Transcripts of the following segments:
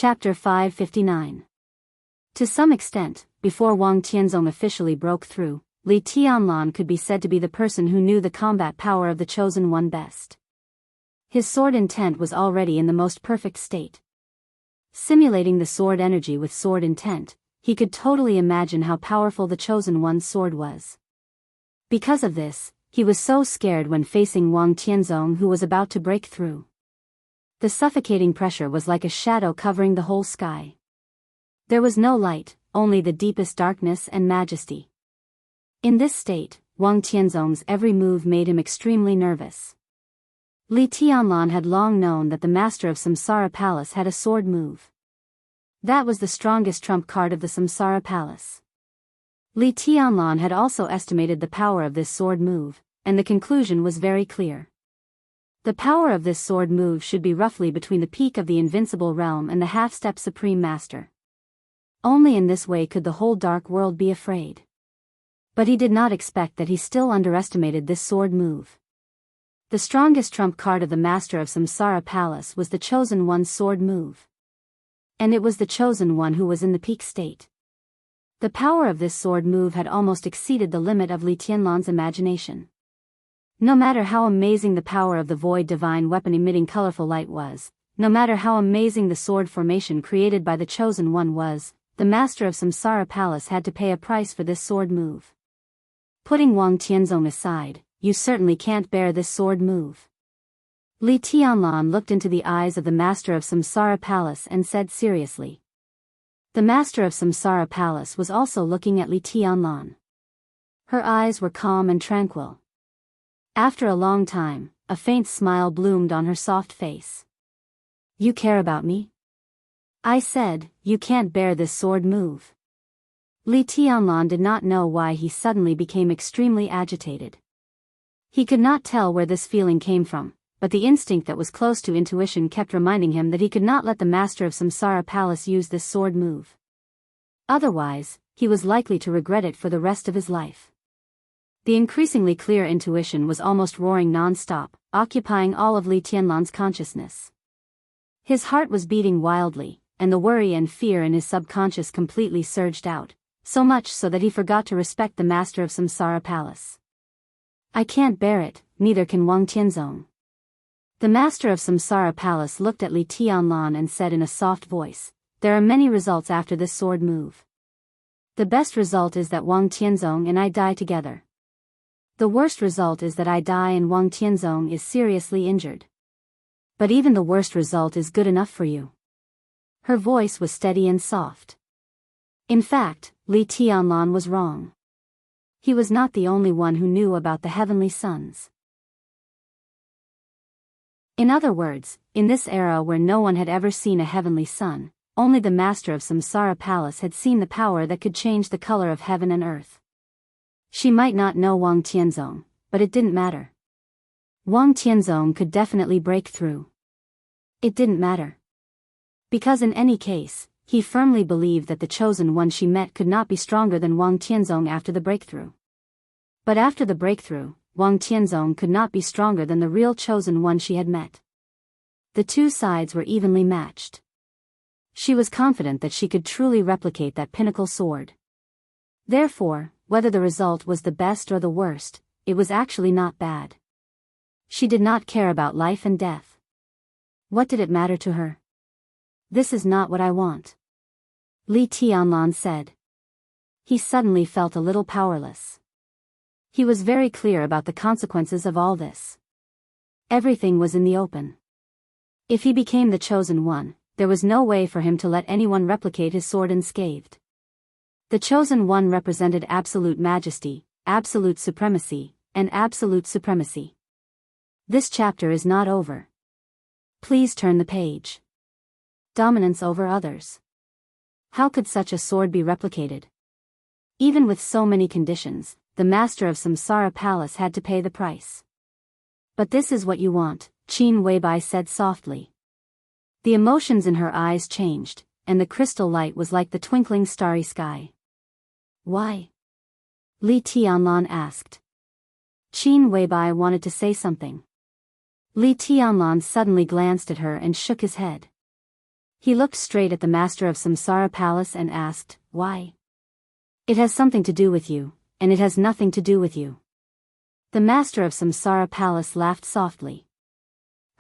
Chapter 559. To some extent, before Wang Tianzong officially broke through, Li Tianlan could be said to be the person who knew the combat power of the Chosen One best. His sword intent was already in the most perfect state. Simulating the sword energy with sword intent, he could totally imagine how powerful the Chosen One's sword was. Because of this, he was so scared when facing Wang Tianzong, who was about to break through. The suffocating pressure was like a shadow covering the whole sky. There was no light, only the deepest darkness and majesty. In this state, Wang Tianzong's every move made him extremely nervous. Li Tianlan had long known that the master of Samsara Palace had a sword move. That was the strongest trump card of the Samsara Palace. Li Tianlan had also estimated the power of this sword move, and the conclusion was very clear. The power of this sword move should be roughly between the peak of the Invincible Realm and the half-step Supreme Master. Only in this way could the whole dark world be afraid. But he did not expect that he still underestimated this sword move. The strongest trump card of the Master of Samsara Palace was the Chosen One's sword move. And it was the Chosen One who was in the peak state. The power of this sword move had almost exceeded the limit of Li Tianlan's imagination. No matter how amazing the power of the void divine weapon emitting colorful light was, no matter how amazing the sword formation created by the Chosen One was, the Master of Samsara Palace had to pay a price for this sword move. Putting Wang Tianzong aside, you certainly can't bear this sword move. Li Tianlan looked into the eyes of the Master of Samsara Palace and said seriously. The Master of Samsara Palace was also looking at Li Tianlan. Her eyes were calm and tranquil. After a long time, a faint smile bloomed on her soft face. You care about me? I said, you can't bear this sword move. Li Tianlan did not know why he suddenly became extremely agitated. He could not tell where this feeling came from, but the instinct that was close to intuition kept reminding him that he could not let the Master of Samsara Palace use this sword move. Otherwise, he was likely to regret it for the rest of his life. The increasingly clear intuition was almost roaring non-stop, occupying all of Li Tianlan's consciousness. His heart was beating wildly, and the worry and fear in his subconscious completely surged out, so much so that he forgot to respect the Master of Samsara Palace. I can't bear it, neither can Wang Tianzong. The Master of Samsara Palace looked at Li Tianlan and said in a soft voice, there are many results after this sword move. The best result is that Wang Tianzong and I die together. The worst result is that I die and Wang Tianzong is seriously injured. But even the worst result is good enough for you. Her voice was steady and soft. In fact, Li Tianlan was wrong. He was not the only one who knew about the heavenly suns. In other words, in this era where no one had ever seen a heavenly sun, only the Master of Samsara Palace had seen the power that could change the color of heaven and earth. She might not know Wang Tianzong, but it didn't matter. Wang Tianzong could definitely break through. It didn't matter. Because in any case, he firmly believed that the Chosen One she met could not be stronger than Wang Tianzong after the breakthrough. But after the breakthrough, Wang Tianzong could not be stronger than the real Chosen One she had met. The two sides were evenly matched. She was confident that she could truly replicate that pinnacle sword. Therefore, whether the result was the best or the worst, it was actually not bad. She did not care about life and death. What did it matter to her? This is not what I want. Li Tianlan said. He suddenly felt a little powerless. He was very clear about the consequences of all this. Everything was in the open. If he became the Chosen One, there was no way for him to let anyone replicate his sword unscathed. The Chosen One represented absolute majesty, absolute supremacy, and absolute supremacy. This chapter is not over. Please turn the page. Dominance over others. How could such a sword be replicated? Even with so many conditions, the Master of Samsara Palace had to pay the price. But this is what you want, Qin Weibai said softly. The emotions in her eyes changed, and the crystal light was like the twinkling starry sky. Why? Li Tianlan asked. Qin Weibai wanted to say something. Li Tianlan suddenly glanced at her and shook his head. He looked straight at the master of Samsara Palace and asked, "Why?" "It has something to do with you, and it has nothing to do with you." The master of Samsara Palace laughed softly.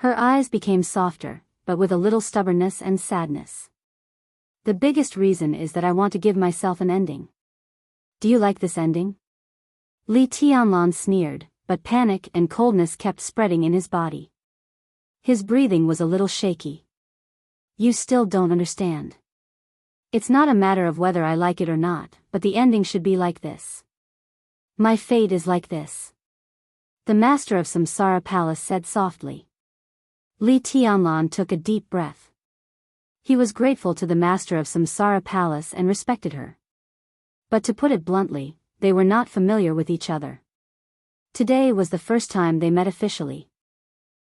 Her eyes became softer, but with a little stubbornness and sadness. "The biggest reason is that I want to give myself an ending." "Do you like this ending?" Li Tianlan sneered, but panic and coldness kept spreading in his body. His breathing was a little shaky. "You still don't understand. It's not a matter of whether I like it or not, but the ending should be like this. My fate is like this." The master of Samsara Palace said softly. Li Tianlan took a deep breath. He was grateful to the master of Samsara Palace and respected her. But to put it bluntly, they were not familiar with each other. Today was the first time they met officially.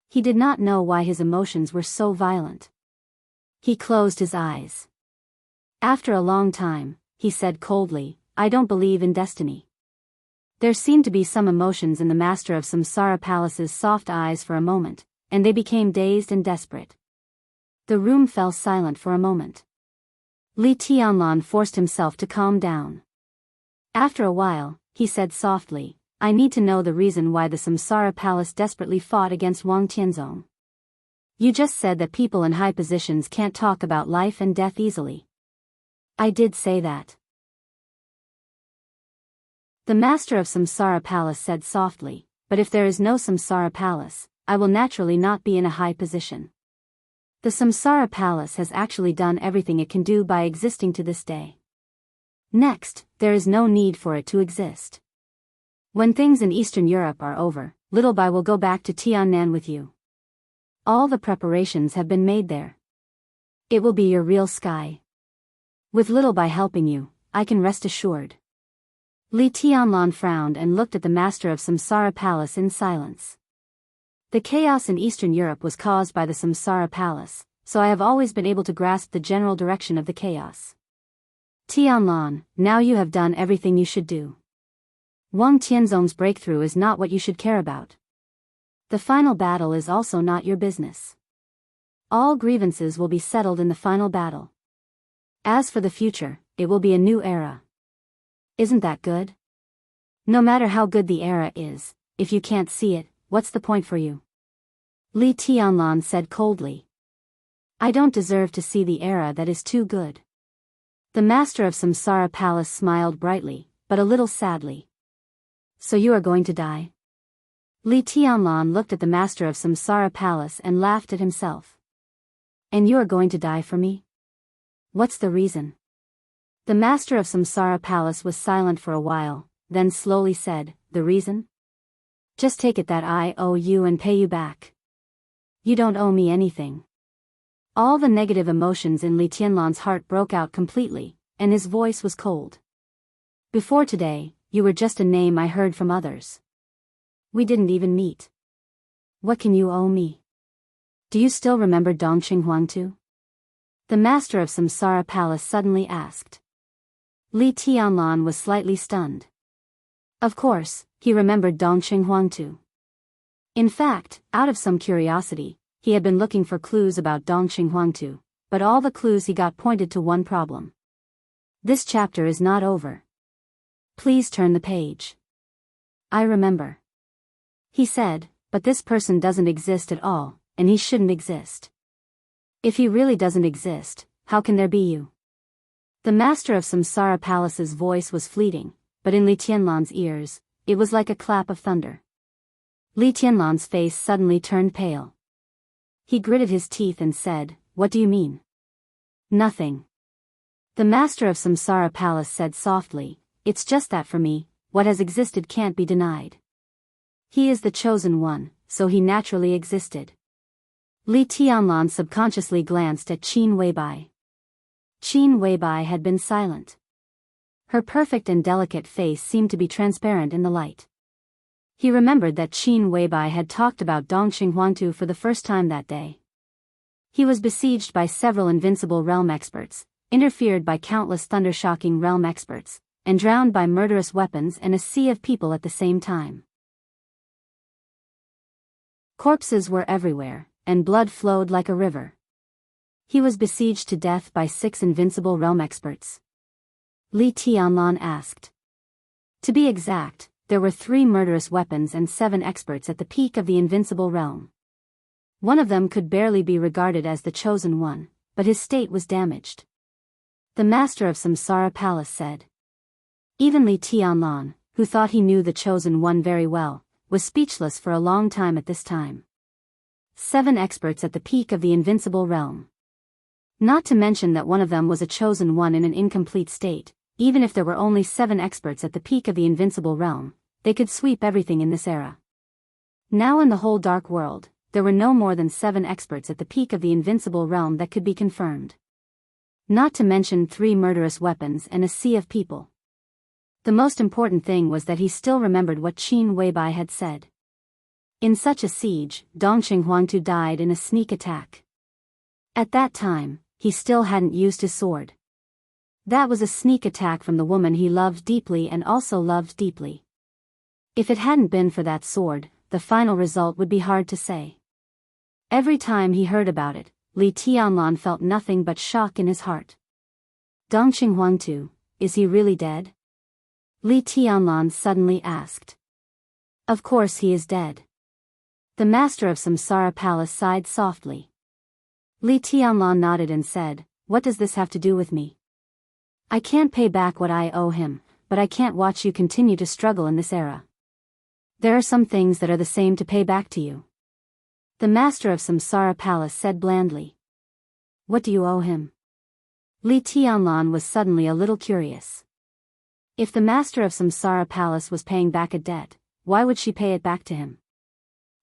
He did not know why his emotions were so violent. He closed his eyes. After a long time, he said coldly, "I don't believe in destiny." There seemed to be some emotions in the master of Samsara Palace's soft eyes for a moment, and they became dazed and desperate. The room fell silent for a moment. Li Tianlan forced himself to calm down. After a while, he said softly, "I need to know the reason why the Samsara Palace desperately fought against Wang Tianzong. You just said that people in high positions can't talk about life and death easily." "I did say that." The master of Samsara Palace said softly, "But if there is no Samsara Palace, I will naturally not be in a high position. The Samsara Palace has actually done everything it can do by existing to this day. Next, there is no need for it to exist. When things in Eastern Europe are over, Little Bai will go back to Tiannan with you. All the preparations have been made there. It will be your real sky. With Little Bai helping you, I can rest assured." Li Tianlan frowned and looked at the master of Samsara Palace in silence. "The chaos in Eastern Europe was caused by the Samsara Palace, so I have always been able to grasp the general direction of the chaos. Tianlan, now you have done everything you should do. Wang Tianzong's breakthrough is not what you should care about. The final battle is also not your business. All grievances will be settled in the final battle. As for the future, it will be a new era. Isn't that good? No matter how good the era is, if you can't see it, what's the point for you?" Li Tianlan said coldly. "I don't deserve to see the era that is too good." The master of Samsara Palace smiled brightly, but a little sadly. "So you are going to die?" Li Tianlan looked at the master of Samsara Palace and laughed at himself. "And you are going to die for me? What's the reason?" The master of Samsara Palace was silent for a while, then slowly said, "The reason? Just take it that I owe you and pay you back. You don't owe me anything." All the negative emotions in Li Tianlan's heart broke out completely, and his voice was cold. "Before today, you were just a name I heard from others. We didn't even meet. What can you owe me? Do you still remember Dongqing Huangtu?" The master of Samsara Palace suddenly asked. Li Tianlan was slightly stunned. Of course, he remembered Dongqing Huangtu. In fact, out of some curiosity, he had been looking for clues about Dongqing Huangtu, but all the clues he got pointed to one problem. This chapter is not over. Please turn the page. "I remember," he said, "but this person doesn't exist at all, and he shouldn't exist. If he really doesn't exist, how can there be you?" The master of Samsara Palace's voice was fleeting, but in Li Tianlan's ears, it was like a clap of thunder. Li Tianlan's face suddenly turned pale. He gritted his teeth and said, "What do you mean?" "Nothing." The master of Samsara Palace said softly, "It's just that for me, what has existed can't be denied. He is the chosen one, so he naturally existed." Li Tianlan subconsciously glanced at Qin Weibai. Qin Weibai had been silent. Her perfect and delicate face seemed to be transparent in the light. He remembered that Qin Weibai had talked about Dongqing Huangtu for the first time that day. He was besieged by several invincible realm experts, interfered by countless thunder-shocking realm experts, and drowned by murderous weapons and a sea of people at the same time. Corpses were everywhere, and blood flowed like a river. He was besieged to death by 6 invincible realm experts. Li Tianlan asked. To be exact, there were 3 murderous weapons and 7 experts at the peak of the invincible realm. One of them could barely be regarded as the chosen one, but his state was damaged. The master of Samsara Palace said. Even Li Tianlan, who thought he knew the chosen one very well, was speechless for a long time at this time. 7 experts at the peak of the invincible realm. Not to mention that one of them was a chosen one in an incomplete state. Even if there were only 7 experts at the peak of the invincible realm, they could sweep everything in this era. Now in the whole dark world, there were no more than 7 experts at the peak of the invincible realm that could be confirmed. Not to mention 3 murderous weapons and a sea of people. The most important thing was that he still remembered what Qin Weibai had said. In such a siege, Dongqing Huangtu died in a sneak attack. At that time, he still hadn't used his sword. That was a sneak attack from the woman he loved deeply and also loved deeply. If it hadn't been for that sword, the final result would be hard to say. Every time he heard about it, Li Tianlan felt nothing but shock in his heart. Dongqing Huangtu, is he really dead? Li Tianlan suddenly asked. Of course he is dead. The master of Samsara Palace sighed softly. Li Tianlan nodded and said, what does this have to do with me? I can't pay back what I owe him, but I can't watch you continue to struggle in this era. There are some things that are the same to pay back to you. The master of Samsara Palace said blandly. What do you owe him? Li Tianlan was suddenly a little curious. If the master of Samsara Palace was paying back a debt, why would she pay it back to him?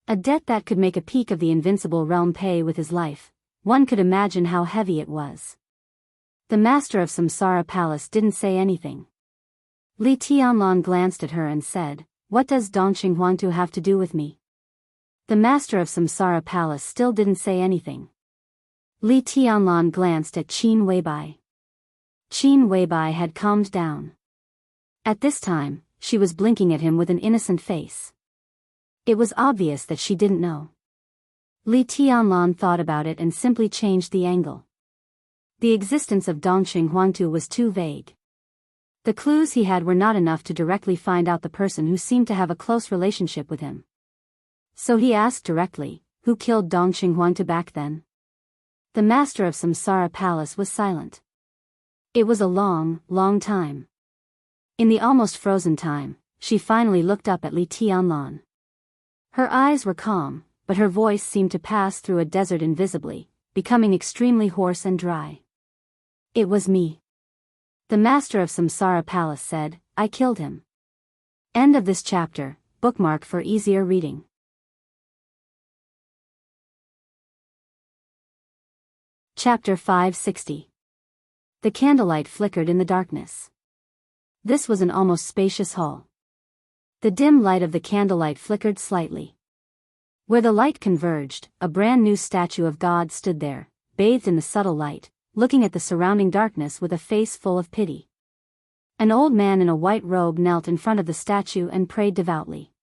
A debt that could make a peak of the invincible realm pay with his life, one could imagine how heavy it was. The master of Samsara Palace didn't say anything. Li Tianlan glanced at her and said, what does Dongqing Huangtu have to do with me? The master of Samsara Palace still didn't say anything. Li Tianlan glanced at Qin Weibai. Qin Weibai had calmed down. At this time, she was blinking at him with an innocent face. It was obvious that she didn't know. Li Tianlan thought about it and simply changed the angle. The existence of Dongqing Huangtu was too vague. The clues he had were not enough to directly find out the person who seemed to have a close relationship with him. So he asked directly, who killed Dongqing Huangtu back then? The master of Samsara Palace was silent. It was a long, long time. In the almost frozen time, she finally looked up at Li Tianlan. Her eyes were calm, but her voice seemed to pass through a desert invisibly, becoming extremely hoarse and dry. It was me. The master of Samsara Palace said, I killed him. End of this chapter, bookmark for easier reading. Chapter 560. The candlelight flickered in the darkness. This was an almost spacious hall. The dim light of the candlelight flickered slightly. Where the light converged, a brand new statue of God stood there, bathed in the subtle light, looking at the surrounding darkness with a face full of pity. An old man in a white robe knelt in front of the statue and prayed devoutly.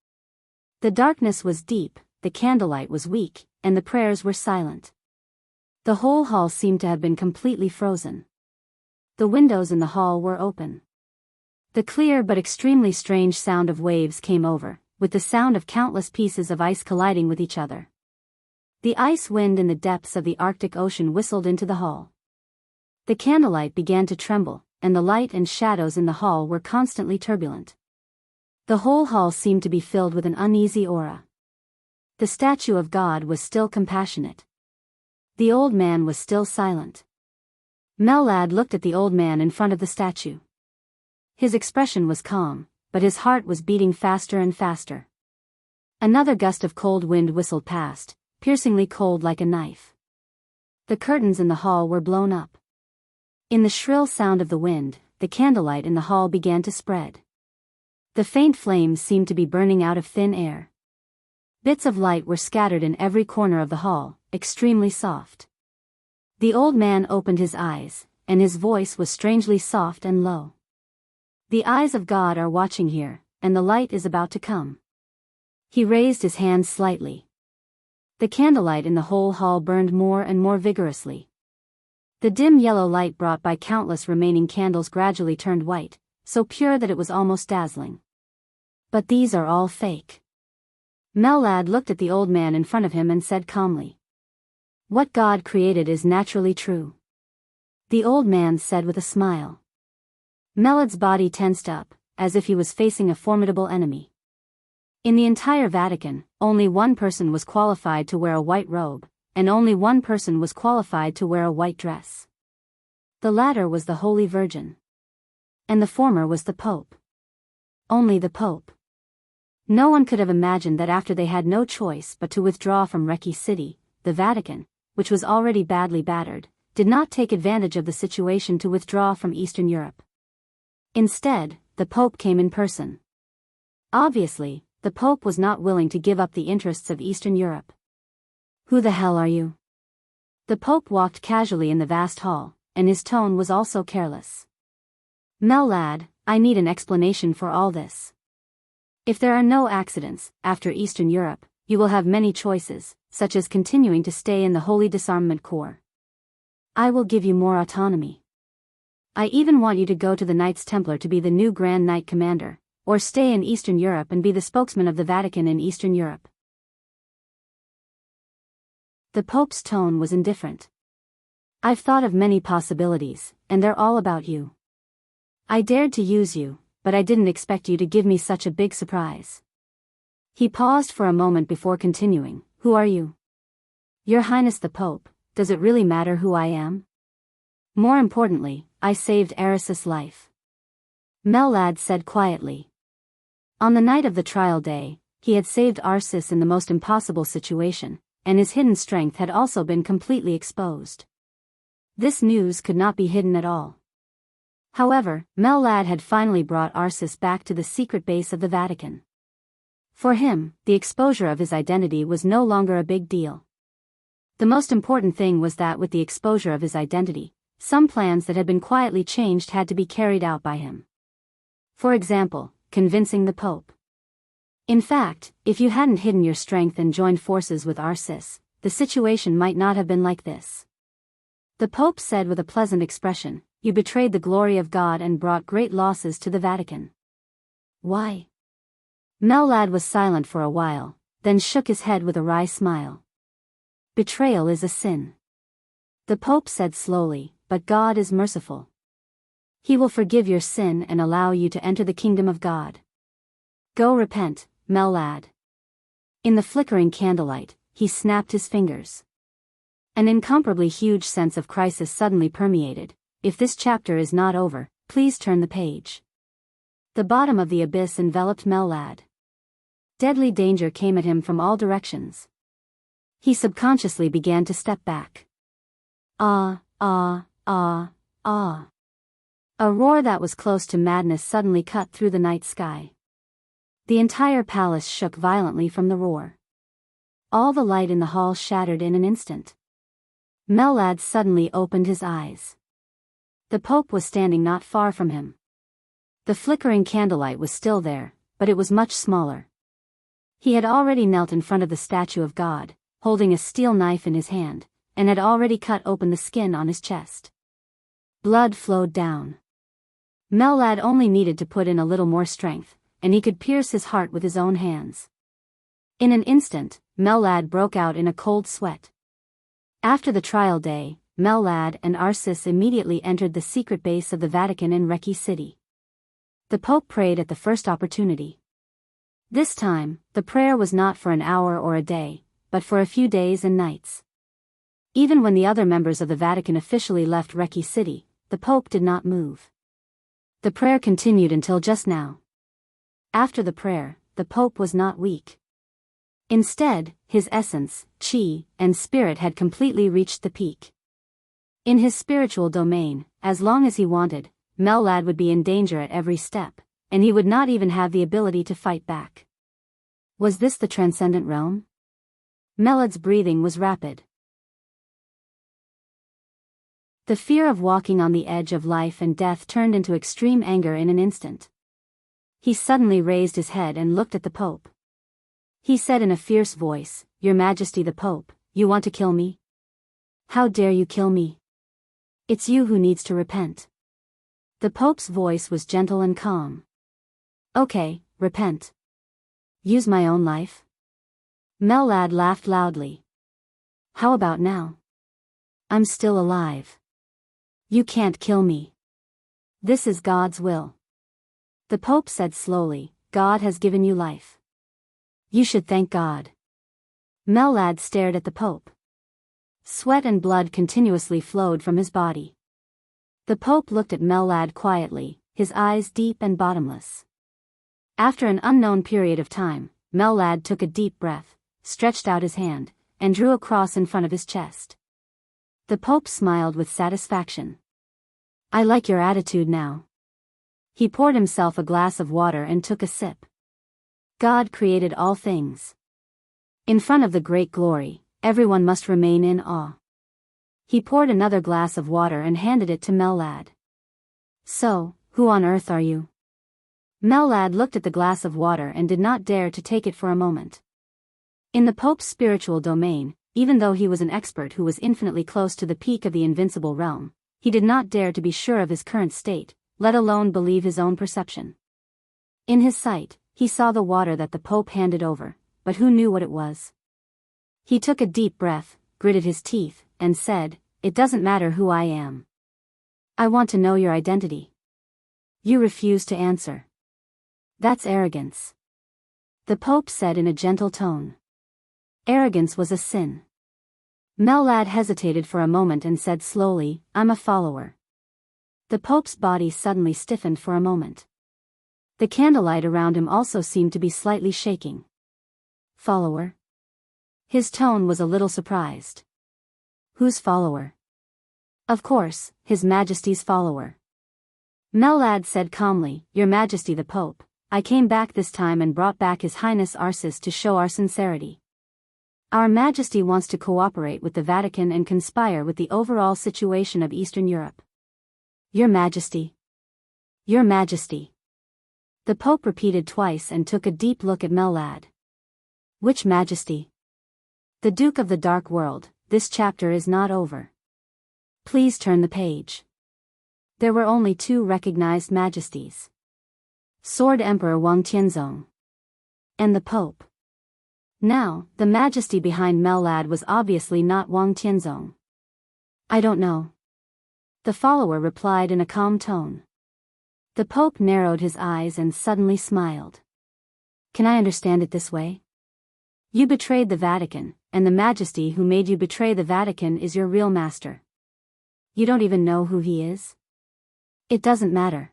The darkness was deep, the candlelight was weak, and the prayers were silent. The whole hall seemed to have been completely frozen. The windows in the hall were open. The clear but extremely strange sound of waves came over, with the sound of countless pieces of ice colliding with each other. The ice wind in the depths of the Arctic Ocean whistled into the hall. The candlelight began to tremble, and the light and shadows in the hall were constantly turbulent. The whole hall seemed to be filled with an uneasy aura. The statue of God was still compassionate. The old man was still silent. Mellad looked at the old man in front of the statue. His expression was calm, but his heart was beating faster and faster. Another gust of cold wind whistled past, piercingly cold like a knife. The curtains in the hall were blown up. In the shrill sound of the wind, the candlelight in the hall began to spread. The faint flames seemed to be burning out of thin air. Bits of light were scattered in every corner of the hall, extremely soft. The old man opened his eyes, and his voice was strangely soft and low. The eyes of God are watching here, and the light is about to come. He raised his hands slightly. The candlelight in the whole hall burned more and more vigorously. The dim yellow light brought by countless remaining candles gradually turned white, so pure that it was almost dazzling. But these are all fake. Mellad looked at the old man in front of him and said calmly, "What God created is naturally true." The old man said with a smile. Mellad's body tensed up, as if he was facing a formidable enemy. In the entire Vatican, only one person was qualified to wear a white robe, and only one person was qualified to wear a white dress. The latter was the Holy Virgin. And the former was the Pope. Only the Pope. No one could have imagined that after they had no choice but to withdraw from Recchi City, the Vatican, which was already badly battered, did not take advantage of the situation to withdraw from Eastern Europe. Instead, the Pope came in person. Obviously, the Pope was not willing to give up the interests of Eastern Europe. "Who the hell are you?" The Pope walked casually in the vast hall, and his tone was also careless. "Mellad, I need an explanation for all this. If there are no accidents, after Eastern Europe, you will have many choices, such as continuing to stay in the Holy Disarmament Corps. I will give you more autonomy. I even want you to go to the Knights Templar to be the new Grand Knight Commander, or stay in Eastern Europe and be the spokesman of the Vatican in Eastern Europe." The Pope's tone was indifferent. "I've thought of many possibilities, and they're all about you. I dared to use you, but I didn't expect you to give me such a big surprise." He paused for a moment before continuing, "Who are you?" "Your Highness the Pope, does it really matter who I am? More importantly, I saved Eris's life," Mellad said quietly. On the night of the trial day, he had saved Arsis in the most impossible situation, and his hidden strength had also been completely exposed. This news could not be hidden at all. However, Mellad had finally brought Arsis back to the secret base of the Vatican. For him, the exposure of his identity was no longer a big deal. The most important thing was that with the exposure of his identity, some plans that had been quietly changed had to be carried out by him. For example, convincing the Pope. In fact, if you hadn't hidden your strength and joined forces with Arsis, the situation might not have been like this. The Pope said with a pleasant expression, "You betrayed the glory of God and brought great losses to the Vatican." "Why?" Mellad was silent for a while, then shook his head with a wry smile. "Betrayal is a sin," the Pope said slowly, "but God is merciful. He will forgive your sin and allow you to enter the kingdom of God. Go repent, Mellad." In the flickering candlelight, he snapped his fingers. An incomparably huge sense of crisis suddenly permeated. If this chapter is not over, please turn the page. The bottom of the abyss enveloped Mellad. Deadly danger came at him from all directions. He subconsciously began to step back. Ah, ah, ah, ah. A roar that was close to madness suddenly cut through the night sky. The entire palace shook violently from the roar. All the light in the hall shattered in an instant. Mellad suddenly opened his eyes. The Pope was standing not far from him. The flickering candlelight was still there, but it was much smaller. He had already knelt in front of the statue of God, holding a steel knife in his hand, and had already cut open the skin on his chest. Blood flowed down. Mellad only needed to put in a little more strength, and he could pierce his heart with his own hands. In an instant, Mellad broke out in a cold sweat. After the trial day, Mellad and Arsis immediately entered the secret base of the Vatican in Recchi City. The Pope prayed at the first opportunity. This time, the prayer was not for an hour or a day, but for a few days and nights. Even when the other members of the Vatican officially left Recchi City, the Pope did not move. The prayer continued until just now. After the prayer, the Pope was not weak. Instead, his essence, chi, and spirit had completely reached the peak. In his spiritual domain, as long as he wanted, Mellad would be in danger at every step, and he would not even have the ability to fight back. Was this the transcendent realm? Mellad's breathing was rapid. The fear of walking on the edge of life and death turned into extreme anger in an instant. He suddenly raised his head and looked at the Pope. He said in a fierce voice, "Your Majesty the Pope, you want to kill me? How dare you kill me? It's you who needs to repent. The Pope's voice was gentle and calm. Okay, repent. Use my own life? Mellad laughed loudly. How about now? I'm still alive. You can't kill me. This is God's will. The Pope said slowly, God has given you life. You should thank God. Mellad stared at the Pope. Sweat and blood continuously flowed from his body. The Pope looked at Mellad quietly, his eyes deep and bottomless. After an unknown period of time, Mellad took a deep breath, stretched out his hand, and drew a cross in front of his chest. The Pope smiled with satisfaction. I like your attitude now. He poured himself a glass of water and took a sip. God created all things. In front of the great glory, everyone must remain in awe. He poured another glass of water and handed it to Mellad. So, who on earth are you? Mellad looked at the glass of water and did not dare to take it for a moment. In the Pope's spiritual domain, even though he was an expert who was infinitely close to the peak of the invincible realm, he did not dare to be sure of his current state, let alone believe his own perception. In his sight, he saw the water that the Pope handed over, but who knew what it was? He took a deep breath, gritted his teeth, and said, It doesn't matter who I am. I want to know your identity. You refuse to answer. That's arrogance. The Pope said in a gentle tone. Arrogance was a sin. Mellad hesitated for a moment and said slowly, I'm a follower. The Pope's body suddenly stiffened for a moment. The candlelight around him also seemed to be slightly shaking. Follower? His tone was a little surprised. Whose follower? Of course, His Majesty's follower. Mellad said calmly, Your Majesty the Pope, I came back this time and brought back His Highness Arsis to show our sincerity. Our Majesty wants to cooperate with the Vatican and conspire with the overall situation of Eastern Europe. Your Majesty. Your Majesty. The Pope repeated twice and took a deep look at Mellad. Which Majesty? The Duke of the Dark World, this chapter is not over. Please turn the page. There were only two recognized majesties. Sword Emperor Wang Tianzong. And the Pope. Now, the majesty behind Mellad was obviously not Wang Tianzong. I don't know. The follower replied in a calm tone. The Pope narrowed his eyes and suddenly smiled. Can I understand it this way? You betrayed the Vatican, and the majesty who made you betray the Vatican is your real master. You don't even know who he is? It doesn't matter.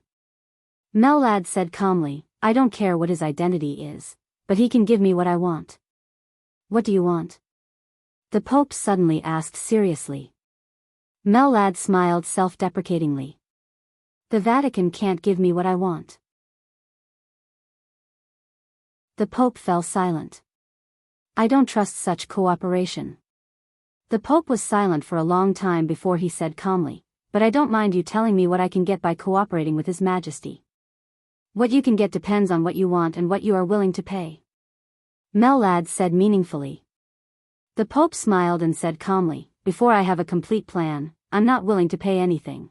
Mellad said calmly, I don't care what his identity is, but he can give me what I want. What do you want? The Pope suddenly asked seriously. Mellad smiled self-deprecatingly. The Vatican can't give me what I want. The Pope fell silent. I don't trust such cooperation. The Pope was silent for a long time before he said calmly, but I don't mind you telling me what I can get by cooperating with His Majesty. What you can get depends on what you want and what you are willing to pay. Mellad said meaningfully. The Pope smiled and said calmly, Before I have a complete plan, I'm not willing to pay anything.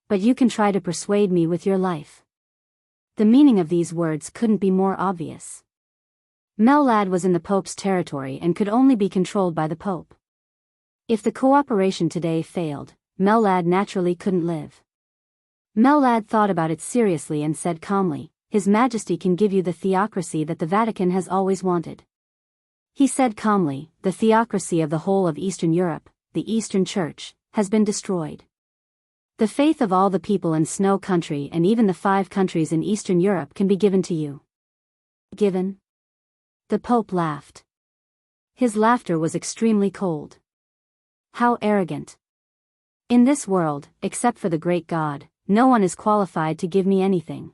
But you can try to persuade me with your life. The meaning of these words couldn't be more obvious. Mellad was in the Pope's territory and could only be controlled by the Pope. If the cooperation today failed, Mellad naturally couldn't live. Mellad thought about it seriously and said calmly, His Majesty can give you the theocracy that the Vatican has always wanted. He said calmly, the theocracy of the whole of Eastern Europe, the Eastern Church, has been destroyed. The faith of all the people in Snow Country and even the 5 countries in Eastern Europe can be given to you. Given? The Pope laughed. His laughter was extremely cold. How arrogant. In this world, except for the great God, no one is qualified to give me anything.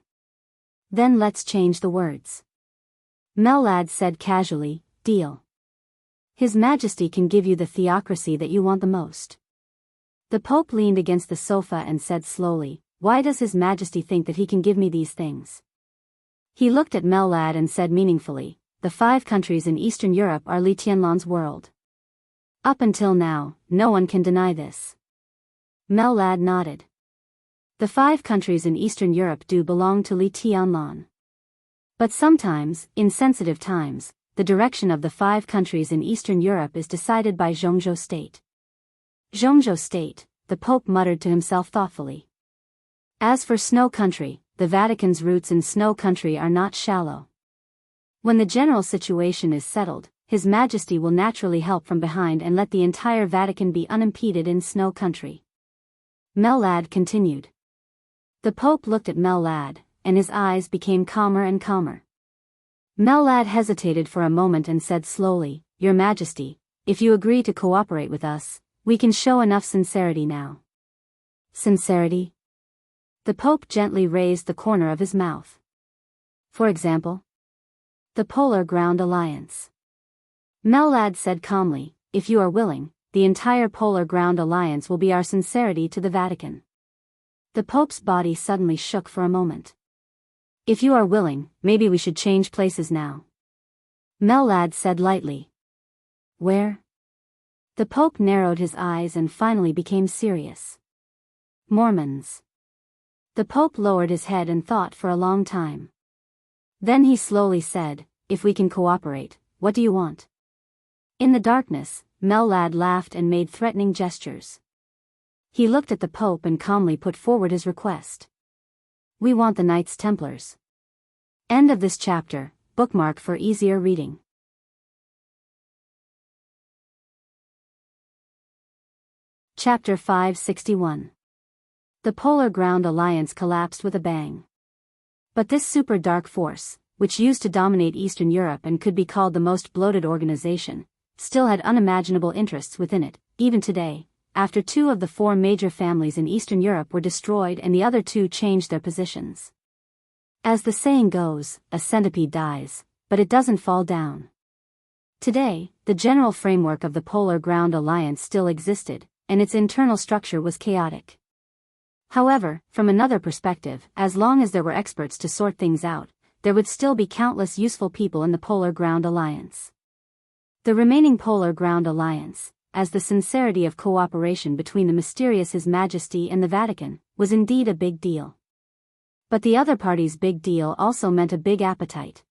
Then let's change the words. Mellad said casually, deal. His Majesty can give you the theocracy that you want the most. The Pope leaned against the sofa and said slowly, Why does His Majesty think that he can give me these things? He looked at Mellad and said meaningfully, The 5 countries in Eastern Europe are Li Tianlan's world. Up until now, no one can deny this. Mellad nodded. The 5 countries in Eastern Europe do belong to Li Tianlan. But sometimes, in sensitive times, the direction of the 5 countries in Eastern Europe is decided by Zhongzhou State. Zhongzhou State, the Pope muttered to himself thoughtfully. As for Snow Country, the Vatican's roots in Snow Country are not shallow. When the general situation is settled, His Majesty will naturally help from behind and let the entire Vatican be unimpeded in Snow Country. Mellad continued. The Pope looked at Mellad, and his eyes became calmer and calmer. Mellad hesitated for a moment and said slowly, Your Majesty, if you agree to cooperate with us, we can show enough sincerity now. Sincerity? The Pope gently raised the corner of his mouth. For example? The Polar Ground Alliance. Mellad said calmly, If you are willing, the entire Polar Ground Alliance will be our sincerity to the Vatican. The Pope's body suddenly shook for a moment. If you are willing, maybe we should change places now. Mellad said lightly. Where? The Pope narrowed his eyes and finally became serious. Mormons. The Pope lowered his head and thought for a long time. Then he slowly said, If we can cooperate, what do you want? In the darkness, Mellad laughed and made threatening gestures. He looked at the Pope and calmly put forward his request. We want the Knights Templars. End of this chapter, bookmark for easier reading. Chapter 561. The Polar Ground Alliance collapsed with a bang. But this super dark force, which used to dominate Eastern Europe and could be called the most bloated organization, still had unimaginable interests within it, even today, after 2 of the 4 major families in Eastern Europe were destroyed and the other 2 changed their positions. As the saying goes, a centipede dies, but it doesn't fall down. Today, the general framework of the Polar Ground Alliance still existed, and its internal structure was chaotic. However, from another perspective, as long as there were experts to sort things out, there would still be countless useful people in the Polar Ground Alliance. The remaining Polar Ground Alliance, as the sincerity of cooperation between the mysterious His Majesty and the Vatican, was indeed a big deal. But the other party's big deal also meant a big appetite.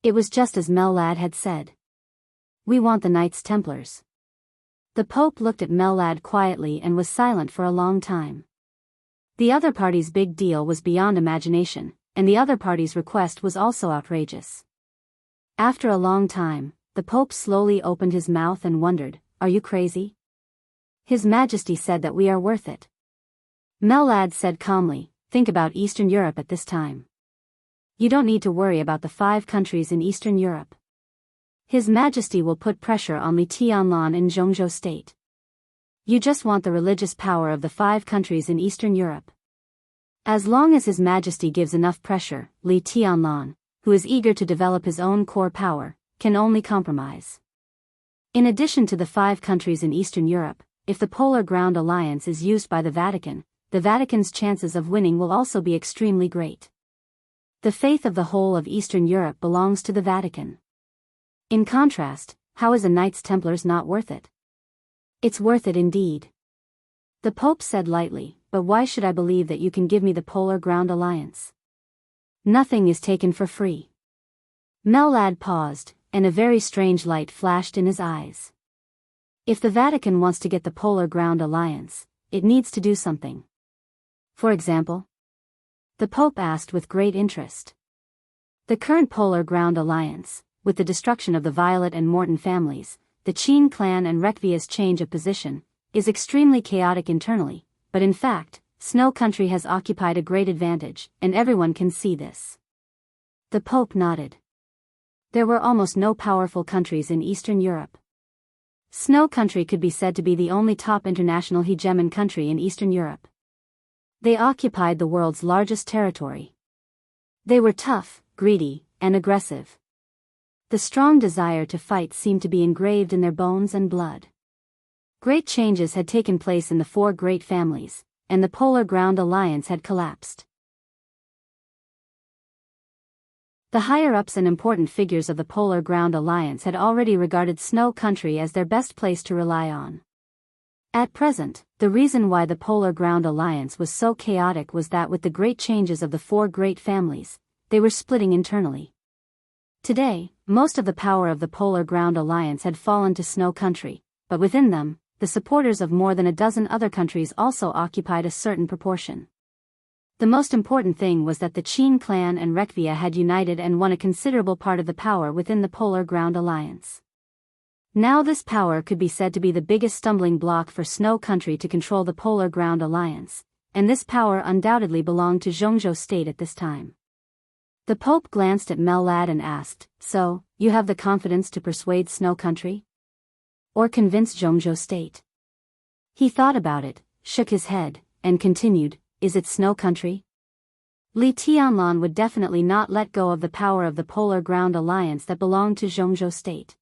It was just as Mellad had said. We want the Knights Templars. The Pope looked at Mellad quietly and was silent for a long time. The other party's big deal was beyond imagination, and the other party's request was also outrageous. After a long time, the Pope slowly opened his mouth and wondered, Are you crazy? His Majesty said that we are worth it. Mellad said calmly, Think about Eastern Europe at this time. You don't need to worry about the 5 countries in Eastern Europe. His Majesty will put pressure on Li Tianlan in Zhongzhou State. You just want the religious power of the 5 countries in Eastern Europe. As long as His Majesty gives enough pressure, Li Tianlan, who is eager to develop his own core power, can only compromise. In addition to the 5 countries in Eastern Europe, if the Polar Ground Alliance is used by the Vatican's chances of winning will also be extremely great. The faith of the whole of Eastern Europe belongs to the Vatican. In contrast, how is a Knights Templars not worth it? It's worth it indeed. The Pope said lightly, But why should I believe that you can give me the Polar Ground Alliance? Nothing is taken for free. Mellad paused, and a very strange light flashed in his eyes. If the Vatican wants to get the Polar Ground Alliance, it needs to do something. For example? The Pope asked with great interest. The current Polar Ground Alliance, with the destruction of the Violet and Morton families, the Qin clan and Rekvia's change of position, is extremely chaotic internally, but in fact, Snow Country has occupied a great advantage, and everyone can see this. The Pope nodded. There were almost no powerful countries in Eastern Europe. Snow Country could be said to be the only top international hegemon country in Eastern Europe. They occupied the world's largest territory. They were tough, greedy, and aggressive. The strong desire to fight seemed to be engraved in their bones and blood. Great changes had taken place in the 4 great families, and the Polar Ground Alliance had collapsed. The higher-ups and important figures of the Polar Ground Alliance had already regarded Snow Country as their best place to rely on. At present, the reason why the Polar Ground Alliance was so chaotic was that with the great changes of the four great families, they were splitting internally. Today, most of the power of the Polar Ground Alliance had fallen to Snow Country, but within them, the supporters of more than a dozen other countries also occupied a certain proportion. The most important thing was that the Qin clan and Rekvia had united and won a considerable part of the power within the Polar Ground Alliance. Now this power could be said to be the biggest stumbling block for Snow Country to control the Polar Ground Alliance, and this power undoubtedly belonged to Zhongzhou State at this time. The Pope glanced at Mellad and asked, "So, you have the confidence to persuade Snow Country? Or convince Zhongzhou State?" He thought about it, shook his head, and continued, "Is it Snow Country? Li Tianlan would definitely not let go of the power of the Polar Ground Alliance that belonged to Zhongzhou State.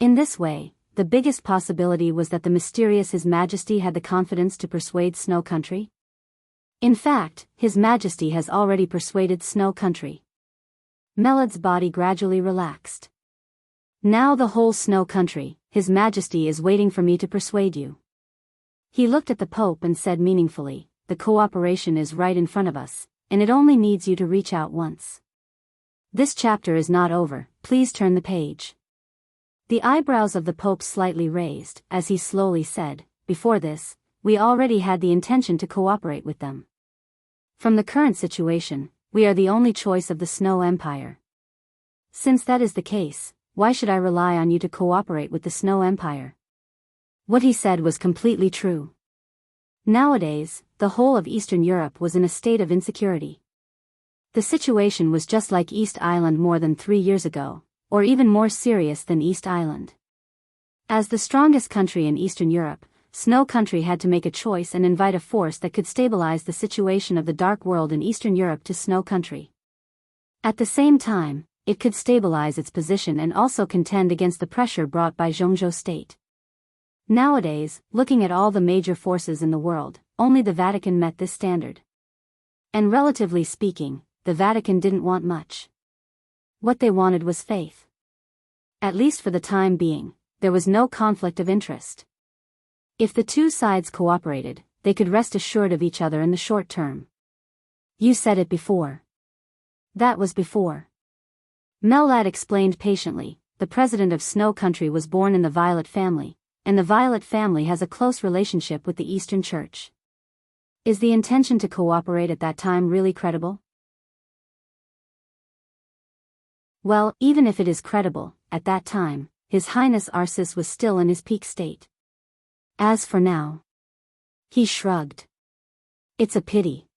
In this way, the biggest possibility was that the mysterious His Majesty had the confidence to persuade Snow Country. In fact, His Majesty has already persuaded Snow Country." Melad's body gradually relaxed. "Now the whole Snow Country, His Majesty is waiting for me to persuade you." He looked at the Pope and said meaningfully, "The cooperation is right in front of us, and it only needs you to reach out once. This chapter is not over, please turn the page." The eyebrows of the Pope slightly raised, as he slowly said, "Before this, we already had the intention to cooperate with them. From the current situation, we are the only choice of the Snow Empire. Since that is the case, why should I rely on you to cooperate with the Snow Empire?" What he said was completely true. Nowadays, the whole of Eastern Europe was in a state of insecurity. The situation was just like East Island more than 3 years ago, or even more serious than East Island. As the strongest country in Eastern Europe, Snow Country had to make a choice and invite a force that could stabilize the situation of the Dark World in Eastern Europe to Snow Country. At the same time, it could stabilize its position and also contend against the pressure brought by Zhongzhou State. Nowadays, looking at all the major forces in the world, only the Vatican met this standard. And relatively speaking, the Vatican didn't want much. What they wanted was faith. At least for the time being, there was no conflict of interest. If the two sides cooperated, they could rest assured of each other in the short term. "You said it before." "That was before." Mellad explained patiently, "The president of Snow Country was born in the Violet family, and the Violet family has a close relationship with the Eastern Church. Is the intention to cooperate at that time really credible?" "Well, even if it is credible, at that time, His Highness Arsis was still in his peak state. As for now..." He shrugged. "It's a pity."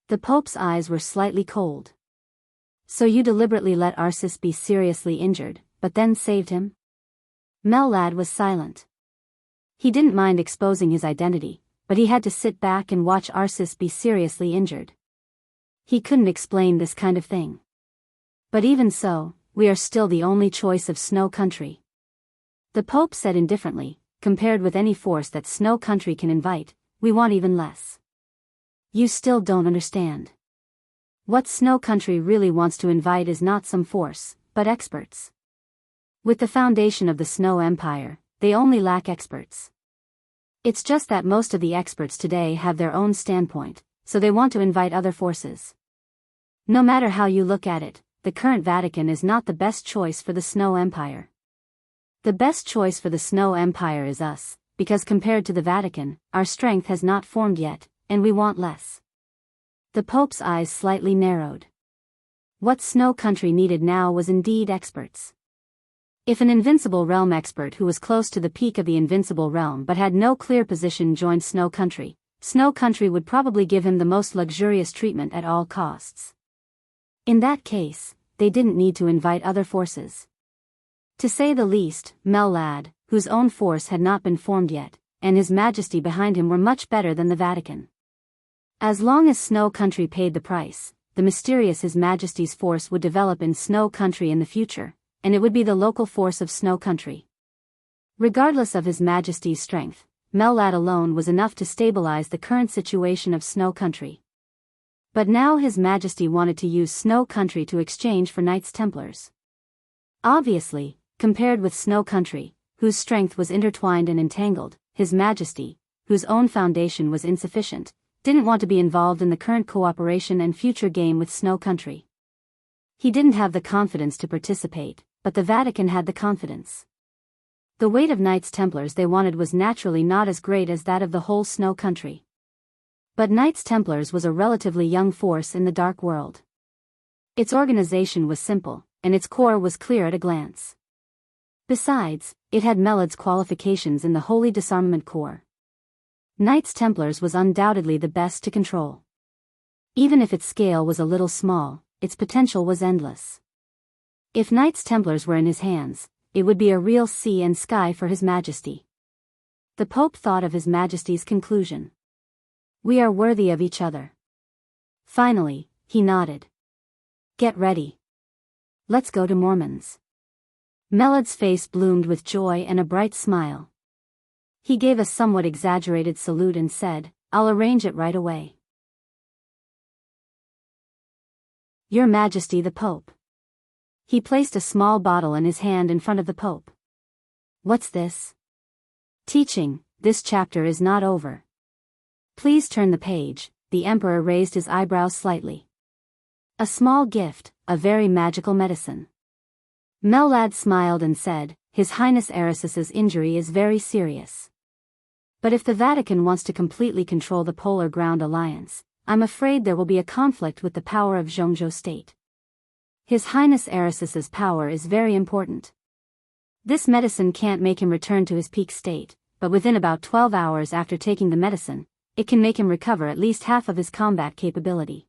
The Pope's eyes were slightly cold. "So you deliberately let Arsis be seriously injured, but then saved him?" Mellad was silent. He didn't mind exposing his identity, but he had to sit back and watch Arsis be seriously injured. He couldn't explain this kind of thing. "But even so, we are still the only choice of Snow Country." The Pope said indifferently, "Compared with any force that Snow Country can invite, we want even less." "You still don't understand. What Snow Country really wants to invite is not some force, but experts. With the foundation of the Snow Empire, they only lack experts. It's just that most of the experts today have their own standpoint, so they want to invite other forces. No matter how you look at it, the current Vatican is not the best choice for the Snow Empire. The best choice for the Snow Empire is us, because compared to the Vatican, our strength has not formed yet, and we want less." The Pope's eyes slightly narrowed. What Snow Country needed now was indeed experts. If an Invincible Realm expert who was close to the peak of the Invincible Realm but had no clear position joined Snow Country would probably give him the most luxurious treatment at all costs. In that case, they didn't need to invite other forces. To say the least, Mellad, whose own force had not been formed yet, and His Majesty behind him were much better than the Vatican. As long as Snow Country paid the price, the mysterious His Majesty's force would develop in Snow Country in the future, and it would be the local force of Snow Country. Regardless of His Majesty's strength, Mellad alone was enough to stabilize the current situation of Snow Country. But now His Majesty wanted to use Snow Country to exchange for Knights Templars. Obviously, compared with Snow Country, whose strength was intertwined and entangled, His Majesty, whose own foundation was insufficient, didn't want to be involved in the current cooperation and future game with Snow Country. He didn't have the confidence to participate, but the Vatican had the confidence. The weight of Knights Templars they wanted was naturally not as great as that of the whole Snow Country. But Knights Templars was a relatively young force in the Dark World. Its organization was simple, and its core was clear at a glance. Besides, it had Melad's qualifications in the Holy Disarmament Corps. Knights Templars was undoubtedly the best to control. Even if its scale was a little small, its potential was endless. If Knights Templars were in his hands, it would be a real sea and sky for His Majesty. The Pope thought of His Majesty's conclusion. We are worthy of each other. Finally, he nodded. Get ready. Let's go to Mormon's. Melad's face bloomed with joy and a bright smile. He gave a somewhat exaggerated salute and said, I'll arrange it right away. Your Majesty the Pope. He placed a small bottle in his hand in front of the Pope. What's this? Teaching, this chapter is not over. Please turn the page. The Emperor raised his eyebrows slightly. A small gift, a very magical medicine. Mellad smiled and said, His Highness Erisis's injury is very serious. But if the Vatican wants to completely control the Polar Ground Alliance, I'm afraid there will be a conflict with the power of Zhongzhou State. His Highness Erisis's power is very important. This medicine can't make him return to his peak state, but within about 12 hours after taking the medicine, it can make him recover at least half of his combat capability.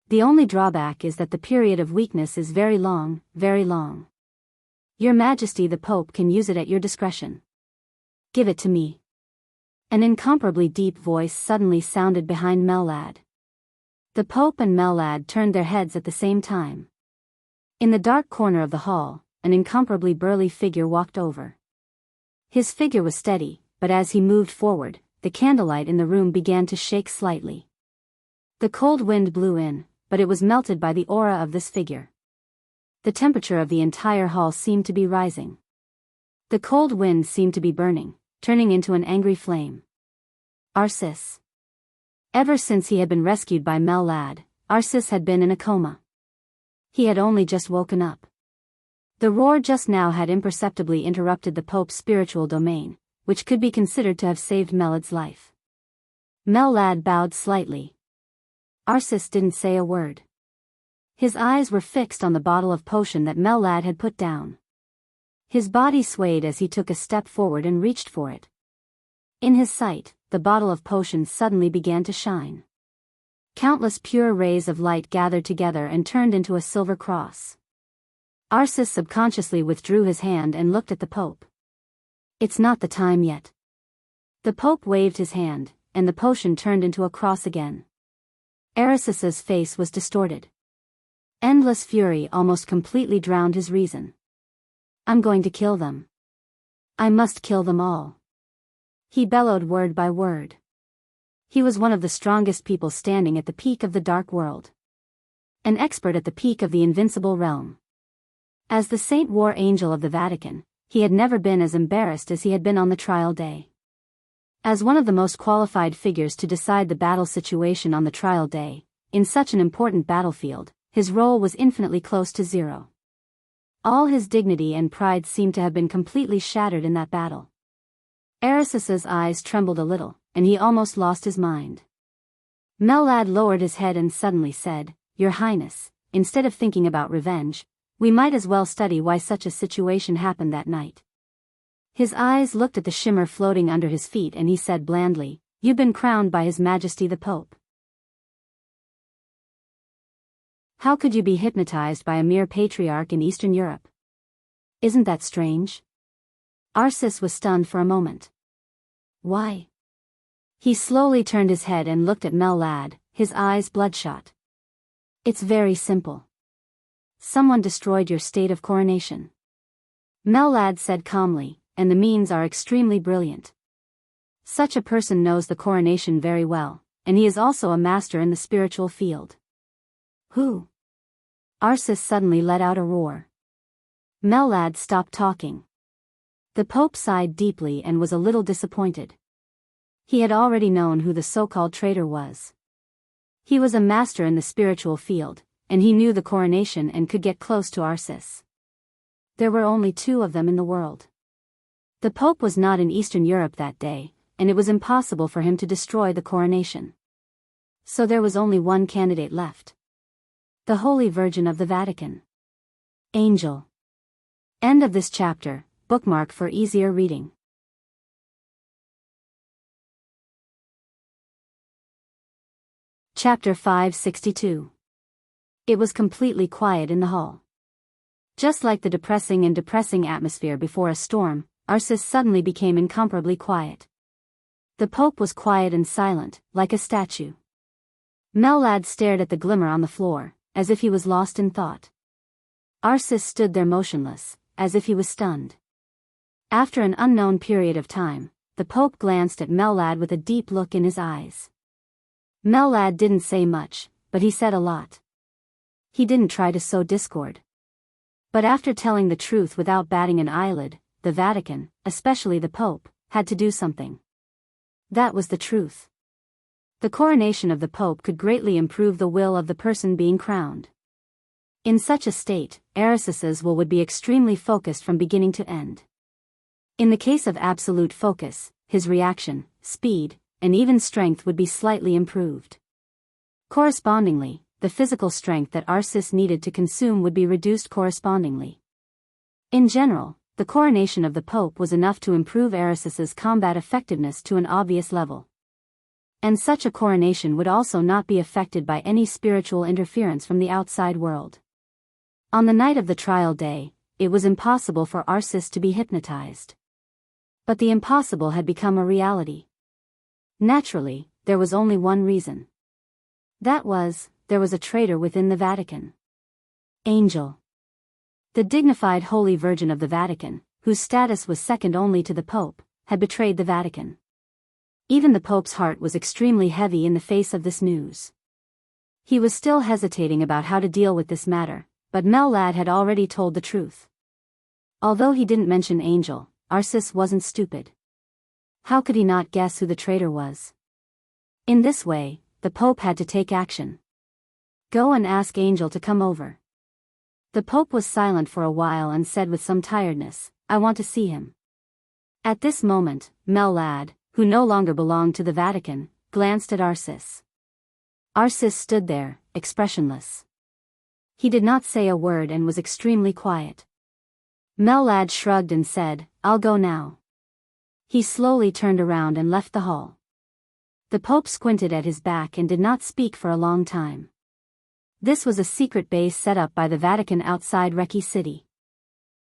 The only drawback is that the period of weakness is very long, very long. Your Majesty the Pope can use it at your discretion. Give it to me. An incomparably deep voice suddenly sounded behind Mellad. The Pope and Mellad turned their heads at the same time. In the dark corner of the hall, an incomparably burly figure walked over. His figure was steady, but as he moved forward, the candlelight in the room began to shake slightly. The cold wind blew in, but it was melted by the aura of this figure. The temperature of the entire hall seemed to be rising. The cold wind seemed to be burning, turning into an angry flame. Arsis. Ever since he had been rescued by Mellad, Arsis had been in a coma. He had only just woken up. The roar just now had imperceptibly interrupted the Pope's spiritual domain, which could be considered to have saved Melad's life. Mellad bowed slightly. Arsis didn't say a word. His eyes were fixed on the bottle of potion that Mellad had put down. His body swayed as he took a step forward and reached for it. In his sight, the bottle of potion suddenly began to shine. Countless pure rays of light gathered together and turned into a silver cross. Arsis subconsciously withdrew his hand and looked at the Pope. It's not the time yet. The Pope waved his hand, and the potion turned into a cross again. Erisis's face was distorted. Endless fury almost completely drowned his reason. I'm going to kill them. I must kill them all. He bellowed word by word. He was one of the strongest people standing at the peak of the Dark World. An expert at the peak of the invincible realm. As the Saint War Angel of the Vatican, he had never been as embarrassed as he had been on the trial day. As one of the most qualified figures to decide the battle situation on the trial day, in such an important battlefield, his role was infinitely close to zero. All his dignity and pride seemed to have been completely shattered in that battle. Erisis's eyes trembled a little, and he almost lost his mind. Mellad lowered his head and suddenly said, Your Highness, instead of thinking about revenge, we might as well study why such a situation happened that night. His eyes looked at the shimmer floating under his feet and he said blandly, You've been crowned by His Majesty the Pope. How could you be hypnotized by a mere patriarch in Eastern Europe? Isn't that strange? Arsis was stunned for a moment. Why? He slowly turned his head and looked at Mellad, his eyes bloodshot. It's very simple. Someone destroyed your state of coronation. Mellad said calmly, and the means are extremely brilliant. Such a person knows the coronation very well, and he is also a master in the spiritual field. Who? Arsis suddenly let out a roar. Mellad stopped talking. The Pope sighed deeply and was a little disappointed. He had already known who the so-called traitor was. He was a master in the spiritual field, and he knew the coronation and could get close to Arcis. There were only 2 of them in the world. The Pope was not in Eastern Europe that day, and it was impossible for him to destroy the coronation. So there was only one candidate left. The Holy Virgin of the Vatican. Angel. End of this chapter. Bookmark for easier reading. Chapter 562. It was completely quiet in the hall. Just like the depressing atmosphere before a storm, Arcis suddenly became incomparably quiet. The Pope was quiet and silent, like a statue. Mellad stared at the glimmer on the floor, as if he was lost in thought. Arcis stood there motionless, as if he was stunned. After an unknown period of time, the Pope glanced at Mellad with a deep look in his eyes. Mellad didn't say much, but he said a lot. He didn't try to sow discord. But after telling the truth without batting an eyelid, the Vatican, especially the Pope, had to do something. That was the truth. The coronation of the Pope could greatly improve the will of the person being crowned. In such a state, Arcis's will would be extremely focused from beginning to end. In the case of absolute focus, his reaction, speed, and even strength would be slightly improved. Correspondingly, the physical strength that Arcis needed to consume would be reduced correspondingly. In general, the coronation of the Pope was enough to improve Arcis's combat effectiveness to an obvious level. And such a coronation would also not be affected by any spiritual interference from the outside world. On the night of the trial day, it was impossible for Arcis to be hypnotized. But the impossible had become a reality. Naturally, there was only one reason. That was, there was a traitor within the Vatican. Angel. The dignified Holy Virgin of the Vatican, whose status was second only to the Pope, had betrayed the Vatican. Even the Pope's heart was extremely heavy in the face of this news. He was still hesitating about how to deal with this matter, but Mellad had already told the truth. Although he didn't mention Angel, Arcis wasn't stupid. How could he not guess who the traitor was? In this way, the Pope had to take action. Go and ask Angel to come over. The Pope was silent for a while and said with some tiredness, I want to see him. At this moment, Mellad, who no longer belonged to the Vatican, glanced at Arcis. Arcis stood there, expressionless. He did not say a word and was extremely quiet. Mellad shrugged and said, I'll go now. He slowly turned around and left the hall. The Pope squinted at his back and did not speak for a long time. This was a secret base set up by the Vatican outside Recce City.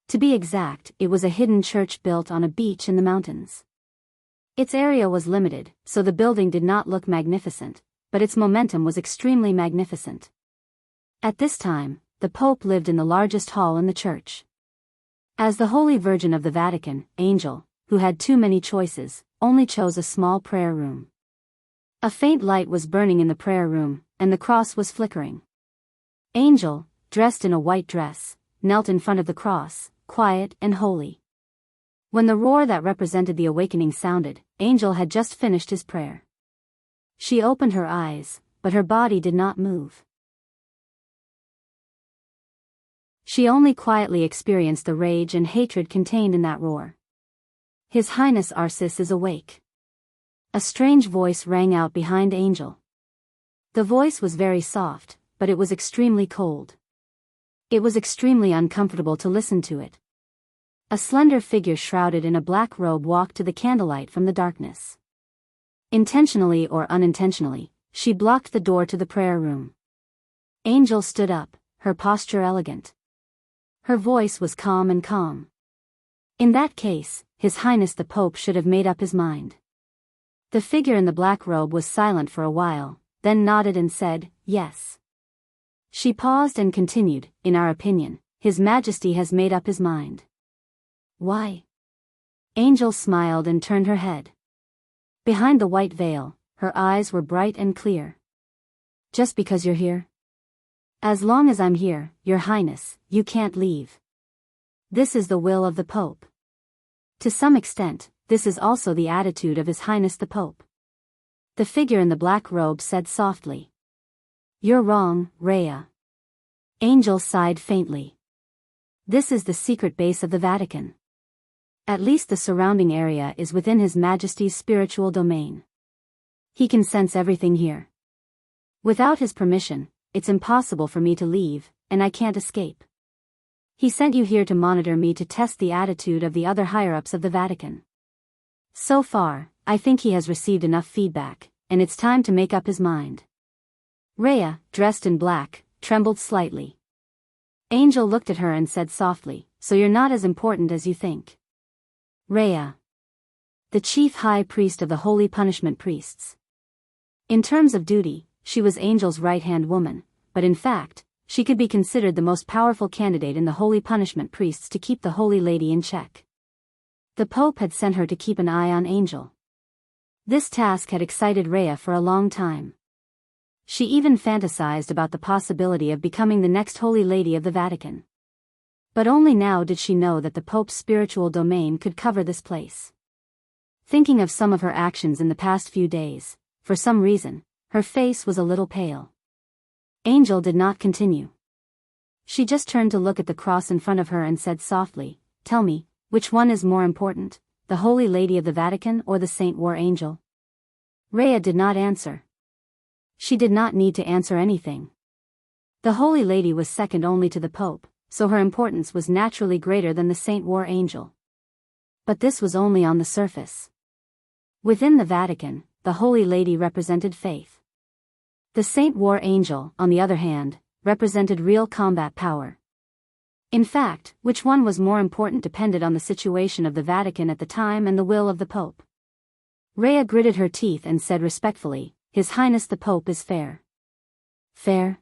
To be exact, it was a hidden church built on a beach in the mountains. Its area was limited, so the building did not look magnificent, but its momentum was extremely magnificent. At this time, the Pope lived in the largest hall in the church. As the Holy Virgin of the Vatican, Angel, who had too many choices, only chose a small prayer room. A faint light was burning in the prayer room, and the cross was flickering. Angel, dressed in a white dress, knelt in front of the cross, quiet and holy. When the roar that represented the awakening sounded, Angel had just finished his prayer. She opened her eyes, but her body did not move. She only quietly experienced the rage and hatred contained in that roar. His Highness Arcis is awake. A strange voice rang out behind Angel. The voice was very soft, but it was extremely cold. It was extremely uncomfortable to listen to it. A slender figure shrouded in a black robe walked to the candlelight from the darkness. Intentionally or unintentionally, she blocked the door to the prayer room. Angel stood up, her posture elegant. Her voice was calm and calm. In that case, His Highness the Pope should have made up his mind. The figure in the black robe was silent for a while, then nodded and said, yes. She paused and continued, in our opinion, His Majesty has made up his mind. Why? Angel smiled and turned her head. Behind the white veil, her eyes were bright and clear. Just because you're here? As long as I'm here, Your Highness, you can't leave. This is the will of the Pope. To some extent, this is also the attitude of His Highness the Pope. The figure in the black robe said softly. You're wrong, Rhea. Angel sighed faintly. This is the secret base of the Vatican. At least the surrounding area is within His Majesty's spiritual domain. He can sense everything here. Without his permission, it's impossible for me to leave, and I can't escape. He sent you here to monitor me to test the attitude of the other higher-ups of the Vatican. So far, I think he has received enough feedback, and it's time to make up his mind. Rhea, dressed in black, trembled slightly. Angel looked at her and said softly, so you're not as important as you think. Rhea. The chief high priest of the Holy Punishment Priests. In terms of duty, she was Angel's right-hand woman, but in fact, she could be considered the most powerful candidate in the Holy Punishment Priests to keep the Holy Lady in check. The Pope had sent her to keep an eye on Angel. This task had excited Rhea for a long time. She even fantasized about the possibility of becoming the next Holy Lady of the Vatican. But only now did she know that the Pope's spiritual domain could cover this place. Thinking of some of her actions in the past few days, for some reason, her face was a little pale. Angel did not continue. She just turned to look at the cross in front of her and said softly, Tell me, which one is more important, the Holy Lady of the Vatican or the Saint War Angel? Rhea did not answer. She did not need to answer anything. The Holy Lady was second only to the Pope, so her importance was naturally greater than the Saint War Angel. But this was only on the surface. Within the Vatican, the Holy Lady represented faith. The Saint War Angel, on the other hand, represented real combat power. In fact, which one was more important depended on the situation of the Vatican at the time and the will of the Pope. Rhea gritted her teeth and said respectfully, His Highness the Pope is fair. Fair?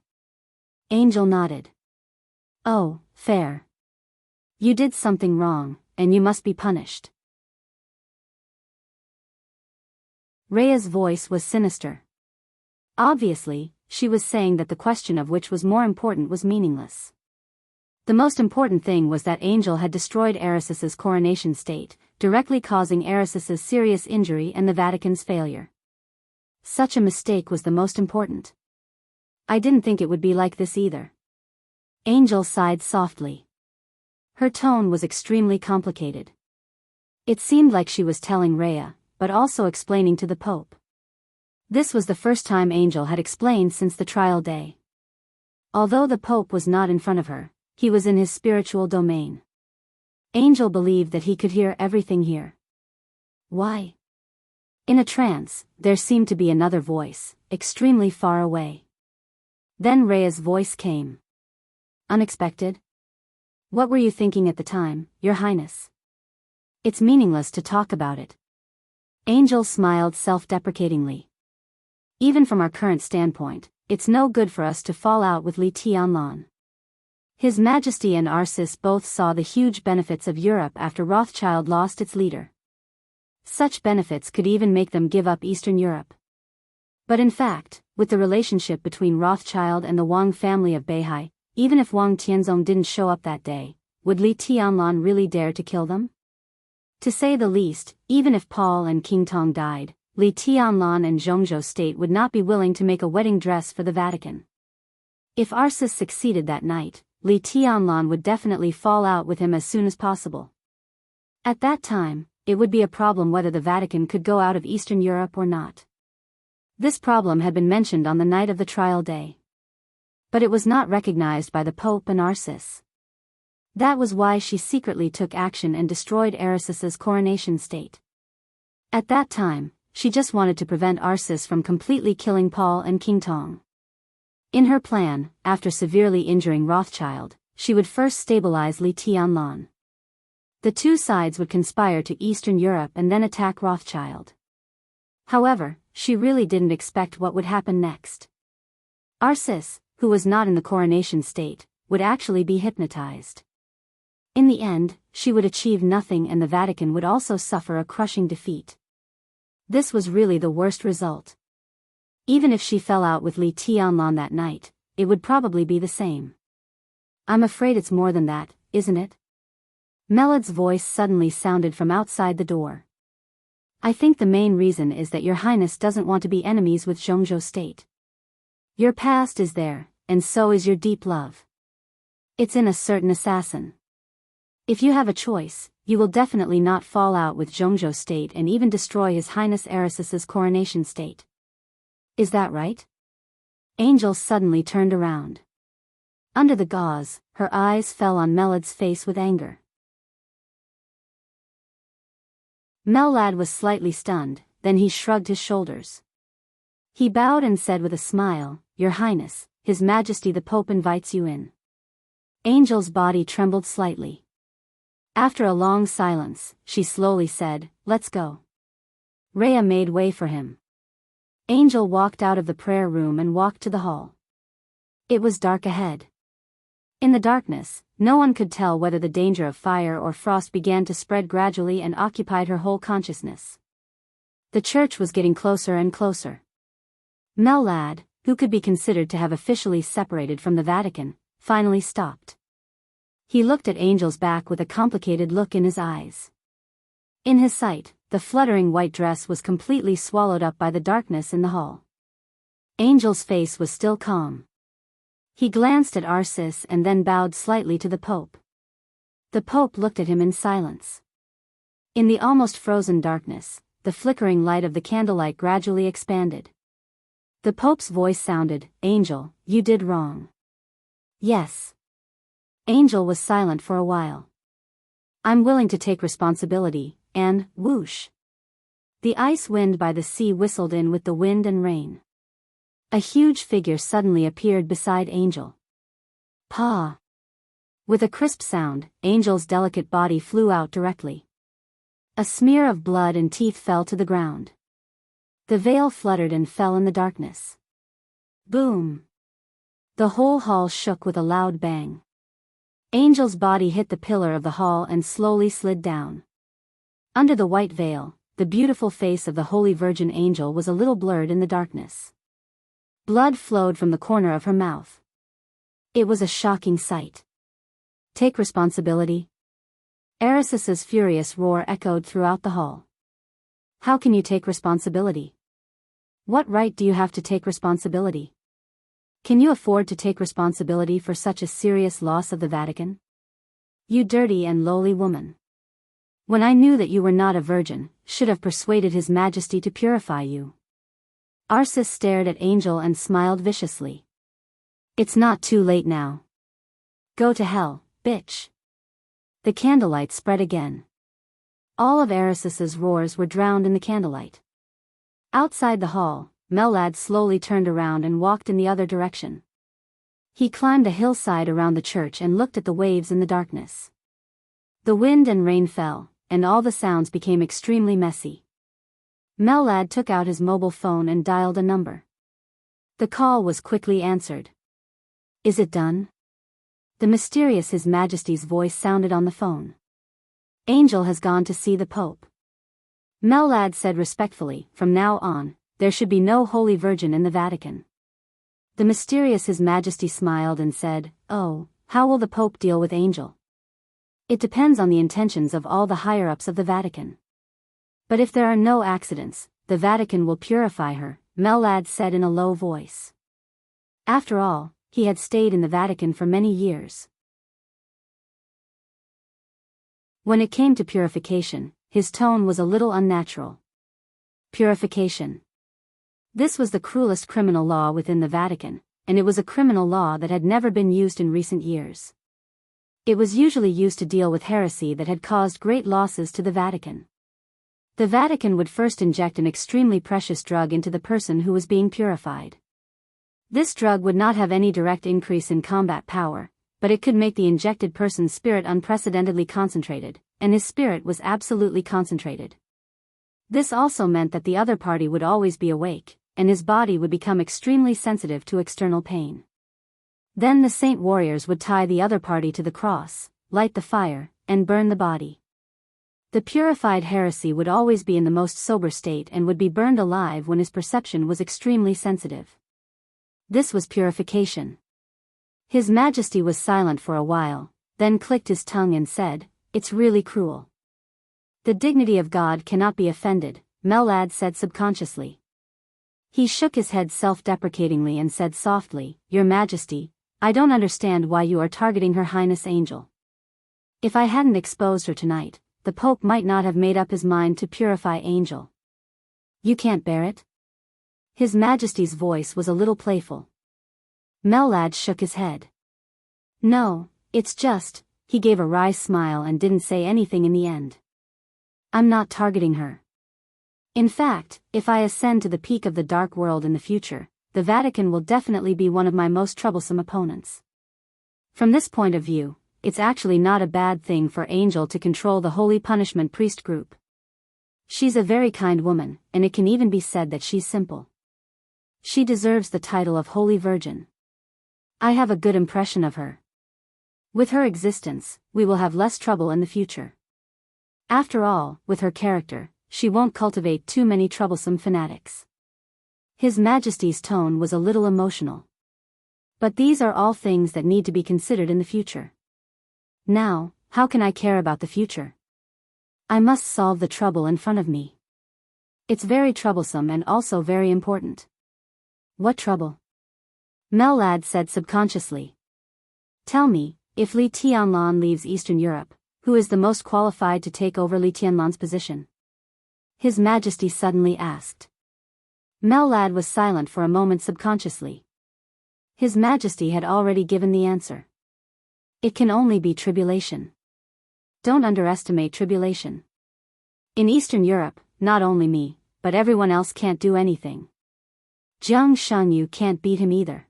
Angel nodded. Oh, fair. You did something wrong, and you must be punished. Rhea's voice was sinister. Obviously, she was saying that the question of which was more important was meaningless. The most important thing was that Angel had destroyed Erisis's coronation state, directly causing Erisis's serious injury and the Vatican's failure. Such a mistake was the most important. I didn't think it would be like this either. Angel sighed softly. Her tone was extremely complicated. It seemed like she was telling Rhea, but also explaining to the Pope. This was the first time Angel had explained since the trial day. Although the Pope was not in front of her, he was in his spiritual domain. Angel believed that he could hear everything here. Why? In a trance, there seemed to be another voice, extremely far away. Then Rhea's voice came. Unexpected? What were you thinking at the time, Your Highness? It's meaningless to talk about it. Angel smiled self-deprecatingly. Even from our current standpoint, it's no good for us to fall out with Li Tianlan. His Majesty and Arsis both saw the huge benefits of Europe after Rothschild lost its leader. Such benefits could even make them give up Eastern Europe. But in fact, with the relationship between Rothschild and the Wang family of Beihai, even if Wang Tianzong didn't show up that day, would Li Tianlan really dare to kill them? To say the least, even if Paul and King Tong died, Li Tianlan and Zhongzhou state would not be willing to make a wedding dress for the Vatican. If Arsis succeeded that night, Li Tianlan would definitely fall out with him as soon as possible. At that time, it would be a problem whether the Vatican could go out of Eastern Europe or not. This problem had been mentioned on the night of the trial day. But it was not recognized by the Pope and Arsis. That was why she secretly took action and destroyed Erisis's coronation state. At that time, she just wanted to prevent Arsis from completely killing Paul and King Tong. In her plan, after severely injuring Rothschild, she would first stabilize Li Tianlan. The two sides would conspire to Eastern Europe and then attack Rothschild. However, she really didn't expect what would happen next. Arsis, who was not in the coronation state, would actually be hypnotized. In the end, she would achieve nothing and the Vatican would also suffer a crushing defeat. This was really the worst result. Even if she fell out with Li Tianlan that night, it would probably be the same. I'm afraid it's more than that, isn't it? Melad's voice suddenly sounded from outside the door. I think the main reason is that your highness doesn't want to be enemies with Zhongzhou state. Your past is there, and so is your deep love. It's in a certain assassin. If you have a choice, you will definitely not fall out with Zhongzhou state and even destroy His Highness Erisis's coronation state. Is that right? Angel suddenly turned around. Under the gauze, her eyes fell on Melad's face with anger. Melad was slightly stunned, then he shrugged his shoulders. He bowed and said with a smile, Your Highness, His Majesty the Pope invites you in. Angel's body trembled slightly. After a long silence, she slowly said, Let's go. Rhea made way for him. Angel walked out of the prayer room and walked to the hall. It was dark ahead. In the darkness, no one could tell whether the danger of fire or frost began to spread gradually and occupied her whole consciousness. The church was getting closer and closer. Melad, who could be considered to have officially separated from the Vatican, finally stopped. He looked at Angel's back with a complicated look in his eyes. In his sight, the fluttering white dress was completely swallowed up by the darkness in the hall. Angel's face was still calm. He glanced at Arcis and then bowed slightly to the Pope. The Pope looked at him in silence. In the almost frozen darkness, the flickering light of the candlelight gradually expanded. The Pope's voice sounded, Angel, you did wrong. Yes. Angel was silent for a while. I'm willing to take responsibility, and, whoosh. The ice wind by the sea whistled in with the wind and rain. A huge figure suddenly appeared beside Angel. Pa! With a crisp sound, Angel's delicate body flew out directly. A smear of blood and teeth fell to the ground. The veil fluttered and fell in the darkness. Boom! The whole hall shook with a loud bang. Angel's body hit the pillar of the hall and slowly slid down. Under the white veil, the beautiful face of the Holy Virgin Angel was a little blurred in the darkness. Blood flowed from the corner of her mouth. It was a shocking sight. Take responsibility. Erisis's furious roar echoed throughout the hall. How can you take responsibility? What right do you have to take responsibility? Can you afford to take responsibility for such a serious loss of the Vatican? You dirty and lowly woman. When I knew that you were not a virgin, should have persuaded His Majesty to purify you. Arcis stared at Angel and smiled viciously. It's not too late now. Go to hell, bitch. The candlelight spread again. All of Erisis's roars were drowned in the candlelight. Outside the hall, Melad slowly turned around and walked in the other direction. He climbed a hillside around the church and looked at the waves in the darkness. The wind and rain fell, and all the sounds became extremely messy. Melad took out his mobile phone and dialed a number. The call was quickly answered. Is it done? The mysterious His Majesty's voice sounded on the phone. Angel has gone to see the Pope. Melad said respectfully, from now on, there should be no Holy Virgin in the Vatican. The mysterious His Majesty smiled and said, Oh, how will the Pope deal with Angel? It depends on the intentions of all the higher-ups of the Vatican. But if there are no accidents, the Vatican will purify her, Melad said in a low voice. After all, he had stayed in the Vatican for many years. When it came to purification, his tone was a little unnatural. Purification. This was the cruelest criminal law within the Vatican, and it was a criminal law that had never been used in recent years. It was usually used to deal with heresy that had caused great losses to the Vatican. The Vatican would first inject an extremely precious drug into the person who was being purified. This drug would not have any direct increase in combat power, but it could make the injected person's spirit unprecedentedly concentrated, and his spirit was absolutely concentrated. This also meant that the other party would always be awake, and his body would become extremely sensitive to external pain. Then the saint warriors would tie the other party to the cross, light the fire, and burn the body. The purified heresy would always be in the most sober state and would be burned alive when his perception was extremely sensitive. This was purification. His Majesty was silent for a while, then clicked his tongue and said, it's really cruel. The dignity of God cannot be offended, Mellad said subconsciously. He shook his head self-deprecatingly and said softly, Your Majesty, I don't understand why you are targeting Her Highness Angel. If I hadn't exposed her tonight, the Pope might not have made up his mind to purify Angel. You can't bear it? His Majesty's voice was a little playful. Mellad shook his head. No, it's just, he gave a wry smile and didn't say anything in the end. I'm not targeting her. In fact, if I ascend to the peak of the dark world in the future, the Vatican will definitely be one of my most troublesome opponents. From this point of view, it's actually not a bad thing for Angel to control the Holy Punishment Priest group. She's a very kind woman, and it can even be said that she's simple. She deserves the title of Holy Virgin. I have a good impression of her. With her existence, we will have less trouble in the future. After all, with her character, she won't cultivate too many troublesome fanatics. His Majesty's tone was a little emotional. But these are all things that need to be considered in the future. Now, how can I care about the future? I must solve the trouble in front of me. It's very troublesome and also very important. What trouble? Mellad said subconsciously. Tell me, if Li Tianlan leaves Eastern Europe, who is the most qualified to take over Li Tianlan's position? His Majesty suddenly asked. Mellad was silent for a moment subconsciously. His Majesty had already given the answer. It can only be tribulation. Don't underestimate tribulation. In Eastern Europe, not only me, but everyone else can't do anything. Jiang Shangyu can't beat him either.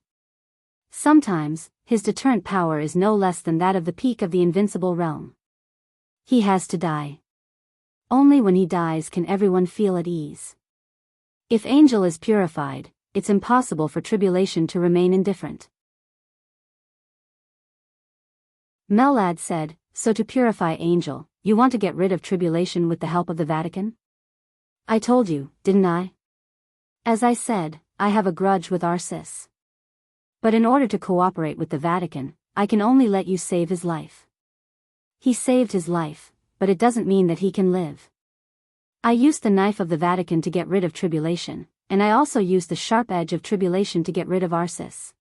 Sometimes, his deterrent power is no less than that of the peak of the invincible realm. He has to die. Only when he dies can everyone feel at ease. If Angel is purified, it's impossible for tribulation to remain indifferent. Mellad said, So to purify Angel, you want to get rid of tribulation with the help of the Vatican? I told you, didn't I? As I said, I have a grudge with Arcis. But in order to cooperate with the Vatican, I can only let you save his life. He saved his life, but it doesn't mean that he can live. I used the knife of the Vatican to get rid of tribulation, and I also used the sharp edge of tribulation to get rid of Arcis.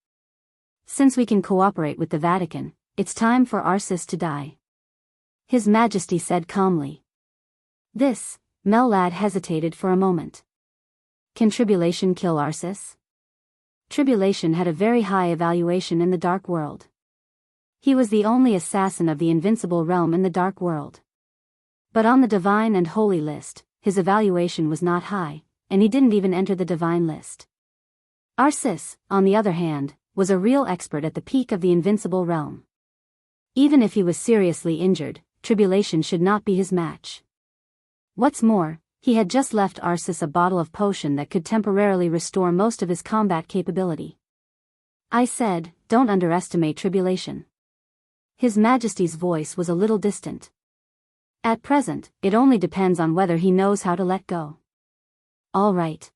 Since we can cooperate with the Vatican, it's time for Arcis to die. His Majesty said calmly. This, Mellad hesitated for a moment. Can tribulation kill Arcis? Tribulation had a very high evaluation in the Dark World. He was the only assassin of the invincible realm in the Dark World. But on the Divine and Holy list, his evaluation was not high, and he didn't even enter the Divine list. Arcis, on the other hand, was a real expert at the peak of the invincible realm. Even if he was seriously injured, tribulation should not be his match. What's more, he had just left Arcis a bottle of potion that could temporarily restore most of his combat capability. I said, don't underestimate tribulation. His Majesty's voice was a little distant. At present, it only depends on whether he knows how to let go. All right.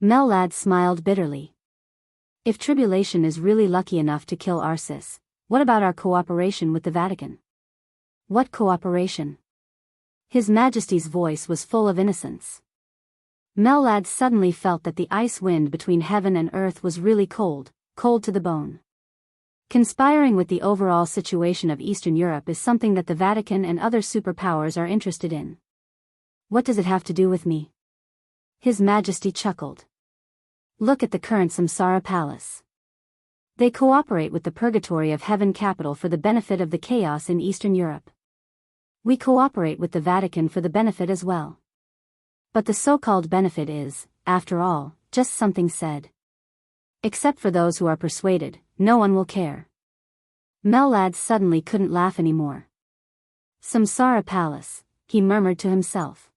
Mellad smiled bitterly. If tribulation is really lucky enough to kill Arcis, what about our cooperation with the Vatican? What cooperation? His Majesty's voice was full of innocence. Mellad suddenly felt that the ice wind between heaven and earth was really cold, cold to the bone. Conspiring with the overall situation of Eastern Europe is something that the Vatican and other superpowers are interested in. What does it have to do with me? His Majesty chuckled. Look at the current Samsara Palace. They cooperate with the Purgatory of Heaven capital for the benefit of the chaos in Eastern Europe. We cooperate with the Vatican for the benefit as well. But the so-called benefit is, after all, just something said. Except for those who are persuaded, no one will care. Mellad suddenly couldn't laugh anymore. Samsara Palace, he murmured to himself.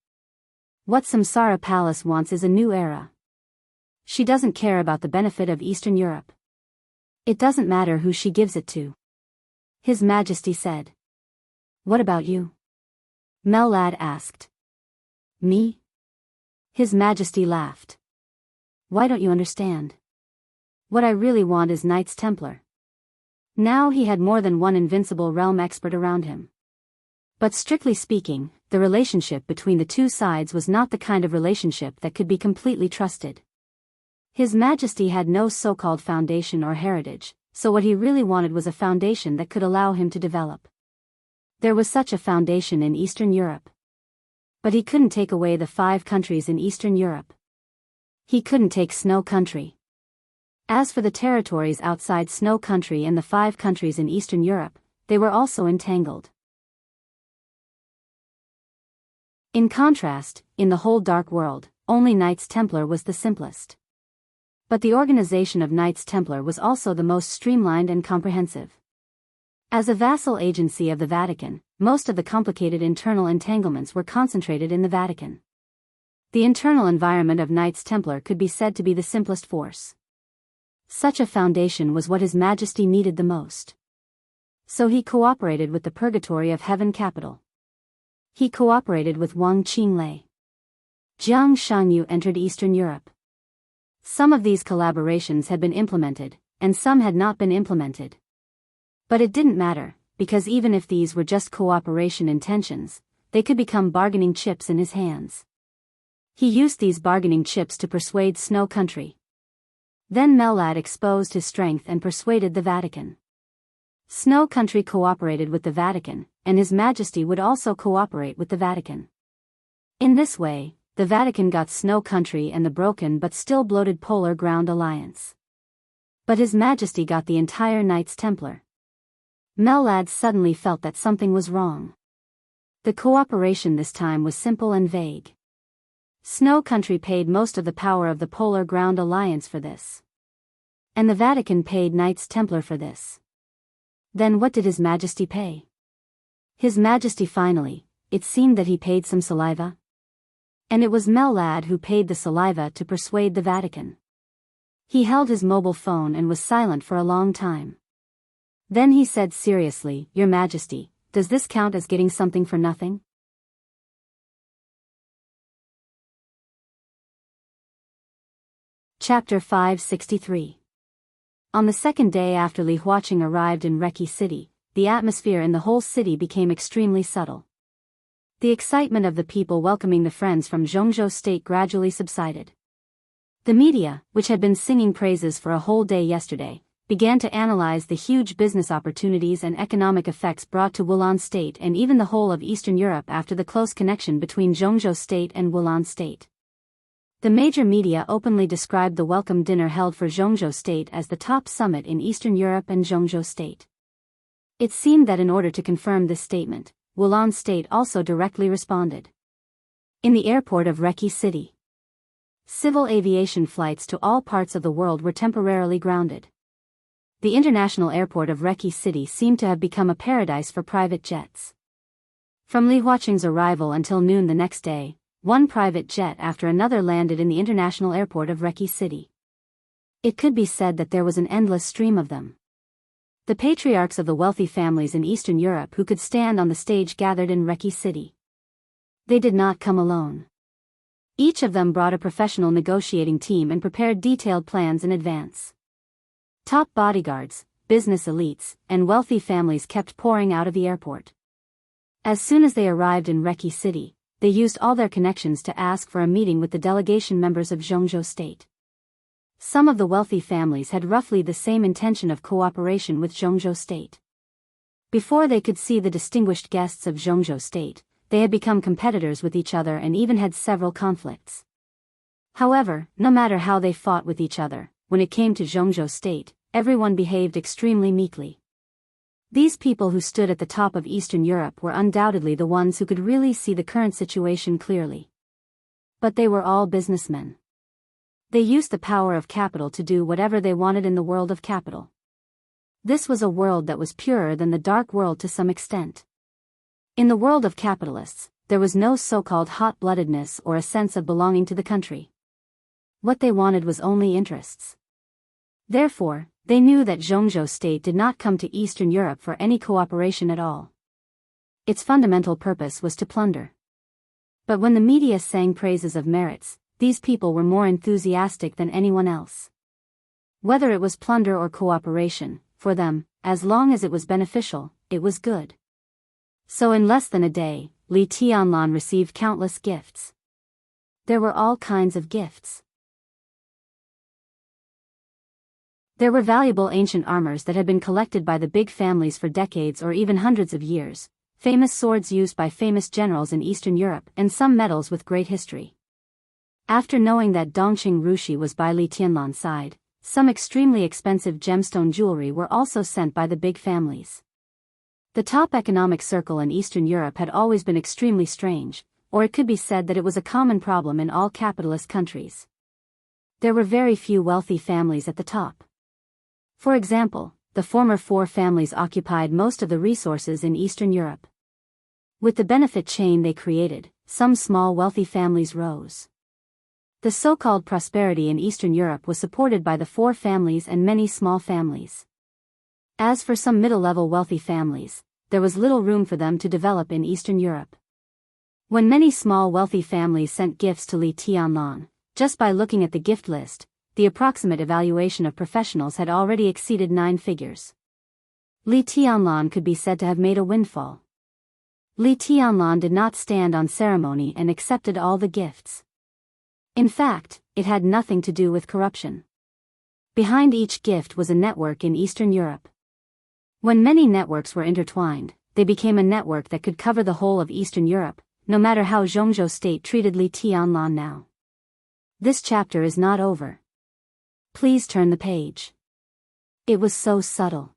What Samsara Palace wants is a new era. She doesn't care about the benefit of Eastern Europe. It doesn't matter who she gives it to. His Majesty said. What about you? Mellad asked. Me? His Majesty laughed. Why don't you understand? What I really want is Knights Templar. Now he had more than one invincible realm expert around him. But strictly speaking, the relationship between the two sides was not the kind of relationship that could be completely trusted. His Majesty had no so-called foundation or heritage, so what he really wanted was a foundation that could allow him to develop. There was such a foundation in Eastern Europe. But he couldn't take away the 5 countries in Eastern Europe. He couldn't take Snow Country. As for the territories outside Snow Country and the 5 countries in Eastern Europe, they were also entangled. In contrast, in the whole Dark World, only Knights Templar was the simplest. But the organization of Knights Templar was also the most streamlined and comprehensive. As a vassal agency of the Vatican, most of the complicated internal entanglements were concentrated in the Vatican. The internal environment of Knights Templar could be said to be the simplest force. Such a foundation was what His Majesty needed the most. So he cooperated with the Purgatory of Heaven capital. He cooperated with Wang Qinglei. Jiang Shangyu entered Eastern Europe. Some of these collaborations had been implemented, and some had not been implemented. But it didn't matter, because even if these were just cooperation intentions, they could become bargaining chips in his hands. He used these bargaining chips to persuade Snow Country. Then Mellad exposed his strength and persuaded the Vatican. Snow Country cooperated with the Vatican, and His Majesty would also cooperate with the Vatican. In this way, the Vatican got Snow Country and the broken but still bloated Polar Ground Alliance. But His Majesty got the entire Knights Templar. Mellad suddenly felt that something was wrong. The cooperation this time was simple and vague. Snow Country paid most of the power of the Polar Ground Alliance for this. And the Vatican paid Knights Templar for this. Then what did His Majesty pay? His Majesty finally, it seemed that he paid some saliva. And it was Mellad who paid the saliva to persuade the Vatican. He held his mobile phone and was silent for a long time. Then he said seriously, "Your Majesty, does this count as getting something for nothing?" Chapter 563. On the second day after Li Huaqing arrived in Reki City, the atmosphere in the whole city became extremely subtle. The excitement of the people welcoming the friends from Zhongzhou State gradually subsided. The media, which had been singing praises for a whole day yesterday, began to analyze the huge business opportunities and economic effects brought to Wulan State and even the whole of Eastern Europe after the close connection between Zhongzhou State and Wulan State. The major media openly described the welcome dinner held for Zhongzhou State as the top summit in Eastern Europe and Zhongzhou State. It seemed that in order to confirm this statement, Wulan State also directly responded. In the airport of Reki City, civil aviation flights to all parts of the world were temporarily grounded. The international airport of Reki City seemed to have become a paradise for private jets. From Li Huaqing's arrival until noon the next day, one private jet after another landed in the international airport of Reki City. It could be said that there was an endless stream of them. The patriarchs of the wealthy families in Eastern Europe who could stand on the stage gathered in Reki City. They did not come alone. Each of them brought a professional negotiating team and prepared detailed plans in advance. Top bodyguards, business elites, and wealthy families kept pouring out of the airport. As soon as they arrived in Reki City, they used all their connections to ask for a meeting with the delegation members of Zhongzhou State. Some of the wealthy families had roughly the same intention of cooperation with Zhongzhou State. Before they could see the distinguished guests of Zhongzhou State, they had become competitors with each other and even had several conflicts. However, no matter how they fought with each other, when it came to Zhongzhou State, everyone behaved extremely meekly. These people who stood at the top of Eastern Europe were undoubtedly the ones who could really see the current situation clearly. But they were all businessmen. They used the power of capital to do whatever they wanted in the world of capital. This was a world that was purer than the dark world to some extent. In the world of capitalists, there was no so-called hot-bloodedness or a sense of belonging to the country. What they wanted was only interests. Therefore, they knew that Zhongzhou State did not come to Eastern Europe for any cooperation at all. Its fundamental purpose was to plunder. But when the media sang praises of merits, these people were more enthusiastic than anyone else. Whether it was plunder or cooperation, for them, as long as it was beneficial, it was good. So in less than a day, Li Tianlan received countless gifts. There were all kinds of gifts. There were valuable ancient armors that had been collected by the big families for decades or even hundreds of years, famous swords used by famous generals in Eastern Europe, and some medals with great history. After knowing that Dongqing Rushi was by Li Tianlan's side, some extremely expensive gemstone jewelry were also sent by the big families. The top economic circle in Eastern Europe had always been extremely strange, or it could be said that it was a common problem in all capitalist countries. There were very few wealthy families at the top. For example, the former four families occupied most of the resources in Eastern Europe. With the benefit chain they created, some small wealthy families rose. The so-called prosperity in Eastern Europe was supported by the four families and many small families. As for some middle-level wealthy families, there was little room for them to develop in Eastern Europe. When many small wealthy families sent gifts to Li Tianlan, just by looking at the gift list, the approximate evaluation of professionals had already exceeded 9 figures. Li Tianlan could be said to have made a windfall. Li Tianlan did not stand on ceremony and accepted all the gifts. In fact, it had nothing to do with corruption. Behind each gift was a network in Eastern Europe. When many networks were intertwined, they became a network that could cover the whole of Eastern Europe, no matter how Zhongzhou State treated Li Tianlan now. This chapter is not over. Please turn the page. It was so subtle.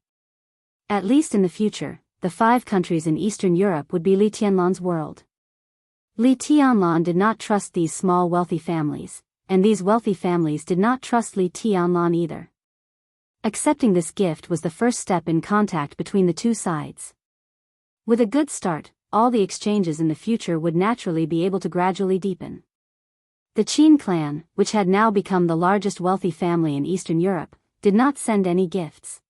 At least in the future, the 5 countries in Eastern Europe would be Li Tianlan's world. Li Tianlan did not trust these small wealthy families, and these wealthy families did not trust Li Tianlan either. Accepting this gift was the first step in contact between the two sides. With a good start, all the exchanges in the future would naturally be able to gradually deepen. The Qin clan, which had now become the largest wealthy family in Eastern Europe, did not send any gifts.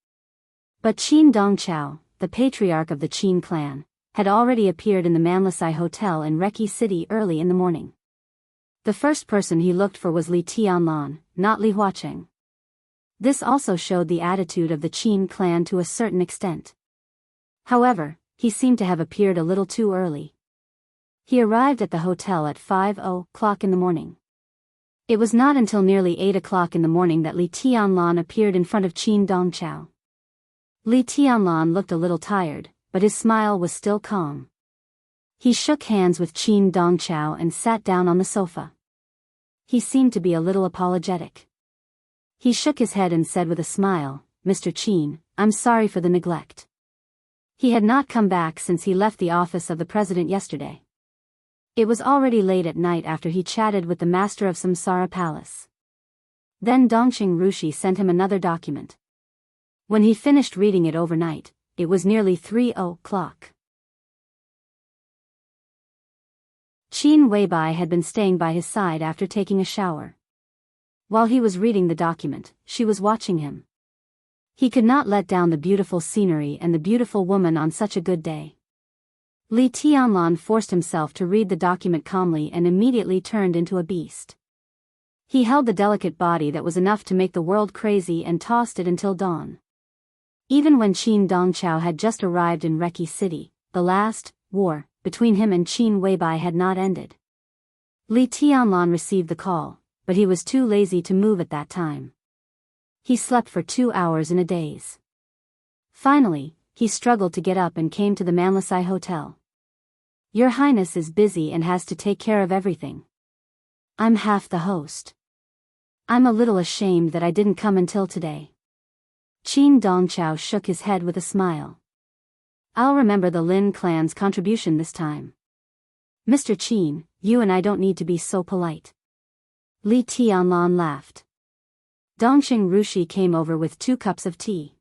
But Qin Dongqiao, the patriarch of the Qin clan, had already appeared in the Manlisai Hotel in Reki City early in the morning. The first person he looked for was Li Tianlan, not Li Huacheng. This also showed the attitude of the Qin clan to a certain extent. However, he seemed to have appeared a little too early. He arrived at the hotel at 5:00 in the morning. It was not until nearly 8:00 in the morning that Li Tianlan appeared in front of Qin Dongqiao. Li Tianlan looked a little tired, but his smile was still calm. He shook hands with Qin Dongqiao and sat down on the sofa. He seemed to be a little apologetic. He shook his head and said with a smile, "Mr. Qin, I'm sorry for the neglect." He had not come back since he left the office of the president yesterday. It was already late at night after he chatted with the master of Samsara Palace. Then Dongqing Rushi sent him another document. When he finished reading it overnight, it was nearly 3:00. Qin Weibai had been staying by his side after taking a shower. While he was reading the document, she was watching him. He could not let down the beautiful scenery and the beautiful woman on such a good day. Li Tianlan forced himself to read the document calmly and immediately turned into a beast. He held the delicate body that was enough to make the world crazy and tossed it until dawn. Even when Qin Dongqiao had just arrived in Reki City, the last war between him and Qin Weibai had not ended. Li Tianlan received the call, but he was too lazy to move at that time. He slept for 2 hours in a daze. Finally, he struggled to get up and came to the Manlisai Hotel. "Your Highness is busy and has to take care of everything. I'm half the host. I'm a little ashamed that I didn't come until today." Qin Dongqiao shook his head with a smile. "I'll remember the Lin clan's contribution this time. Mr. Qin, you and I don't need to be so polite." Li Tianlan laughed. Dongqing Rushi came over with 2 cups of tea.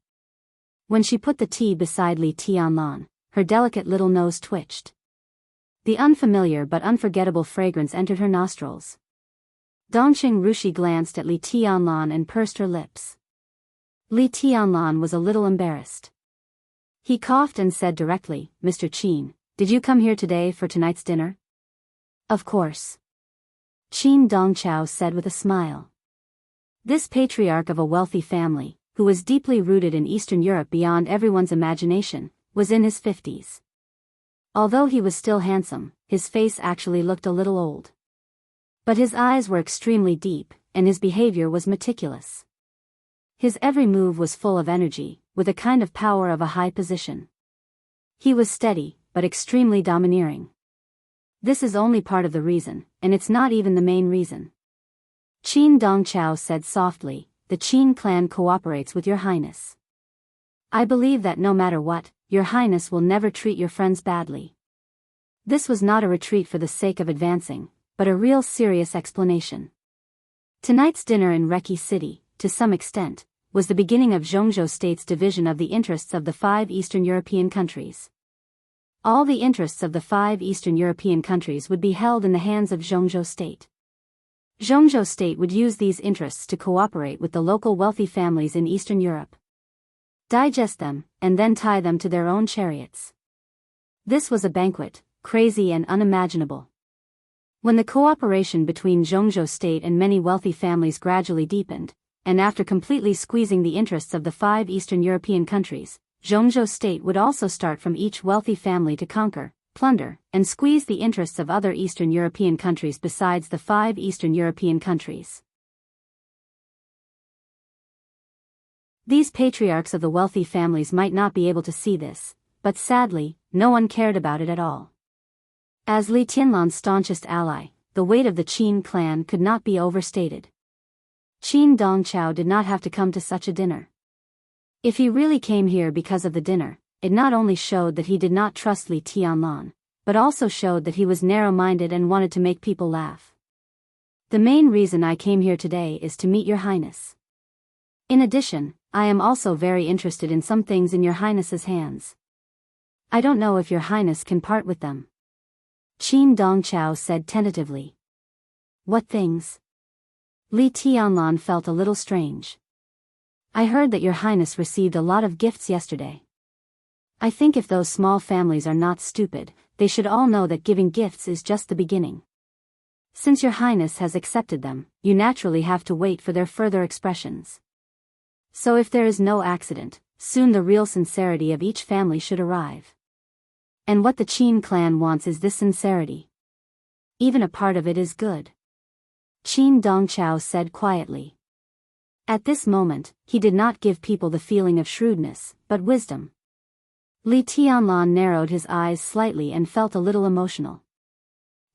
When she put the tea beside Li Tianlan, her delicate little nose twitched. The unfamiliar but unforgettable fragrance entered her nostrils. Dongqing Rushi glanced at Li Tianlan and pursed her lips. Li Tianlan was a little embarrassed. He coughed and said directly, "Mr. Qin, did you come here today for tonight's dinner?" "Of course." Qin Dongqiao said with a smile. This patriarch of a wealthy family, who was deeply rooted in Eastern Europe beyond everyone's imagination, was in his 50s. Although he was still handsome, his face actually looked a little old. But his eyes were extremely deep, and his behavior was meticulous. His every move was full of energy, with a kind of power of a high position. He was steady, but extremely domineering. This is only part of the reason, and it's not even the main reason. Qin Dongqiao said softly, "The Qin clan cooperates with your highness. I believe that no matter what, your highness will never treat your friends badly." This was not a retreat for the sake of advancing, but a real serious explanation. Tonight's dinner in Reki City, to some extent, was the beginning of Zhongzhou State's division of the interests of the 5 Eastern European countries. All the interests of the 5 Eastern European countries would be held in the hands of Zhongzhou State. Zhongzhou State would use these interests to cooperate with the local wealthy families in Eastern Europe, digest them, and then tie them to their own chariots. This was a banquet, crazy and unimaginable. When the cooperation between Zhongzhou State and many wealthy families gradually deepened, and after completely squeezing the interests of the 5 Eastern European countries, Zhongzhou State would also start from each wealthy family to conquer, plunder, and squeeze the interests of other Eastern European countries besides the 5 Eastern European countries. These patriarchs of the wealthy families might not be able to see this, but sadly, no one cared about it at all. As Li Tianlan's staunchest ally, the weight of the Qin clan could not be overstated. Qin Dongqiao did not have to come to such a dinner. If he really came here because of the dinner, it not only showed that he did not trust Li Tianlan, but also showed that he was narrow-minded and wanted to make people laugh. "The main reason I came here today is to meet your highness. In addition, I am also very interested in some things in your highness's hands. I don't know if your highness can part with them." Qin Dongqiao said tentatively. "What things?" Li Tianlan felt a little strange. "I heard that your highness received a lot of gifts yesterday. I think if those small families are not stupid, they should all know that giving gifts is just the beginning. Since your highness has accepted them, you naturally have to wait for their further expressions. So if there is no accident, soon the real sincerity of each family should arrive. And what the Qin clan wants is this sincerity. Even a part of it is good." Qin Dongqiao said quietly. At this moment, he did not give people the feeling of shrewdness, but wisdom. Li Tianlan narrowed his eyes slightly and felt a little emotional.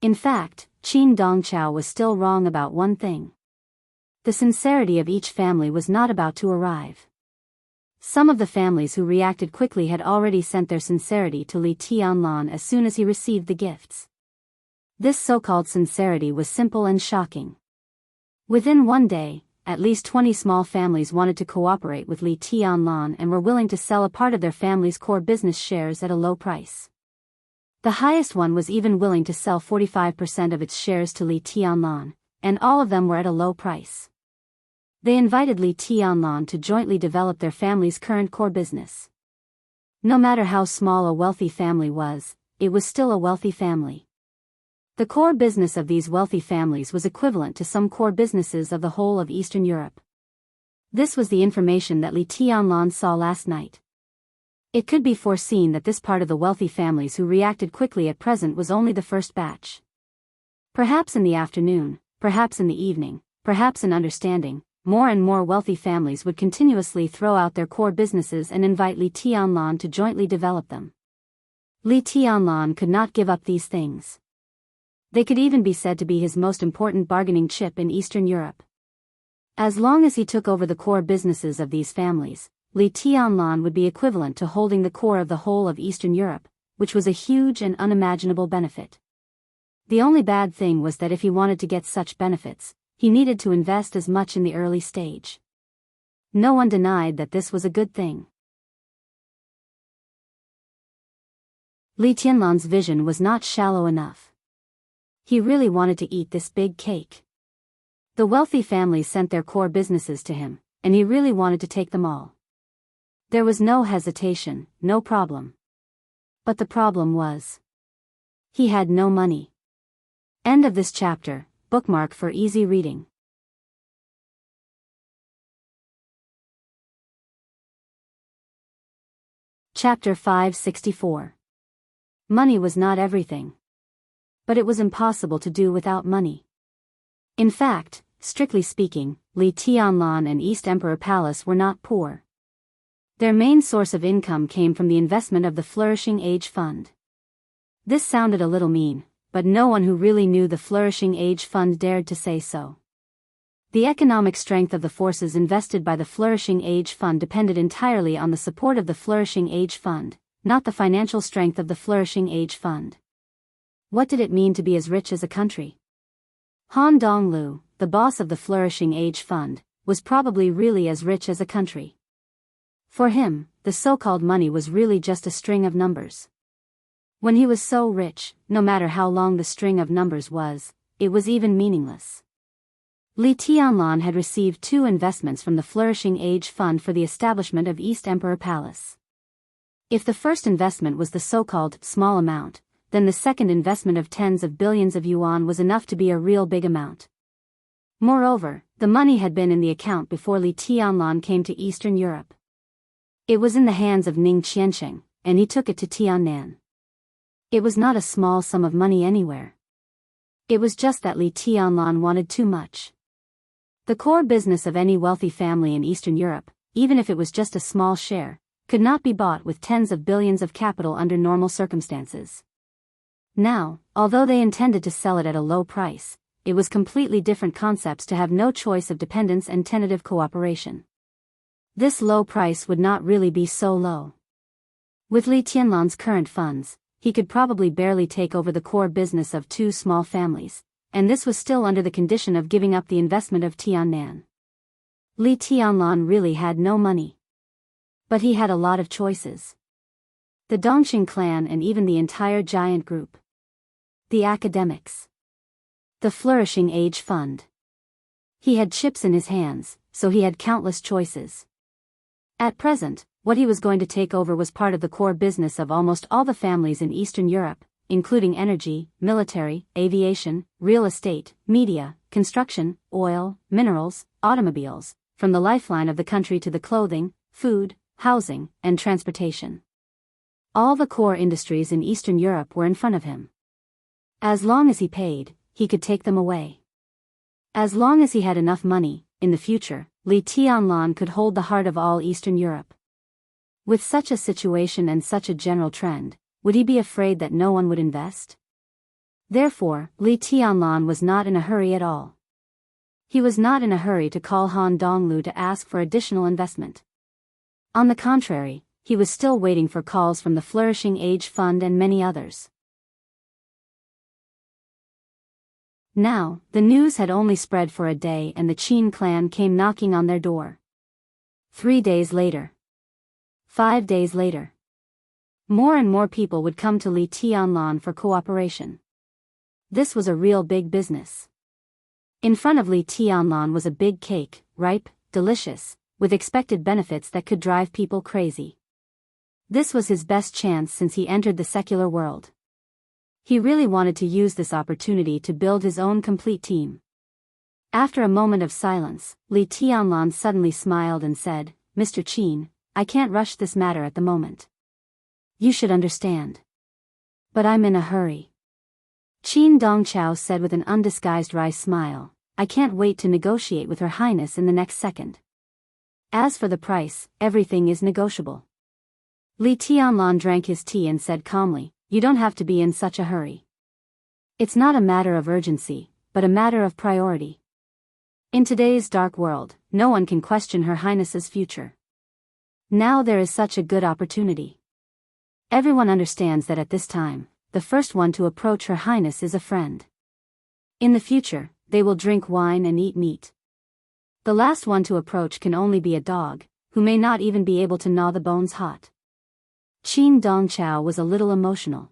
In fact, Qin Dongqiao was still wrong about one thing. The sincerity of each family was not about to arrive. Some of the families who reacted quickly had already sent their sincerity to Li Tianlan as soon as he received the gifts. This so-called sincerity was simple and shocking. Within one day, at least 20 small families wanted to cooperate with Li Tianlan and were willing to sell a part of their family's core business shares at a low price. The highest one was even willing to sell 45% of its shares to Li Tianlan, and all of them were at a low price. They invited Li Tianlan to jointly develop their family's current core business. No matter how small a wealthy family was, it was still a wealthy family. The core business of these wealthy families was equivalent to some core businesses of the whole of Eastern Europe. This was the information that Li Tianlan saw last night. It could be foreseen that this part of the wealthy families who reacted quickly at present was only the first batch. Perhaps in the afternoon, perhaps in the evening, perhaps in understanding, more and more wealthy families would continuously throw out their core businesses and invite Li Tianlan to jointly develop them. Li Tianlan could not give up these things. They could even be said to be his most important bargaining chip in Eastern Europe. As long as he took over the core businesses of these families, Li Tianlan would be equivalent to holding the core of the whole of Eastern Europe, which was a huge and unimaginable benefit. The only bad thing was that if he wanted to get such benefits, he needed to invest as much in the early stage. No one denied that this was a good thing. Li Tianlan's vision was not shallow enough. He really wanted to eat this big cake. The wealthy families sent their core businesses to him, and he really wanted to take them all. There was no hesitation, no problem. But the problem was, he had no money. End of this chapter. Bookmark for easy reading. Chapter 564. Money was not everything. But it was impossible to do without money. In fact, strictly speaking, Li Tianlan and East Emperor Palace were not poor. Their main source of income came from the investment of the Flourishing Age Fund. This sounded a little mean, but no one who really knew the Flourishing Age Fund dared to say so. The economic strength of the forces invested by the Flourishing Age Fund depended entirely on the support of the Flourishing Age Fund, not the financial strength of the Flourishing Age Fund. What did it mean to be as rich as a country? Han Donglu, the boss of the Flourishing Age Fund, was probably really as rich as a country. For him, the so-called money was really just a string of numbers. When he was so rich, no matter how long the string of numbers was, it was even meaningless. Li Tianlan had received 2 investments from the Flourishing Age Fund for the establishment of East Emperor Palace. If the first investment was the so-called small amount, then the second investment of tens of billions of yuan was enough to be a real big amount. Moreover, the money had been in the account before Li Tianlan came to Eastern Europe. It was in the hands of Ning Qiansheng, and he took it to Tiannan. It was not a small sum of money anywhere. It was just that Li Tianlan wanted too much. The core business of any wealthy family in Eastern Europe, even if it was just a small share, could not be bought with tens of billions of capital under normal circumstances. Now, although they intended to sell it at a low price, it was completely different concepts to have no choice of dependence and tentative cooperation. This low price would not really be so low. With Li Tianlan's current funds, he could probably barely take over the core business of 2 small families, and this was still under the condition of giving up the investment of Tiannan. Li Tianlan really had no money. But he had a lot of choices. The Dongqing clan and even the entire giant group. The academics. The Flourishing Age Fund. He had chips in his hands, so he had countless choices. At present, what he was going to take over was part of the core business of almost all the families in Eastern Europe, including energy, military, aviation, real estate, media, construction, oil, minerals, automobiles, from the lifeline of the country to the clothing, food, housing, and transportation. All the core industries in Eastern Europe were in front of him. As long as he paid, he could take them away. As long as he had enough money, in the future, Li Tianlan could hold the heart of all Eastern Europe. With such a situation and such a general trend, would he be afraid that no one would invest? Therefore, Li Tianlan was not in a hurry at all. He was not in a hurry to call Han Donglu to ask for additional investment. On the contrary, he was still waiting for calls from the Flourishing Age Fund and many others. Now, the news had only spread for a day and the Qin clan came knocking on their door. 3 days later. 5 days later. More and more people would come to Li Tianlan for cooperation. This was a real big business. In front of Li Tianlan was a big cake, ripe, delicious, with expected benefits that could drive people crazy. This was his best chance since he entered the secular world. He really wanted to use this opportunity to build his own complete team. After a moment of silence, Li Tianlan suddenly smiled and said, "Mr. Qin, I can't rush this matter at the moment. You should understand. But I'm in a hurry." Qin Dongqiao said with an undisguised wry smile, "I can't wait to negotiate with Her Highness in the next second. As for the price, everything is negotiable." Li Tianlan drank his tea and said calmly, "You don't have to be in such a hurry. It's not a matter of urgency, but a matter of priority. In today's dark world, no one can question Her Highness's future. Now there is such a good opportunity. Everyone understands that at this time, the first one to approach Her Highness is a friend. In the future, they will drink wine and eat meat. The last one to approach can only be a dog, who may not even be able to gnaw the bones hot." Qin Dongqiao was a little emotional.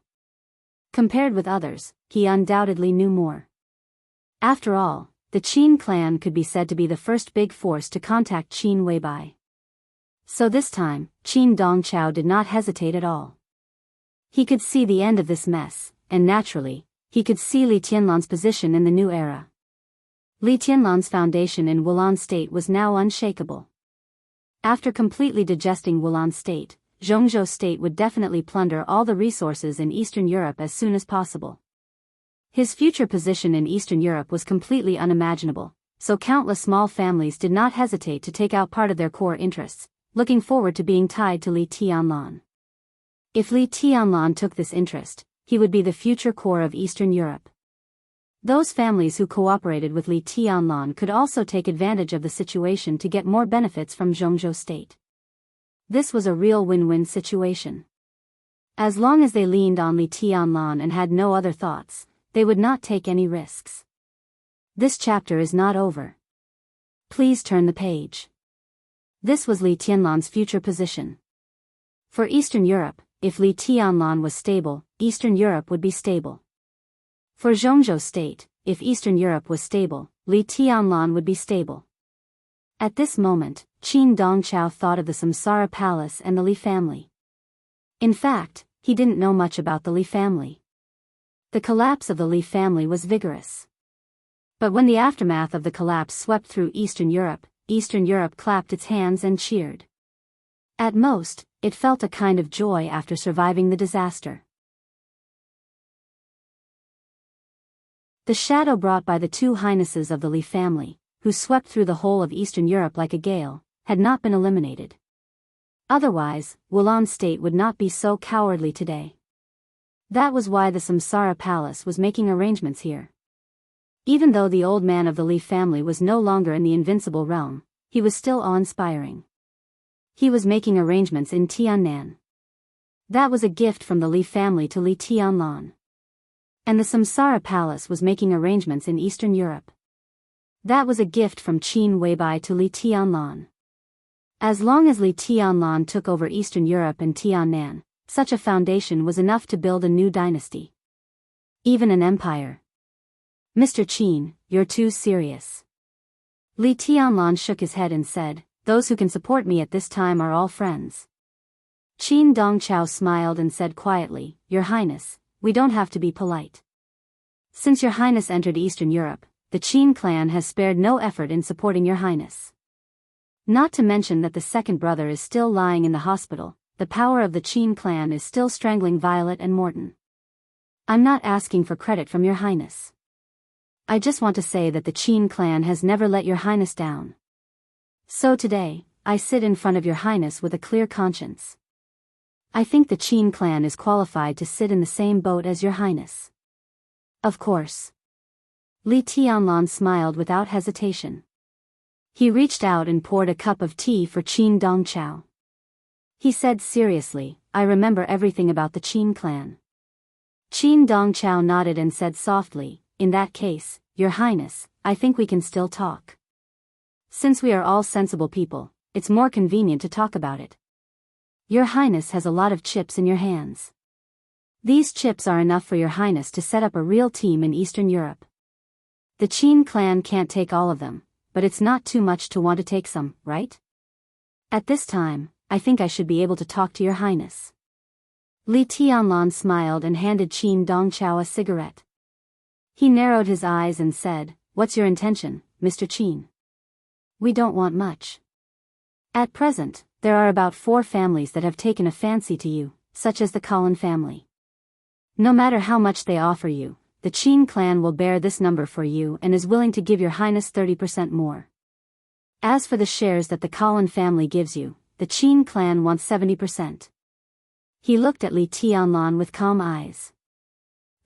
Compared with others, he undoubtedly knew more. After all, the Qin clan could be said to be the first big force to contact Qin Weibai. So this time, Qin Dongqiao did not hesitate at all. He could see the end of this mess, and naturally, he could see Li Tianlan's position in the new era. Li Tianlan's foundation in Wulan State was now unshakable. After completely digesting Wulan State, Zhongzhou state would definitely plunder all the resources in Eastern Europe as soon as possible. His future position in Eastern Europe was completely unimaginable, so countless small families did not hesitate to take out part of their core interests, looking forward to being tied to Li Tianlan. If Li Tianlan took this interest, he would be the future core of Eastern Europe. Those families who cooperated with Li Tianlan could also take advantage of the situation to get more benefits from Zhongzhou state. This was a real win-win situation. As long as they leaned on Li Tianlan and had no other thoughts, they would not take any risks. This chapter is not over. Please turn the page. This was Li Tianlan's future position. For Eastern Europe, if Li Tianlan was stable, Eastern Europe would be stable. For Zhongzhou state, if Eastern Europe was stable, Li Tianlan would be stable. At this moment, Qin Dongqiao thought of the Samsara Palace and the Li family. In fact, he didn't know much about the Li family. The collapse of the Li family was vigorous. But when the aftermath of the collapse swept through Eastern Europe clapped its hands and cheered. At most, it felt a kind of joy after surviving the disaster. The shadow brought by the two highnesses of the Li family, who swept through the whole of Eastern Europe like a gale, had not been eliminated. Otherwise, Wulan state would not be so cowardly today. That was why the Samsara Palace was making arrangements here. Even though the old man of the Li family was no longer in the invincible realm, he was still awe-inspiring. He was making arrangements in Tiannan. That was a gift from the Li family to Li Tianlan. And the Samsara Palace was making arrangements in Eastern Europe. That was a gift from Qin Weibai to Li Tianlan. As long as Li Tianlan took over Eastern Europe and Tiannan, such a foundation was enough to build a new dynasty. Even an empire. Mr. Qin, you're too serious. Li Tianlan shook his head and said, those who can support me at this time are all friends. Qin Dongqiao smiled and said quietly, Your Highness, we don't have to be polite. Since Your Highness entered Eastern Europe, the Qin clan has spared no effort in supporting Your Highness. Not to mention that the second brother is still lying in the hospital, the power of the Qin clan is still strangling Violet and Morton. I'm not asking for credit from Your Highness. I just want to say that the Qin clan has never let Your Highness down. So today, I sit in front of Your Highness with a clear conscience. I think the Qin clan is qualified to sit in the same boat as Your Highness. Of course. Li Tianlan smiled without hesitation. He reached out and poured a cup of tea for Qin Dongqiao. He said seriously, I remember everything about the Qin clan. Qin Dongqiao nodded and said softly, in that case, Your Highness, I think we can still talk. Since we are all sensible people, it's more convenient to talk about it. Your Highness has a lot of chips in your hands. These chips are enough for Your Highness to set up a real team in Eastern Europe. The Qin clan can't take all of them, but it's not too much to want to take some, right? At this time, I think I should be able to talk to Your Highness. Li Tianlan smiled and handed Qin Dongqiao a cigarette. He narrowed his eyes and said, What's your intention, Mr. Qin? We don't want much. At present, there are about 4 families that have taken a fancy to you, such as the Cullen family. No matter how much they offer you, the Qin clan will bear this number for you and is willing to give Your Highness 30% more. As for the shares that the Cullen family gives you, the Qin clan wants 70%. He looked at Li Tianlan with calm eyes.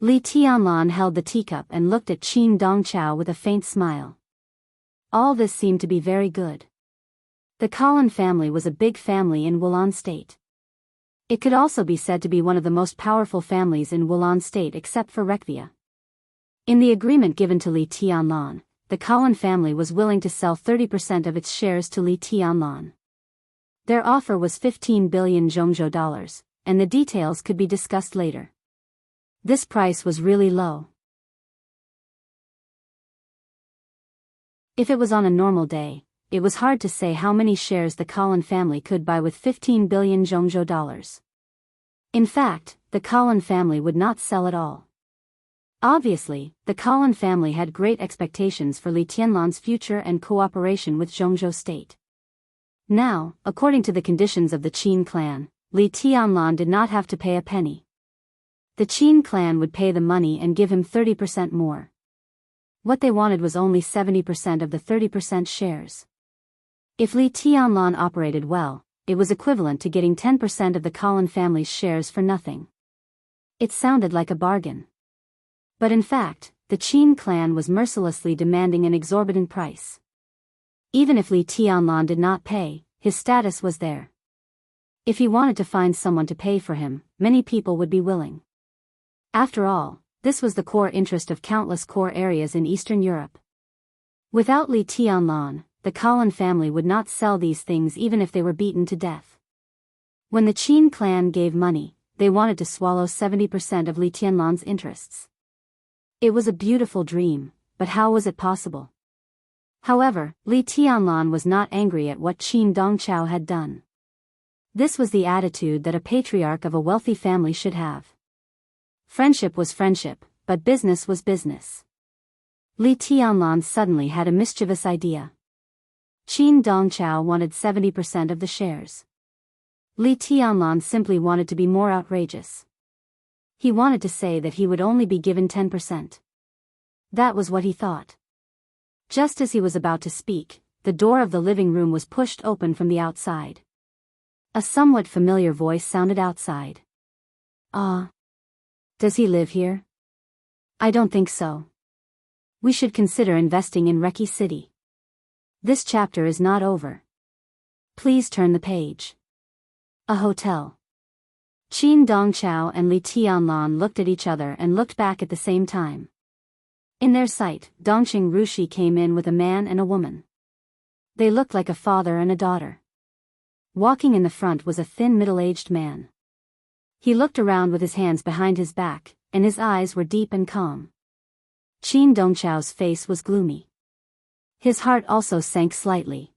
Li Tianlan held the teacup and looked at Qin Dongqiao with a faint smile. All this seemed to be very good. The Cullen family was a big family in Wulan state. It could also be said to be one of the most powerful families in Wulan state except for Rekvia. In the agreement given to Li Tianlan, the Cullen family was willing to sell 30% of its shares to Li Tianlan. Their offer was 15 billion Zhongzhou dollars, and the details could be discussed later. This price was really low. If it was on a normal day, it was hard to say how many shares the Cullen family could buy with 15 billion Zhongzhou dollars. In fact, the Cullen family would not sell at all. Obviously, the Cullen family had great expectations for Li Tianlan's future and cooperation with Zhongzhou state. Now, according to the conditions of the Qin clan, Li Tianlan did not have to pay a penny. The Qin clan would pay the money and give him 30% more. What they wanted was only 70% of the 30% shares. If Li Tianlan operated well, it was equivalent to getting 10% of the Colin family's shares for nothing. It sounded like a bargain. But in fact, the Qin clan was mercilessly demanding an exorbitant price. Even if Li Tianlan did not pay, his status was there. If he wanted to find someone to pay for him, many people would be willing. After all, this was the core interest of countless core areas in Eastern Europe. Without Li Tianlan, the Colin family would not sell these things even if they were beaten to death. When the Qin clan gave money, they wanted to swallow 70% of Li Tianlan's interests. It was a beautiful dream, but how was it possible? However, Li Tianlan was not angry at what Qin Dongqiao had done. This was the attitude that a patriarch of a wealthy family should have. Friendship was friendship, but business was business. Li Tianlan suddenly had a mischievous idea. Qin Dongqiao wanted 70% of the shares. Li Tianlan simply wanted to be more outrageous. He wanted to say that he would only be given 10%. That was what he thought. Just as he was about to speak, the door of the living room was pushed open from the outside. A somewhat familiar voice sounded outside. "Ah. Does he live here? I don't think so. We should consider investing in Reki City. This chapter is not over. Please turn the page." A hotel. Qin Dongqiao and Li Tianlan looked at each other and looked back at the same time. In their sight, Dongqing Rushi came in with a man and a woman. They looked like a father and a daughter. Walking in the front was a thin middle-aged man. He looked around with his hands behind his back, and his eyes were deep and calm. Qin Dongqiao's face was gloomy. His heart also sank slightly.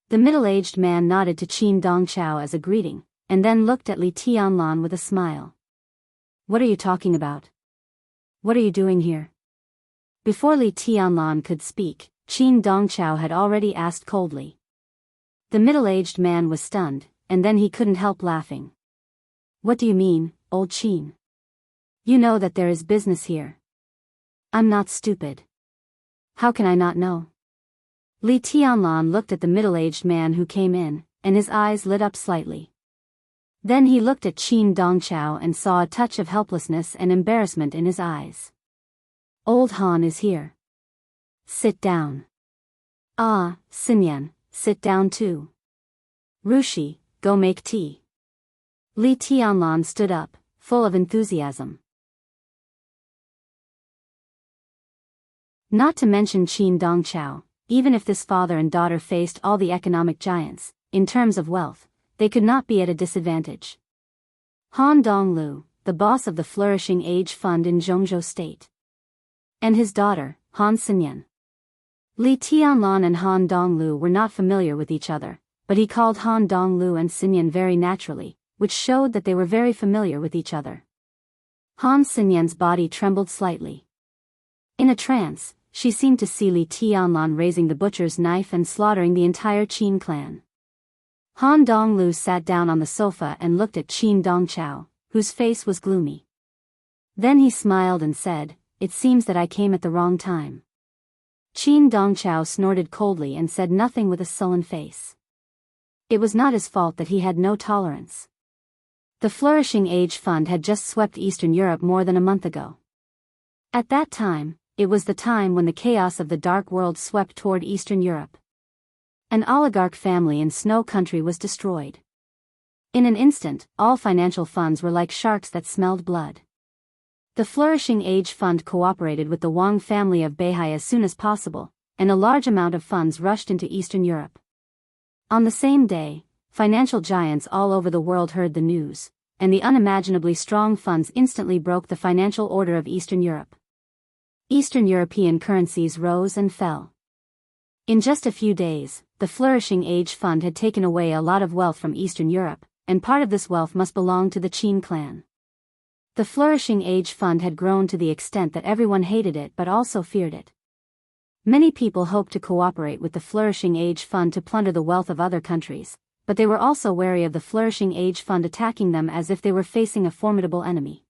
The middle-aged man nodded to Qin Dongqiao as a greeting, and then looked at Li Tianlan with a smile. "What are you talking about? What are you doing here?" Before Li Tianlan could speak, Qin Dongqiao had already asked coldly. The middle-aged man was stunned, and then he couldn't help laughing. "What do you mean, old Qin? You know that there is business here." "I'm not stupid. How can I not know?" Li Tianlan looked at the middle-aged man who came in, and his eyes lit up slightly. Then he looked at Qin Dongqiao and saw a touch of helplessness and embarrassment in his eyes. "Old Han is here. Sit down." "Ah, Xinyan, sit down too. Rushi, go make tea." Li Tianlan stood up, full of enthusiasm. Not to mention Qin Dongqiao, even if this father and daughter faced all the economic giants, in terms of wealth, they could not be at a disadvantage. Han Donglu, the boss of the Flourishing Age Fund in Zhongzhou State. And his daughter, Han Xinyan. Li Tianlan and Han Donglu were not familiar with each other, but he called Han Donglu and Xinyan very naturally, which showed that they were very familiar with each other. Han Xinyan's body trembled slightly. In a trance, she seemed to see Li Tianlan raising the butcher's knife and slaughtering the entire Qin clan. Han Donglu sat down on the sofa and looked at Qin Dongqiao, whose face was gloomy. Then he smiled and said, "It seems that I came at the wrong time." Qin Dongqiao snorted coldly and said nothing with a sullen face. It was not his fault that he had no tolerance. The Flourishing Age Fund had just swept Eastern Europe more than a month ago. At that time, it was the time when the chaos of the Dark World swept toward Eastern Europe. An oligarch family in Snow Country was destroyed. In an instant, all financial funds were like sharks that smelled blood. The Flourishing Age Fund cooperated with the Wang family of Beihai as soon as possible, and a large amount of funds rushed into Eastern Europe. On the same day, financial giants all over the world heard the news, and the unimaginably strong funds instantly broke the financial order of Eastern Europe. Eastern European currencies rose and fell. In just a few days, the Flourishing Age Fund had taken away a lot of wealth from Eastern Europe, and part of this wealth must belong to the Qin clan. The Flourishing Age Fund had grown to the extent that everyone hated it but also feared it. Many people hoped to cooperate with the Flourishing Age Fund to plunder the wealth of other countries, but they were also wary of the Flourishing Age Fund attacking them as if they were facing a formidable enemy.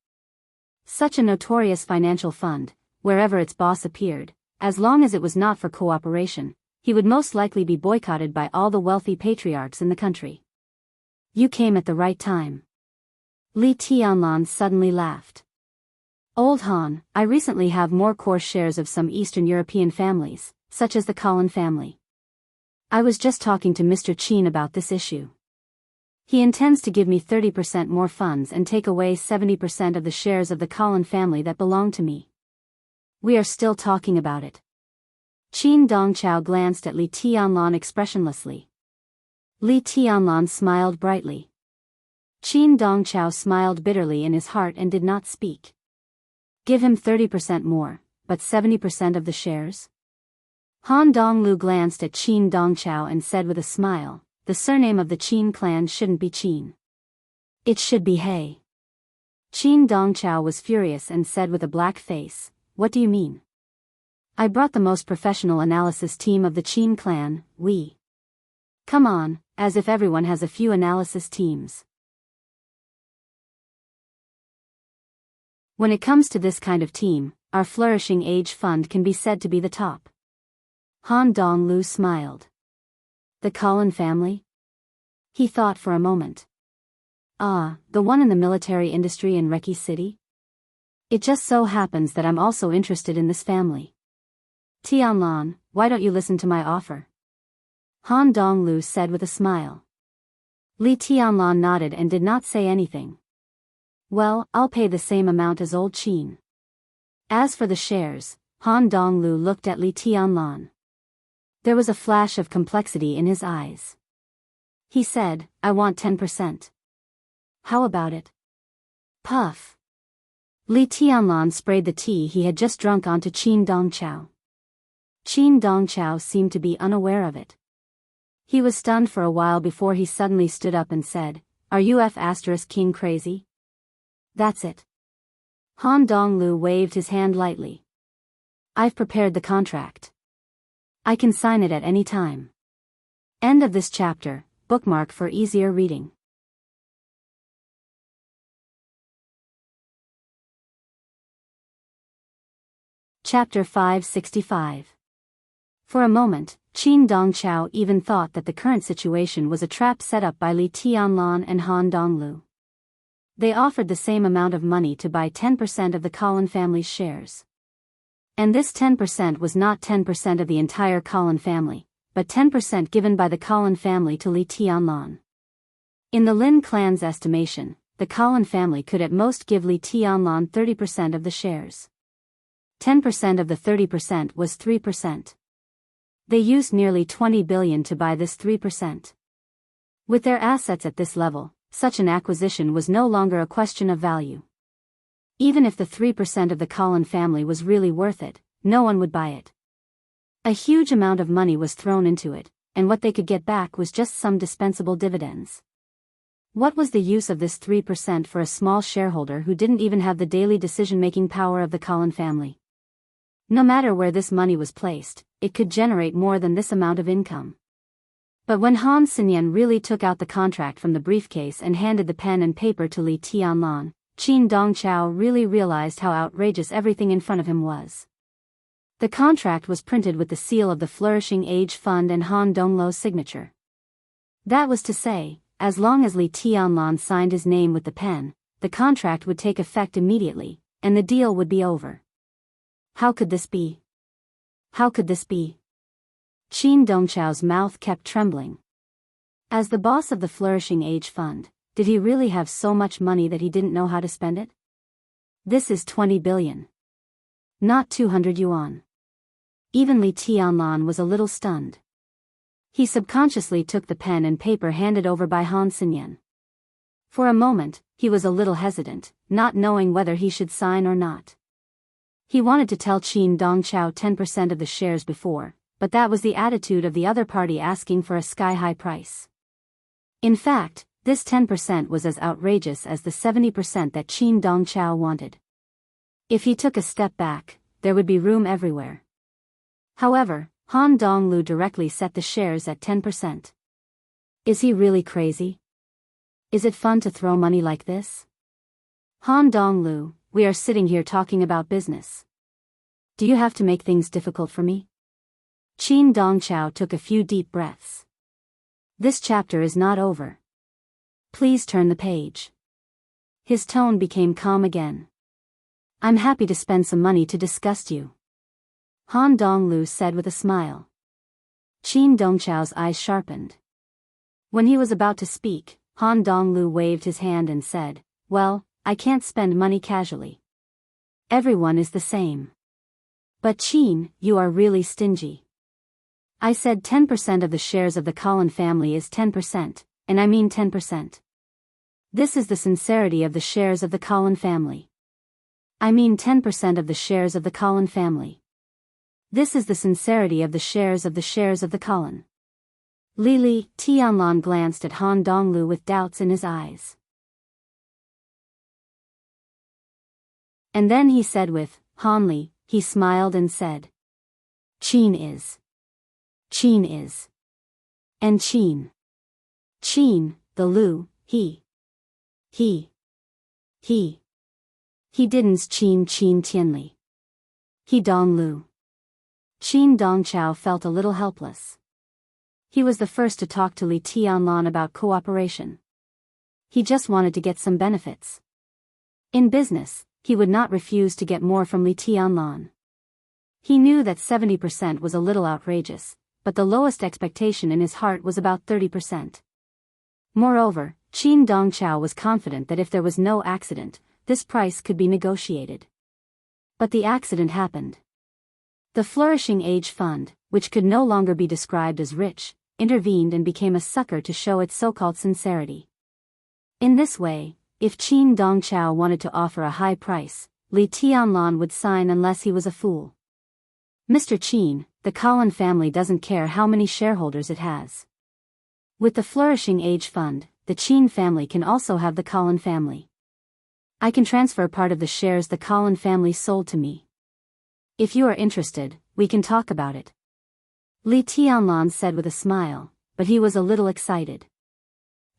Such a notorious financial fund, wherever its boss appeared, as long as it was not for cooperation, he would most likely be boycotted by all the wealthy patriarchs in the country. You came at the right time. Li Tianlan suddenly laughed. Old Han, I recently have more core shares of some Eastern European families, such as the Collin family. I was just talking to Mr. Qin about this issue. He intends to give me 30% more funds and take away 70% of the shares of the Collin family that belong to me. We are still talking about it. Qin Dongchao glanced at Li Tianlan expressionlessly. Li Tianlan smiled brightly. Qin Dongchao smiled bitterly in his heart and did not speak. Give him 30% more, but 70% of the shares? Han Donglu glanced at Qin Dongchao and said with a smile, the surname of the Qin clan shouldn't be Qin. It should be He. Qin Dongchao was furious and said with a black face, what do you mean? I brought the most professional analysis team of the Qin clan, we. Come on, as if everyone has a few analysis teams. When it comes to this kind of team, our Flourishing Age Fund can be said to be the top. Han Donglu smiled. The Collin family? He thought for a moment. Ah, the one in the military industry in Reki City? It just so happens that I'm also interested in this family. Tianlan, why don't you listen to my offer? Han Donglu said with a smile. Li Tianlan nodded and did not say anything. Well, I'll pay the same amount as old Qin. As for the shares, Han Donglu looked at Li Tianlan. There was a flash of complexity in his eyes. He said, I want 10%. How about it? Puff. Li Tianlan sprayed the tea he had just drunk onto Qin Dongchao. Qin Dongchao seemed to be unaware of it. He was stunned for a while before he suddenly stood up and said, Are you F***king crazy? That's it. Han Donglu waved his hand lightly. I've prepared the contract. I can sign it at any time. End of this chapter, bookmark for easier reading. Chapter 565. For a moment, Qin Dongchao even thought that the current situation was a trap set up by Li Tianlan and Han Donglu. They offered the same amount of money to buy 10% of the Collin family's shares. And this 10% was not 10% of the entire Collin family, but 10% given by the Collin family to Li Tianlan. In the Lin clan's estimation, the Collin family could at most give Li Tianlan 30% of the shares. 10% of the 30% was 3%. They used nearly 20 billion to buy this 3%. With their assets at this level, such an acquisition was no longer a question of value. Even if the 3% of the Collin family was really worth it, no one would buy it. A huge amount of money was thrown into it, and what they could get back was just some dispensable dividends. What was the use of this 3% for a small shareholder who didn't even have the daily decision-making power of the Collin family? No matter where this money was placed, it could generate more than this amount of income. But when Han Xinyan really took out the contract from the briefcase and handed the pen and paper to Li Tianlan, Qin Dongchao really realized how outrageous everything in front of him was. The contract was printed with the seal of the Flourishing Age Fund and Han Donglu's signature. That was to say, as long as Li Tianlan signed his name with the pen, the contract would take effect immediately, and the deal would be over. How could this be? How could this be? Qin Dongchao's mouth kept trembling. As the boss of the Flourishing Age Fund, did he really have so much money that he didn't know how to spend it? This is 20 billion. Not 200 yuan. Even Li Tianlan was a little stunned. He subconsciously took the pen and paper handed over by Han Xinyan. For a moment, he was a little hesitant, not knowing whether he should sign or not. He wanted to tell Qin Dongchao 10% of the shares before, but that was the attitude of the other party asking for a sky-high price. In fact, this 10% was as outrageous as the 70% that Qin Dongchao wanted. If he took a step back, there would be room everywhere. However, Han Donglu directly set the shares at 10%. Is he really crazy? Is it fun to throw money like this? Han Donglu, we are sitting here talking about business. Do you have to make things difficult for me? Qin Dongchao took a few deep breaths. This chapter is not over. Please turn the page. His tone became calm again. I'm happy to spend some money to disgust you, Han Donglu said with a smile. Qin Dongchao's eyes sharpened. When he was about to speak, Han Donglu waved his hand and said, well, I can't spend money casually. Everyone is the same. But Qin, you are really stingy. I said 10% of the shares of the Colin family is 10%, and I mean 10%. This is the sincerity of the shares of the Colin family. I mean 10% of the shares of the Colin family. This is the sincerity of the shares of the Colin. Li Tianlan glanced at Han Donglu with doubts in his eyes. And then he said with, Han Li, he smiled and said. Qin is. And Qin, the Lu, he didn't Qin Tianli. He Donglu. Qin Dongchao felt a little helpless. He was the first to talk to Li Tianlan about cooperation. He just wanted to get some benefits. In business, he would not refuse to get more from Li Tianlan. He knew that 70% was a little outrageous, but the lowest expectation in his heart was about 30%. Moreover, Qin Dongchao was confident that if there was no accident, this price could be negotiated. But the accident happened. The Flourishing Age Fund, which could no longer be described as rich, intervened and became a sucker to show its so-called sincerity. In this way, if Qin Dongchao wanted to offer a high price, Li Tianlan would sign unless he was a fool. Mr. Qin, the Colin family doesn't care how many shareholders it has. With the Flourishing Age Fund, the Qin family can also have the Colin family. I can transfer part of the shares the Colin family sold to me. If you are interested, we can talk about it. Li Tianlan said with a smile, but he was a little excited.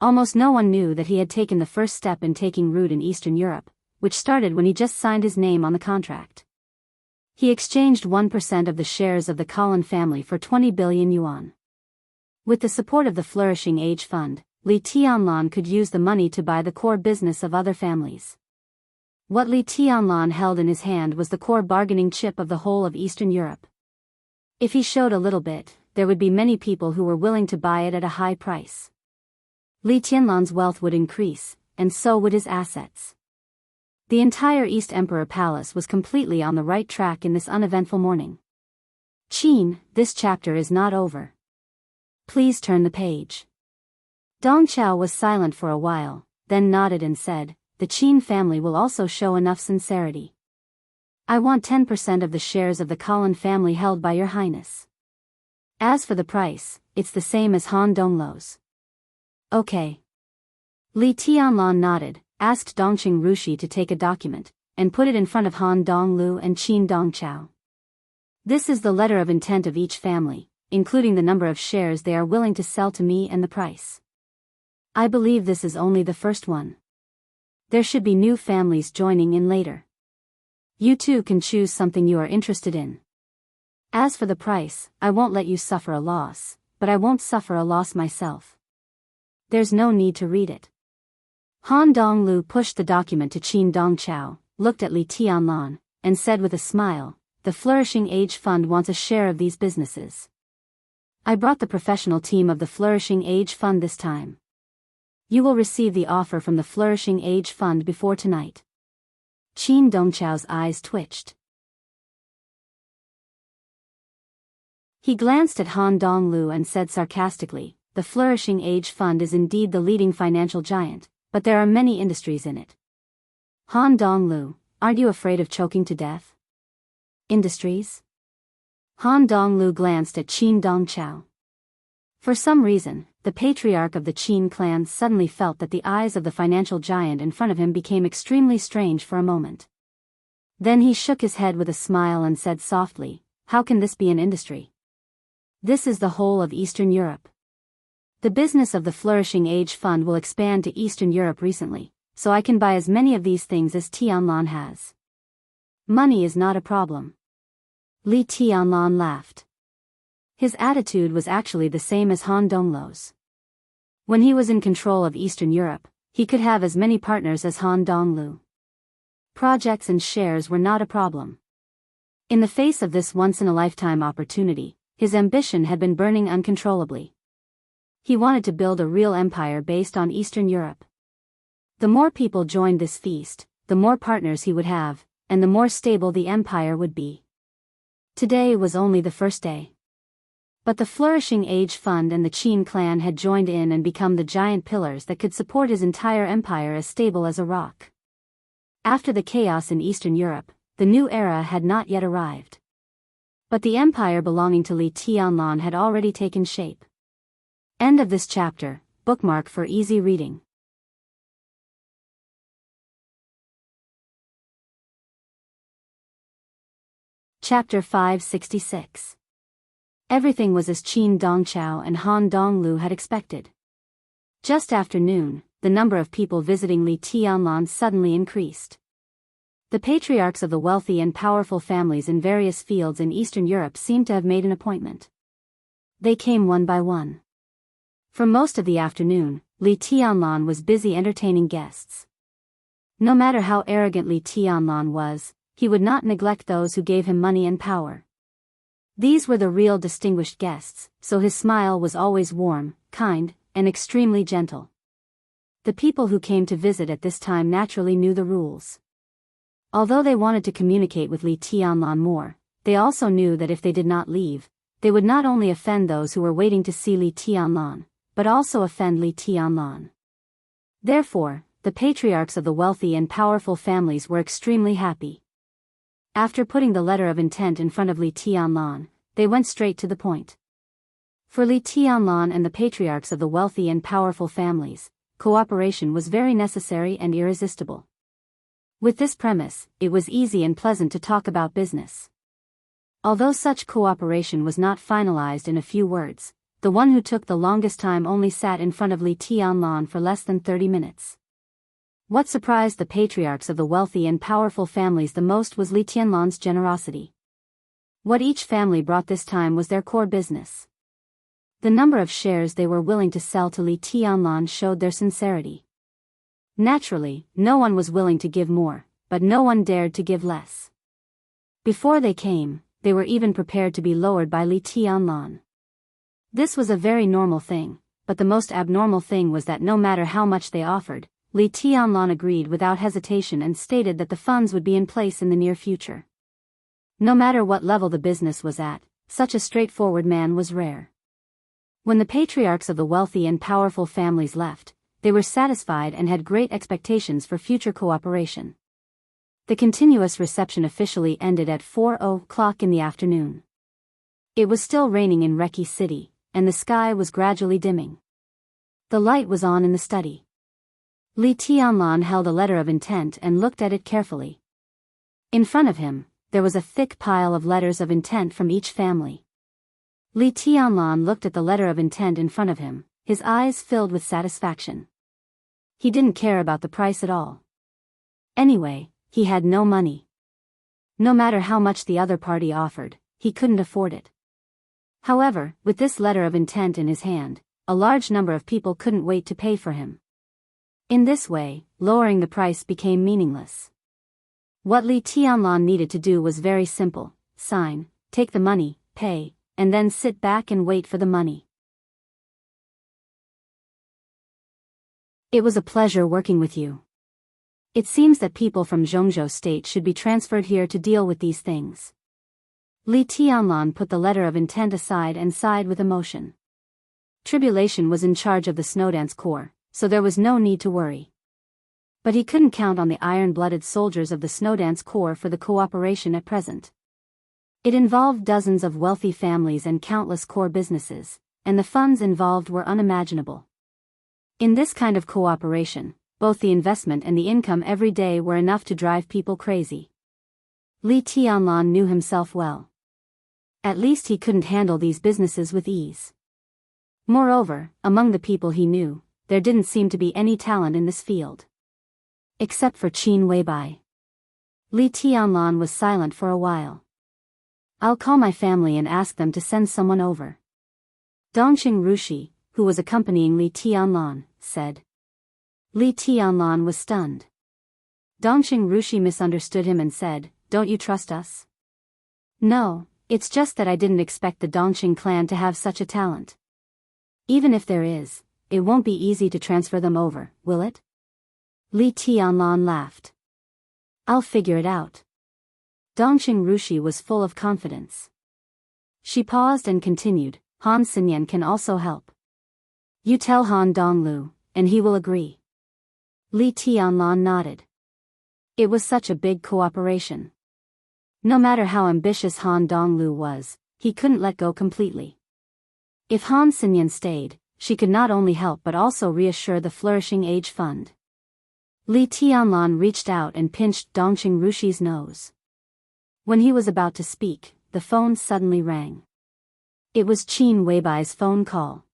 Almost no one knew that he had taken the first step in taking root in Eastern Europe, which started when he just signed his name on the contract. He exchanged 1% of the shares of the Colin family for 20 billion yuan. With the support of the Flourishing Age Fund, Li Tianlan could use the money to buy the core business of other families. What Li Tianlan held in his hand was the core bargaining chip of the whole of Eastern Europe. If he showed a little bit, there would be many people who were willing to buy it at a high price. Li Tianlan's wealth would increase, and so would his assets. The entire East Emperor Palace was completely on the right track in this uneventful morning. Qin, this chapter is not over. Please turn the page. Dongchao was silent for a while, then nodded and said, the Qin family will also show enough sincerity. I want 10% of the shares of the Colin family held by your highness. As for the price, it's the same as Han Donglu's. Okay. Li Tianlan nodded, asked Dongqing Rushi to take a document, and put it in front of Han Donglu and Qin Dongchao. This is the letter of intent of each family, including the number of shares they are willing to sell to me and the price. I believe this is only the first one. There should be new families joining in later. You too can choose something you are interested in. As for the price, I won't let you suffer a loss, but I won't suffer a loss myself. There's no need to read it. Han Donglu pushed the document to Qin Dongchao, looked at Li Tianlan, and said with a smile, the Flourishing Age Fund wants a share of these businesses. I brought the professional team of the Flourishing Age Fund this time. You will receive the offer from the Flourishing Age Fund before tonight. Qin Dongchao's eyes twitched. He glanced at Han Donglu and said sarcastically, the Flourishing Age Fund is indeed the leading financial giant, but there are many industries in it. Han Donglu, aren't you afraid of choking to death? Industries? Han Donglu glanced at Qin Dongchao. For some reason, the patriarch of the Qin clan suddenly felt that the eyes of the financial giant in front of him became extremely strange for a moment. Then he shook his head with a smile and said softly, how can this be an industry? This is the whole of Eastern Europe. The business of the Flourishing Age Fund will expand to Eastern Europe recently, so I can buy as many of these things as Tianlan has. Money is not a problem. Li Tianlan laughed. His attitude was actually the same as Han Donglu's. When he was in control of Eastern Europe, he could have as many partners as Han Donglu. Projects and shares were not a problem. In the face of this once-in-a-lifetime opportunity, his ambition had been burning uncontrollably. He wanted to build a real empire based on Eastern Europe. The more people joined this feast, the more partners he would have, and the more stable the empire would be. Today was only the first day. But the Flourishing Age Fund and the Qin clan had joined in and become the giant pillars that could support his entire empire as stable as a rock. After the chaos in Eastern Europe, the new era had not yet arrived. But the empire belonging to Li Tianlan had already taken shape. End of this chapter. Bookmark for easy reading. Chapter 566. Everything was as Qin Dongchao and Han Donglu had expected. Just after noon, the number of people visiting Li Tianlan suddenly increased. The patriarchs of the wealthy and powerful families in various fields in Eastern Europe seemed to have made an appointment. They came one by one. For most of the afternoon, Li Tianlan was busy entertaining guests. No matter how arrogant Li Tianlan was, he would not neglect those who gave him money and power. These were the real distinguished guests, so his smile was always warm, kind, and extremely gentle. The people who came to visit at this time naturally knew the rules. Although they wanted to communicate with Li Tianlan more, they also knew that if they did not leave, they would not only offend those who were waiting to see Li Tianlan, but also offend Li Tianlan. Therefore, the patriarchs of the wealthy and powerful families were extremely happy. After putting the letter of intent in front of Li Tianlan, they went straight to the point. For Li Tianlan and the patriarchs of the wealthy and powerful families, cooperation was very necessary and irresistible. With this premise, it was easy and pleasant to talk about business. Although such cooperation was not finalized in a few words, the one who took the longest time only sat in front of Li Tianlan for less than 30 minutes. What surprised the patriarchs of the wealthy and powerful families the most was Li Tianlan's generosity. What each family brought this time was their core business. The number of shares they were willing to sell to Li Tianlan showed their sincerity. Naturally, no one was willing to give more, but no one dared to give less. Before they came, they were even prepared to be lowered by Li Tianlan. This was a very normal thing, but the most abnormal thing was that no matter how much they offered, Li Tianlan agreed without hesitation and stated that the funds would be in place in the near future. No matter what level the business was at, such a straightforward man was rare. When the patriarchs of the wealthy and powerful families left, they were satisfied and had great expectations for future cooperation. The continuous reception officially ended at 4:00 in the afternoon. It was still raining in Reki City, and the sky was gradually dimming. The light was on in the study. Li Tianlan held a letter of intent and looked at it carefully. In front of him, there was a thick pile of letters of intent from each family. Li Tianlan looked at the letter of intent in front of him, his eyes filled with satisfaction. He didn't care about the price at all. Anyway, he had no money. No matter how much the other party offered, he couldn't afford it. However, with this letter of intent in his hand, a large number of people couldn't wait to pay for him. In this way, lowering the price became meaningless. What Li Tianlan needed to do was very simple: sign, take the money, pay, and then sit back and wait for the money. It was a pleasure working with you. It seems that people from Zhongzhou State should be transferred here to deal with these things. Li Tianlan put the letter of intent aside and sighed with emotion. Tribulation was in charge of the Snowdance Corps, so there was no need to worry. But he couldn't count on the iron-blooded soldiers of the Snowdance Corps for the cooperation at present. It involved dozens of wealthy families and countless core businesses, and the funds involved were unimaginable. In this kind of cooperation, both the investment and the income every day were enough to drive people crazy. Li Tianlan knew himself well. At least he couldn't handle these businesses with ease. Moreover, among the people he knew, there didn't seem to be any talent in this field. Except for Qin Weibai. Li Tianlan was silent for a while. I'll call my family and ask them to send someone over. Dongqing Rushi, who was accompanying Li Tianlan, said. Li Tianlan was stunned. Dongqing Rushi misunderstood him and said, "Don't you trust us?" "No, it's just that I didn't expect the Dongqing clan to have such a talent. Even if there is, it won't be easy to transfer them over, will it?" Li Tianlan laughed. "I'll figure it out." Dongqing Rushi was full of confidence. She paused and continued, "Han Xinyan can also help. You tell Han Donglu, and he will agree." Li Tianlan nodded. It was such a big cooperation. No matter how ambitious Han Donglu was, he couldn't let go completely. If Han Xinyan stayed, she could not only help but also reassure the flourishing age fund. Li Tianlan reached out and pinched Dongqing Rushi's nose. When he was about to speak, the phone suddenly rang. It was Qin Weibai's phone call.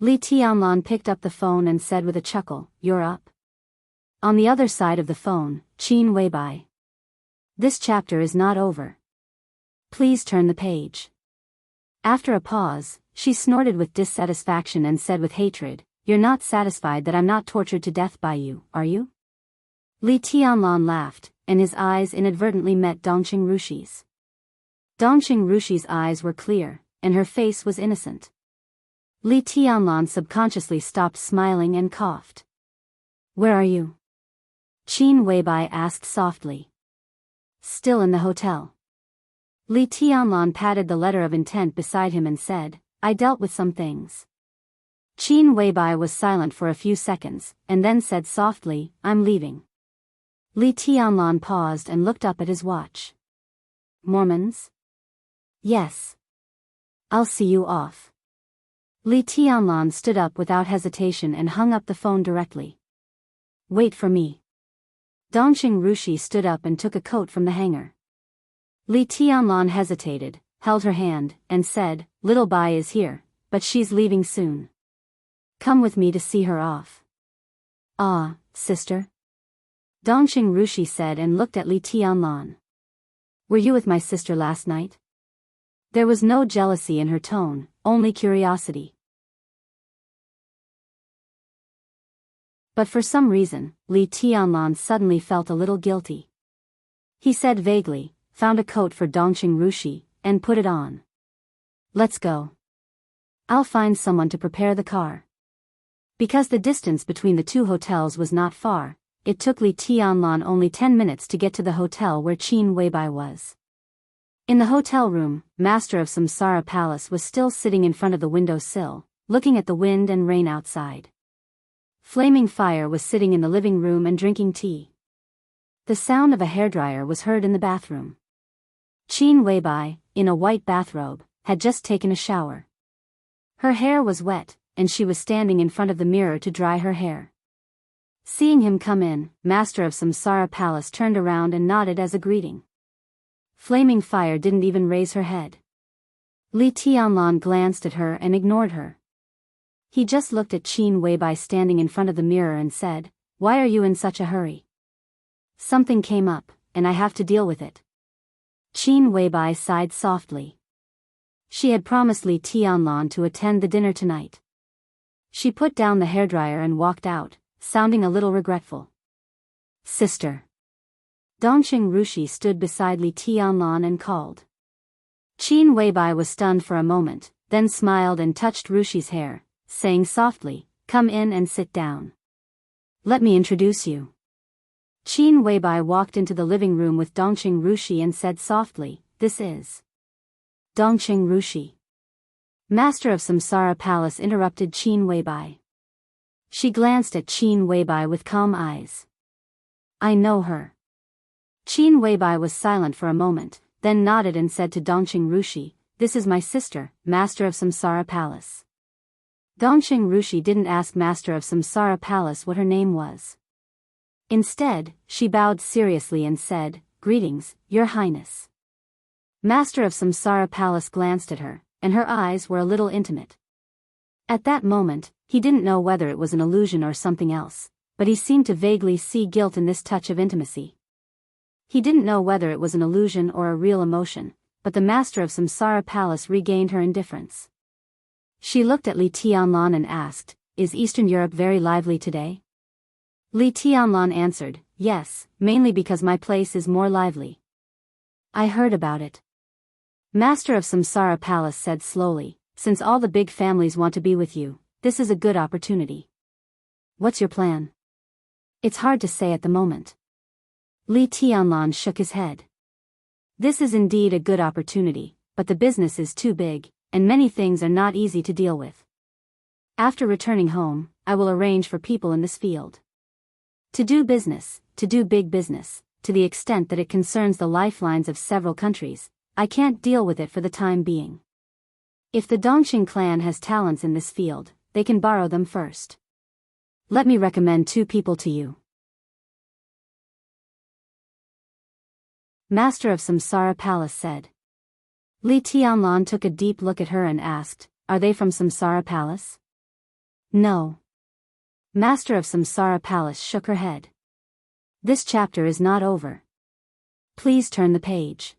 Li Tianlan picked up the phone and said with a chuckle, "You're up." On the other side of the phone, Qin Weibai. "This chapter is not over. Please turn the page." After a pause, she snorted with dissatisfaction and said with hatred, "You're not satisfied that I'm not tortured to death by you, are you?" Li Tianlan laughed, and his eyes inadvertently met Dongqing Rushi's. Dongqing Rushi's eyes were clear, and her face was innocent. Li Tianlan subconsciously stopped smiling and coughed. "Where are you?" Qin Weibai asked softly. "Still in the hotel." Li Tianlan patted the letter of intent beside him and said, "I dealt with some things." Qin Weibai was silent for a few seconds, and then said softly, "I'm leaving." Li Tianlan paused and looked up at his watch. "Mormons?" "Yes." "I'll see you off." Li Tianlan stood up without hesitation and hung up the phone directly. "Wait for me." Dongqing Rushi stood up and took a coat from the hanger. Li Tianlan hesitated, held her hand, and said, "Little Bai is here, but she's leaving soon. Come with me to see her off." "Ah, sister?" Dongqing Rushi said and looked at Li Tianlan. "Were you with my sister last night?" There was no jealousy in her tone, only curiosity. But for some reason, Li Tianlan suddenly felt a little guilty. He said vaguely, found a coat for Dongqing Rushi, and put it on. "Let's go. I'll find someone to prepare the car." Because the distance between the two hotels was not far, it took Li Tianlan only 10 minutes to get to the hotel where Qin Weibai was. In the hotel room, Master of Samsara Palace was still sitting in front of the window sill, looking at the wind and rain outside. Flaming Fire was sitting in the living room and drinking tea. The sound of a hairdryer was heard in the bathroom. Qin Weibai, in a white bathrobe, had just taken a shower. Her hair was wet, and she was standing in front of the mirror to dry her hair. Seeing him come in, Master of Samsara Palace turned around and nodded as a greeting. Flaming Fire didn't even raise her head. Li Tianlan glanced at her and ignored her. He just looked at Qin Weibai standing in front of the mirror and said, "Why are you in such a hurry?" "Something came up, and I have to deal with it." Qin Weibai sighed softly. She had promised Li Tianlan to attend the dinner tonight. She put down the hairdryer and walked out, sounding a little regretful. "Sister." Dongqing Rushi stood beside Li Tianlan and called. Qin Weibai was stunned for a moment, then smiled and touched Rushi's hair, saying softly, "Come in and sit down. Let me introduce you." Qin Weibai walked into the living room with Dongqing Rushi and said softly, "This is Dongqing Rushi." Master of Samsara Palace interrupted Qin Weibai. She glanced at Qin Weibai with calm eyes. "I know her." Qin Weibai was silent for a moment, then nodded and said to Dongqing Rushi, "This is my sister, Master of Samsara Palace." Dongqing Rushi didn't ask Master of Samsara Palace what her name was. Instead, she bowed seriously and said, "Greetings, Your Highness." Master of Samsara Palace glanced at her, and her eyes were a little intimate. At that moment, he didn't know whether it was an illusion or something else, but he seemed to vaguely see guilt in this touch of intimacy. He didn't know whether it was an illusion or a real emotion, but the master of Samsara Palace regained her indifference. She looked at Li Tianlan and asked, "Is Eastern Europe very lively today?" Li Tianlan answered, "Yes, mainly because my place is more lively." "I heard about it." Master of Samsara Palace said slowly, "Since all the big families want to be with you, this is a good opportunity." "What's your plan?" "It's hard to say at the moment." Li Tianlan shook his head. "This is indeed a good opportunity, but the business is too big, and many things are not easy to deal with. After returning home, I will arrange for people in this field to do business, to do big business, to the extent that it concerns the lifelines of several countries. I can't deal with it for the time being. If the Dongqing clan has talents in this field, they can borrow them first. Let me recommend 2 people to you." Master of Samsara Palace said. Li Tianlan took a deep look at her and asked, "Are they from Samsara Palace?" "No." Master of Samsara Palace shook her head. "This chapter is not over. Please turn the page.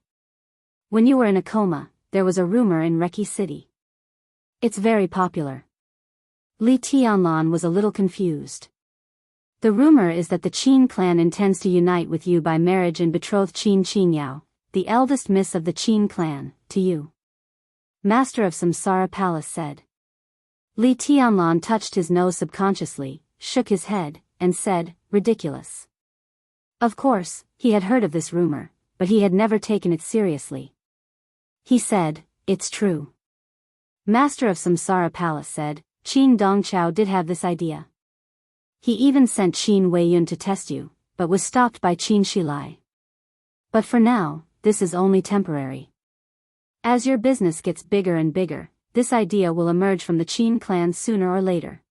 When you were in a coma, there was a rumor in Reki City. It's very popular." Li Tianlan was a little confused. "The rumor is that the Qin clan intends to unite with you by marriage and betroth Qin Qinyao, the eldest miss of the Qin clan, to you," Master of Samsara Palace said. Li Tianlan touched his nose subconsciously, shook his head, and said, "Ridiculous." Of course, he had heard of this rumor, but he had never taken it seriously. He said, "It's true." Master of Samsara Palace said, "Qin Dongqiao did have this idea. He even sent Qin Weiyun to test you, but was stopped by Qin Shilai. But for now, this is only temporary. As your business gets bigger and bigger, this idea will emerge from the Qin clan sooner or later.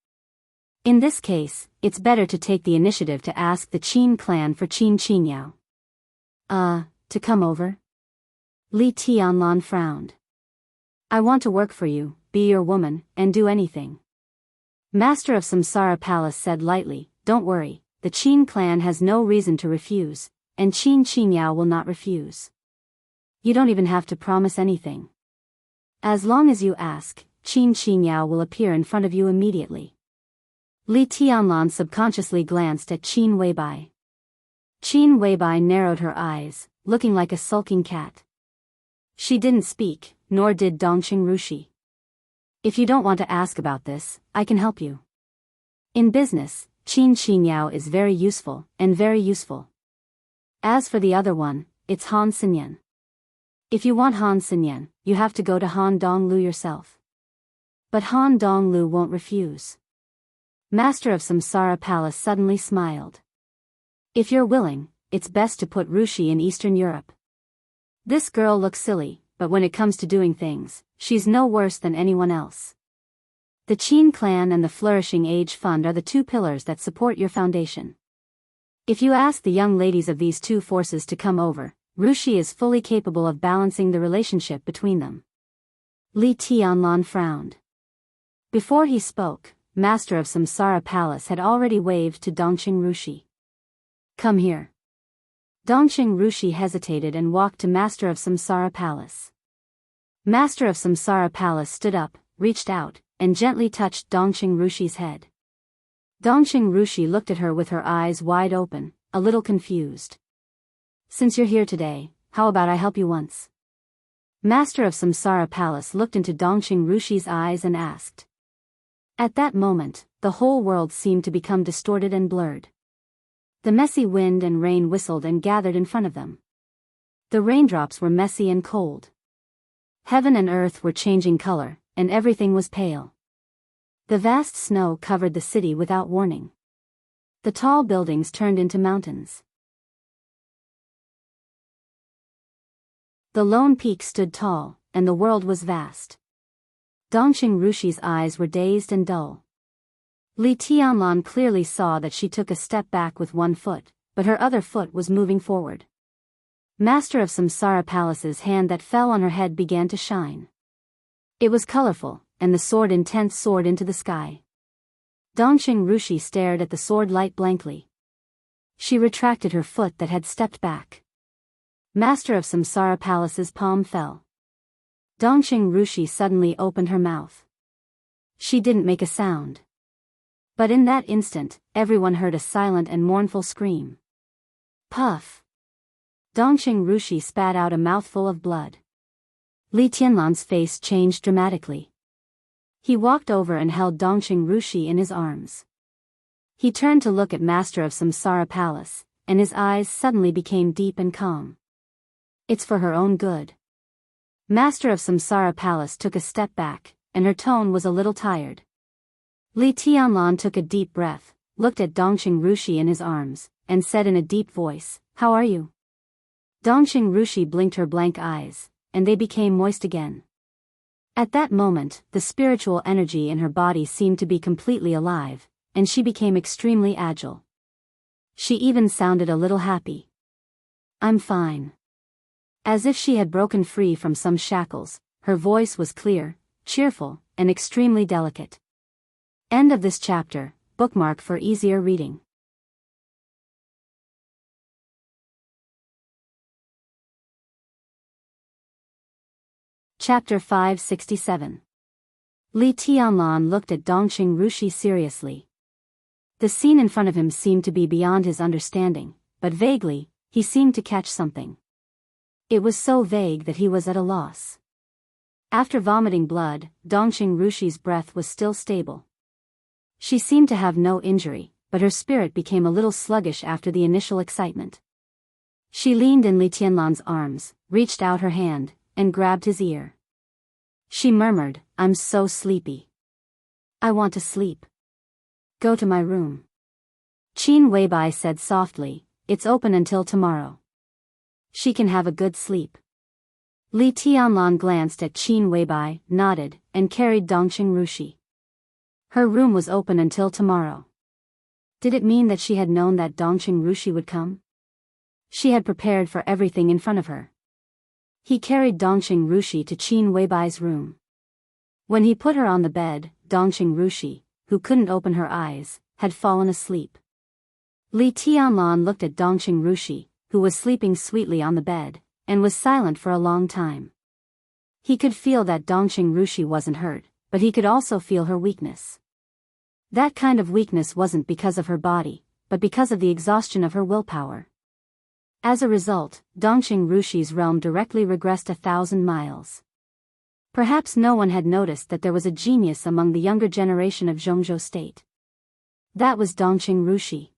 In this case, it's better to take the initiative to ask the Qin clan for Qin Qinyao. To come over?" Li Tianlan frowned. "I want to work for you, be your woman, and do anything." Master of Samsara Palace said lightly, "Don't worry, the Qin clan has no reason to refuse, and Qin Qinyao will not refuse. You don't even have to promise anything. As long as you ask, Qin Qinyao will appear in front of you immediately." Li Tianlan subconsciously glanced at Qin Weibai. Qin Weibai narrowed her eyes, looking like a sulking cat. She didn't speak, nor did Dongqing Rushi. "If you don't want to ask about this, I can help you. In business, Qin Qinyao is very useful, and very useful. As for the other one, it's Han Sinyan. If you want Han Sinyan, you have to go to Han Donglu yourself. But Han Donglu won't refuse." Master of Samsara Palace suddenly smiled. "If you're willing, it's best to put Rushi in Eastern Europe. This girl looks silly, but when it comes to doing things, she's no worse than anyone else. The Qin clan and the Flourishing Age Fund are the 2 pillars that support your foundation. If you ask the young ladies of these 2 forces to come over, Rushi is fully capable of balancing the relationship between them." Li Tianlan frowned. Before he spoke, Master of Samsara Palace had already waved to Dongqing Rushi. "Come here." Dongqing Rushi hesitated and walked to Master of Samsara Palace. Master of Samsara Palace stood up, reached out, and gently touched Dongqing Rushi's head. Dongqing Rushi looked at her with her eyes wide open, a little confused. "Since you're here today, how about I help you once?" Master of Samsara Palace looked into Dongqing Rushi's eyes and asked. At that moment, the whole world seemed to become distorted and blurred. The messy wind and rain whistled and gathered in front of them. The raindrops were messy and cold. Heaven and earth were changing color, and everything was pale. The vast snow covered the city without warning. The tall buildings turned into mountains. The lone peak stood tall, and the world was vast. Dongqing Rushi's eyes were dazed and dull. Li Tianlan clearly saw that she took a step back with one foot, but her other foot was moving forward. Master of Samsara Palace's hand that fell on her head began to shine. It was colorful, and the sword intense soared into the sky. Dongxing Rushi stared at the sword light blankly. She retracted her foot that had stepped back. Master of Samsara Palace's palm fell. Dongxing Rushi suddenly opened her mouth. She didn't make a sound. But in that instant, everyone heard a silent and mournful scream. Puff! Dongxing Rushi spat out a mouthful of blood. Li Tianlan's face changed dramatically. He walked over and held Dongxing Rushi in his arms. He turned to look at Master of Samsara Palace, and his eyes suddenly became deep and calm. It's for her own good. Master of Samsara Palace took a step back, and her tone was a little tired. Li Tianlan took a deep breath, looked at Dongxing Rushi in his arms, and said in a deep voice, "How are you?" Dongxing Rushi blinked her blank eyes, and they became moist again. At that moment, the spiritual energy in her body seemed to be completely alive, and she became extremely agile. She even sounded a little happy. "I'm fine." As if she had broken free from some shackles, her voice was clear, cheerful, and extremely delicate. End of this chapter. Bookmark for easier reading. Chapter 567. Li Tianlan looked at Dongxing Rushi seriously. The scene in front of him seemed to be beyond his understanding, but vaguely, he seemed to catch something. It was so vague that he was at a loss. After vomiting blood, Dongxing Rushi's breath was still stable. She seemed to have no injury, but her spirit became a little sluggish after the initial excitement. She leaned in Li Tianlan's arms, reached out her hand, and grabbed his ear. She murmured, "I'm so sleepy. I want to sleep. Go to my room." Qin Weibai said softly, "It's open until tomorrow. She can have a good sleep." Li Tianlan glanced at Qin Weibai, nodded, and carried Dongxing Rushi. Her room was open until tomorrow. Did it mean that she had known that Dongxing Rushi would come? She had prepared for everything in front of her. He carried Dongxing Rushi to Qin Weibai's room. When he put her on the bed, Dongxing Rushi, who couldn't open her eyes, had fallen asleep. Li Tianlan looked at Dongxing Rushi, who was sleeping sweetly on the bed, and was silent for a long time. He could feel that Dongxing Rushi wasn't hurt, but he could also feel her weakness. That kind of weakness wasn't because of her body, but because of the exhaustion of her willpower. As a result, Dongxing Rushi's realm directly regressed 1,000 miles. Perhaps no one had noticed that there was a genius among the younger generation of Zhongzhou state. That was Dongxing Rushi.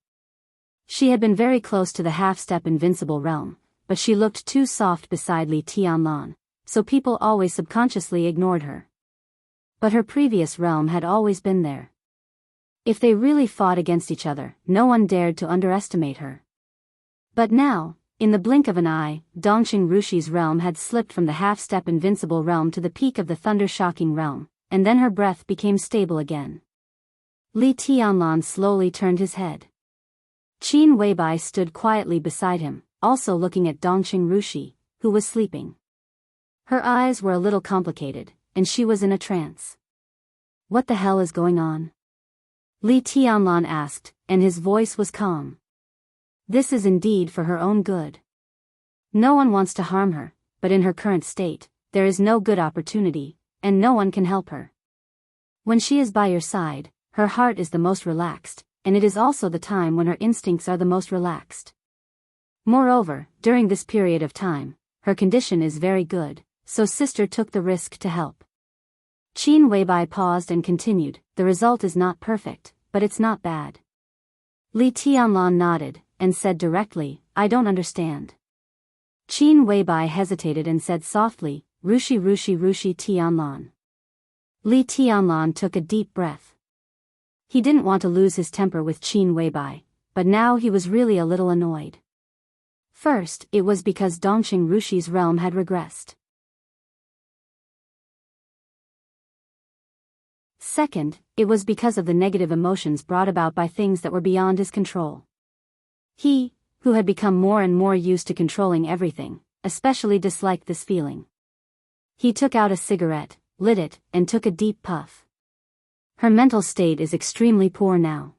She had been very close to the half-step invincible realm, but she looked too soft beside Li Tianlan, so people always subconsciously ignored her. But her previous realm had always been there. If they really fought against each other, no one dared to underestimate her. But now, in the blink of an eye, Dongxing Rushi's realm had slipped from the half-step invincible realm to the peak of the thunder-shocking realm, and then her breath became stable again. Li Tianlan slowly turned his head. Qin Weibai stood quietly beside him, also looking at Dongxing Rushi, who was sleeping. Her eyes were a little complicated, and she was in a trance. "What the hell is going on?" Li Tianlan asked, and his voice was calm. "This is indeed for her own good. No one wants to harm her, but in her current state, there is no good opportunity, and no one can help her. When she is by your side, her heart is the most relaxed, and it is also the time when her instincts are the most relaxed. Moreover, during this period of time, her condition is very good, so sister took the risk to help." Qin Weibai paused and continued, "The result is not perfect, but it's not bad." Li Tianlan nodded, and said directly, "I don't understand." Qin Weibai hesitated and said softly, "Rushi Rushi Rushi Tianlan." Li Tianlan took a deep breath. He didn't want to lose his temper with Qin Weibai, but now he was really a little annoyed. First, it was because Dongxing Rushi's realm had regressed. Second, it was because of the negative emotions brought about by things that were beyond his control. He, who had become more and more used to controlling everything, especially disliked this feeling. He took out a cigarette, lit it, and took a deep puff. Her mental state is extremely poor now.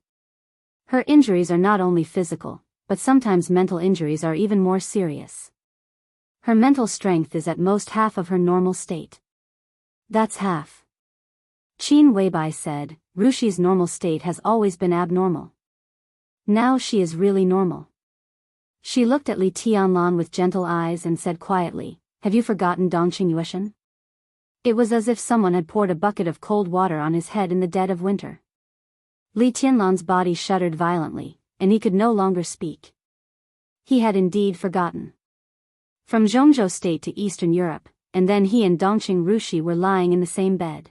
Her injuries are not only physical, but sometimes mental injuries are even more serious. Her mental strength is at most half of her normal state. That's half. Qin Weibai said, Rushi's normal state has always been abnormal. Now she is really normal. She looked at Li Tianlan with gentle eyes and said quietly, have you forgotten Dongqing Yueshan? It was as if someone had poured a bucket of cold water on his head in the dead of winter. Li Tianlan's body shuddered violently, and he could no longer speak. He had indeed forgotten. From Zhongzhou State to Eastern Europe, and then he and Dongqing Rushi were lying in the same bed.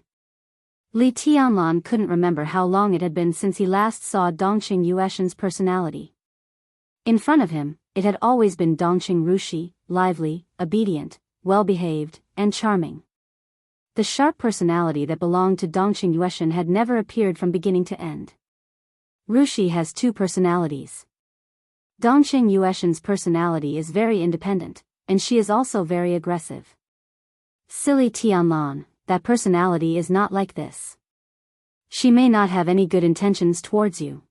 Li Tianlan couldn't remember how long it had been since he last saw Dongqing Yueshan's personality. In front of him, it had always been Dongqing Rushi, lively, obedient, well-behaved, and charming. The sharp personality that belonged to Dongqing Yueshan had never appeared from beginning to end. Rushi has two personalities. Dongqing Yueshan's personality is very independent, and she is also very aggressive. Silly Tianlan, that personality is not like this. She may not have any good intentions towards you.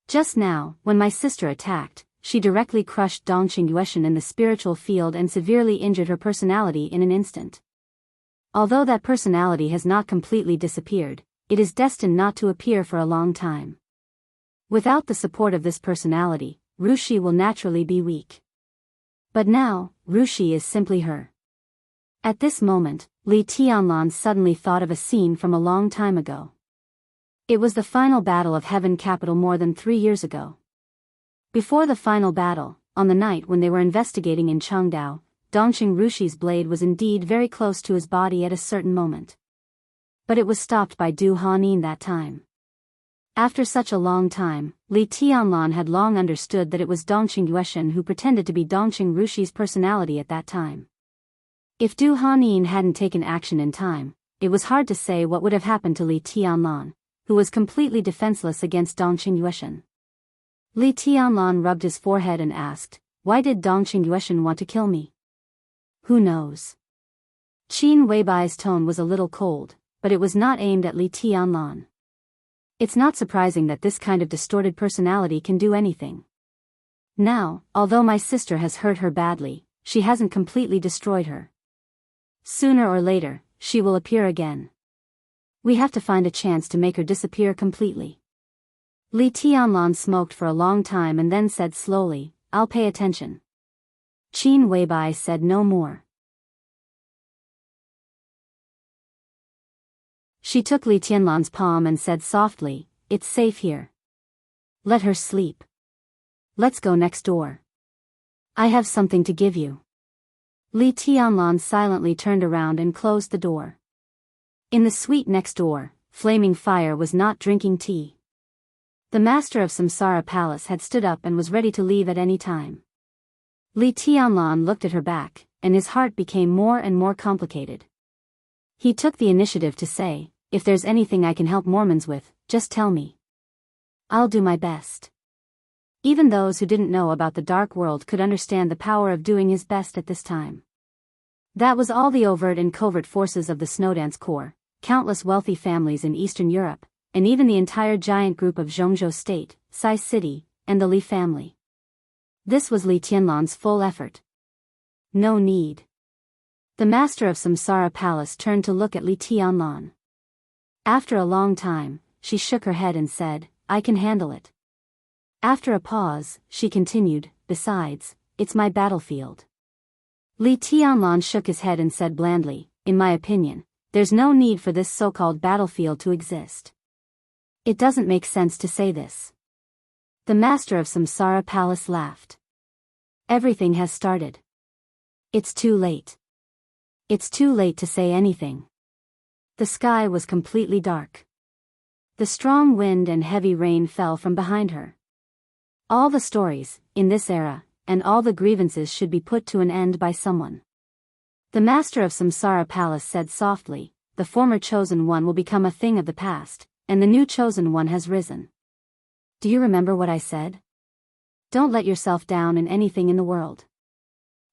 Just now, when my sister attacked, she directly crushed Dongqing Yueshan in the spiritual field and severely injured her personality in an instant. Although that personality has not completely disappeared, it is destined not to appear for a long time. Without the support of this personality, Rushi will naturally be weak. But now, Rushi is simply her. At this moment, Li Tianlan suddenly thought of a scene from a long time ago. It was the final battle of Heaven Capital more than 3 years ago. Before the final battle, on the night when they were investigating in Chengdao, Dongqing Rushi's blade was indeed very close to his body at a certain moment. But it was stopped by Du Hanin that time. After such a long time, Li Tianlan had long understood that it was Dongqing Yueshan who pretended to be Dongqing Rushi's personality at that time. If Du Hanin hadn't taken action in time, it was hard to say what would have happened to Li Tianlan, who was completely defenseless against Dongqing Yueshan. Li Tianlan rubbed his forehead and asked, why did Dongqing Yueshan want to kill me? Who knows? Qin Weibai's tone was a little cold, but it was not aimed at Li Tianlan. It's not surprising that this kind of distorted personality can do anything. Now, although my sister has hurt her badly, she hasn't completely destroyed her. Sooner or later, she will appear again. We have to find a chance to make her disappear completely. Li Tianlan smoked for a long time and then said slowly, I'll pay attention. Qin Weibai said no more. She took Li Tianlan's palm and said softly, it's safe here. Let her sleep. Let's go next door. I have something to give you. Li Tianlan silently turned around and closed the door. In the suite next door, Flaming Fire was not drinking tea. The master of Samsara Palace had stood up and was ready to leave at any time. Li Tianlan looked at her back, and his heart became more and more complicated. He took the initiative to say, if there's anything I can help Mormons with, just tell me. I'll do my best. Even those who didn't know about the dark world could understand the power of doing his best at this time. That was all the overt and covert forces of the Snowdance Corps, countless wealthy families in Eastern Europe, and even the entire giant group of Zhongzhou State, Sai City, and the Li family. This was Li Tianlan's full effort. No need. The master of Samsara Palace turned to look at Li Tianlan. After a long time, she shook her head and said, I can handle it. After a pause, she continued, besides, it's my battlefield. Li Tianlan shook his head and said blandly, in my opinion, there's no need for this so-called battlefield to exist. It doesn't make sense to say this. The master of Samsara Palace laughed. Everything has started. It's too late. It's too late to say anything. The sky was completely dark. The strong wind and heavy rain fell from behind her. All the stories, in this era, and all the grievances should be put to an end by someone. The master of Samsara Palace said softly, the former chosen one will become a thing of the past, and the new chosen one has risen. Do you remember what I said? Don't let yourself down in anything in the world.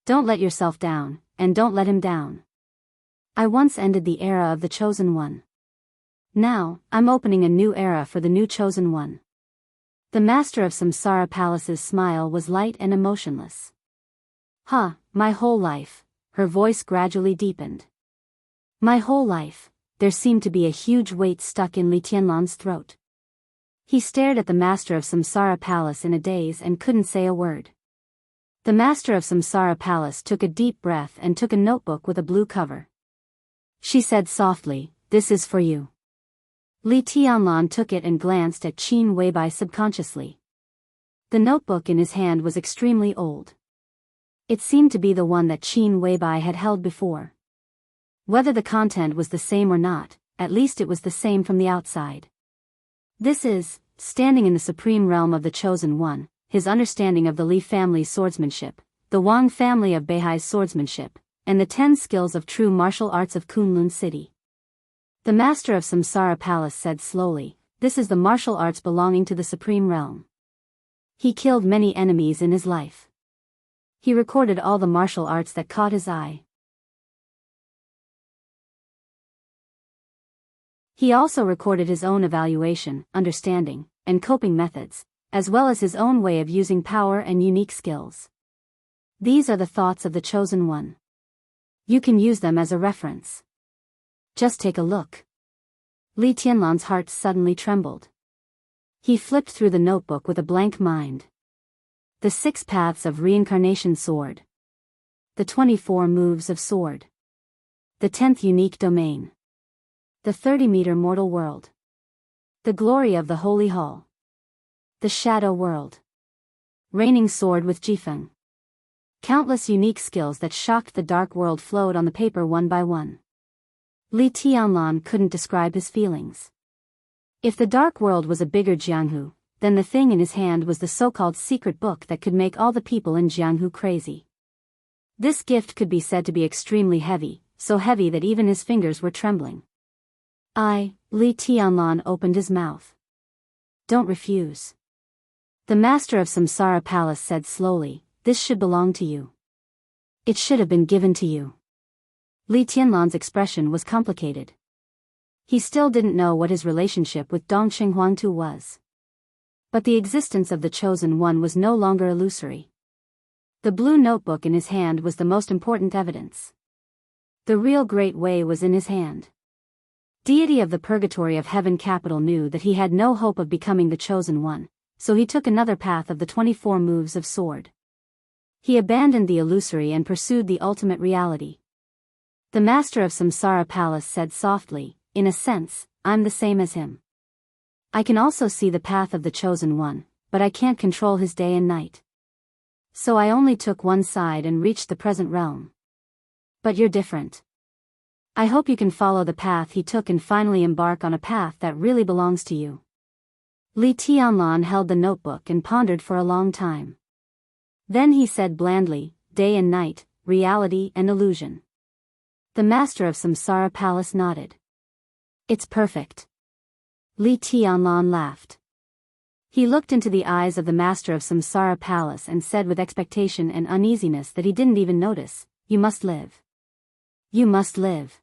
Don't let yourself down, and don't let him down. I once ended the era of the Chosen One. Now, I'm opening a new era for the new Chosen One. The master of Samsara Palace's smile was light and emotionless. My whole life, her voice gradually deepened. My whole life, there seemed to be a huge weight stuck in Li Tianlan's throat. He stared at the master of Samsara Palace in a daze and couldn't say a word. The master of Samsara Palace took a deep breath and took a notebook with a blue cover. She said softly, "This is for you." Li Tianlan took it and glanced at Qin Weibai subconsciously. The notebook in his hand was extremely old. It seemed to be the one that Qin Weibai had held before. Whether the content was the same or not, at least it was the same from the outside. This is, standing in the supreme realm of the Chosen One, his understanding of the Li family's swordsmanship, the Wang family of Beihai's swordsmanship, and the 10 skills of true martial arts of Kunlun City. The master of Samsara Palace said slowly, "This is the martial arts belonging to the supreme realm." He killed many enemies in his life. He recorded all the martial arts that caught his eye. He also recorded his own evaluation, understanding, and coping methods, as well as his own way of using power and unique skills. These are the thoughts of the Chosen One. You can use them as a reference. Just take a look. Li Tianlan's heart suddenly trembled. He flipped through the notebook with a blank mind. The 6 paths of reincarnation sword. The 24 moves of sword. The 10th unique domain. The 30-meter mortal world. The glory of the holy hall. The shadow world. Raining sword with Jifeng. Countless unique skills that shocked the dark world flowed on the paper one by one. Li Tianlan couldn't describe his feelings. If the dark world was a bigger Jianghu, then the thing in his hand was the so-called secret book that could make all the people in Jianghu crazy. This gift could be said to be extremely heavy, so heavy that even his fingers were trembling. Li Tianlan opened his mouth. "Don't refuse." The master of Samsara Palace said slowly, "This should belong to you. It should have been given to you." Li Tianlan's expression was complicated. He still didn't know what his relationship with Dongqing Huangtu was. But the existence of the Chosen One was no longer illusory. The blue notebook in his hand was the most important evidence. The real Great Way was in his hand. Deity of the Purgatory of Heaven Capital knew that he had no hope of becoming the Chosen One, so he took another path of the 24 moves of sword. He abandoned the illusory and pursued the ultimate reality. The master of Samsara Palace said softly, "In a sense, I'm the same as him. I can also see the path of the Chosen One, but I can't control his day and night. So I only took one side and reached the present realm. But you're different. I hope you can follow the path he took and finally embark on a path that really belongs to you." Li Tianlan held the notebook and pondered for a long time. Then he said blandly, "Day and night, reality and illusion." The master of Samsara Palace nodded. "It's perfect." Li Tianlan laughed. He looked into the eyes of the master of Samsara Palace and said with expectation and uneasiness that he didn't even notice, "You must live. You must live."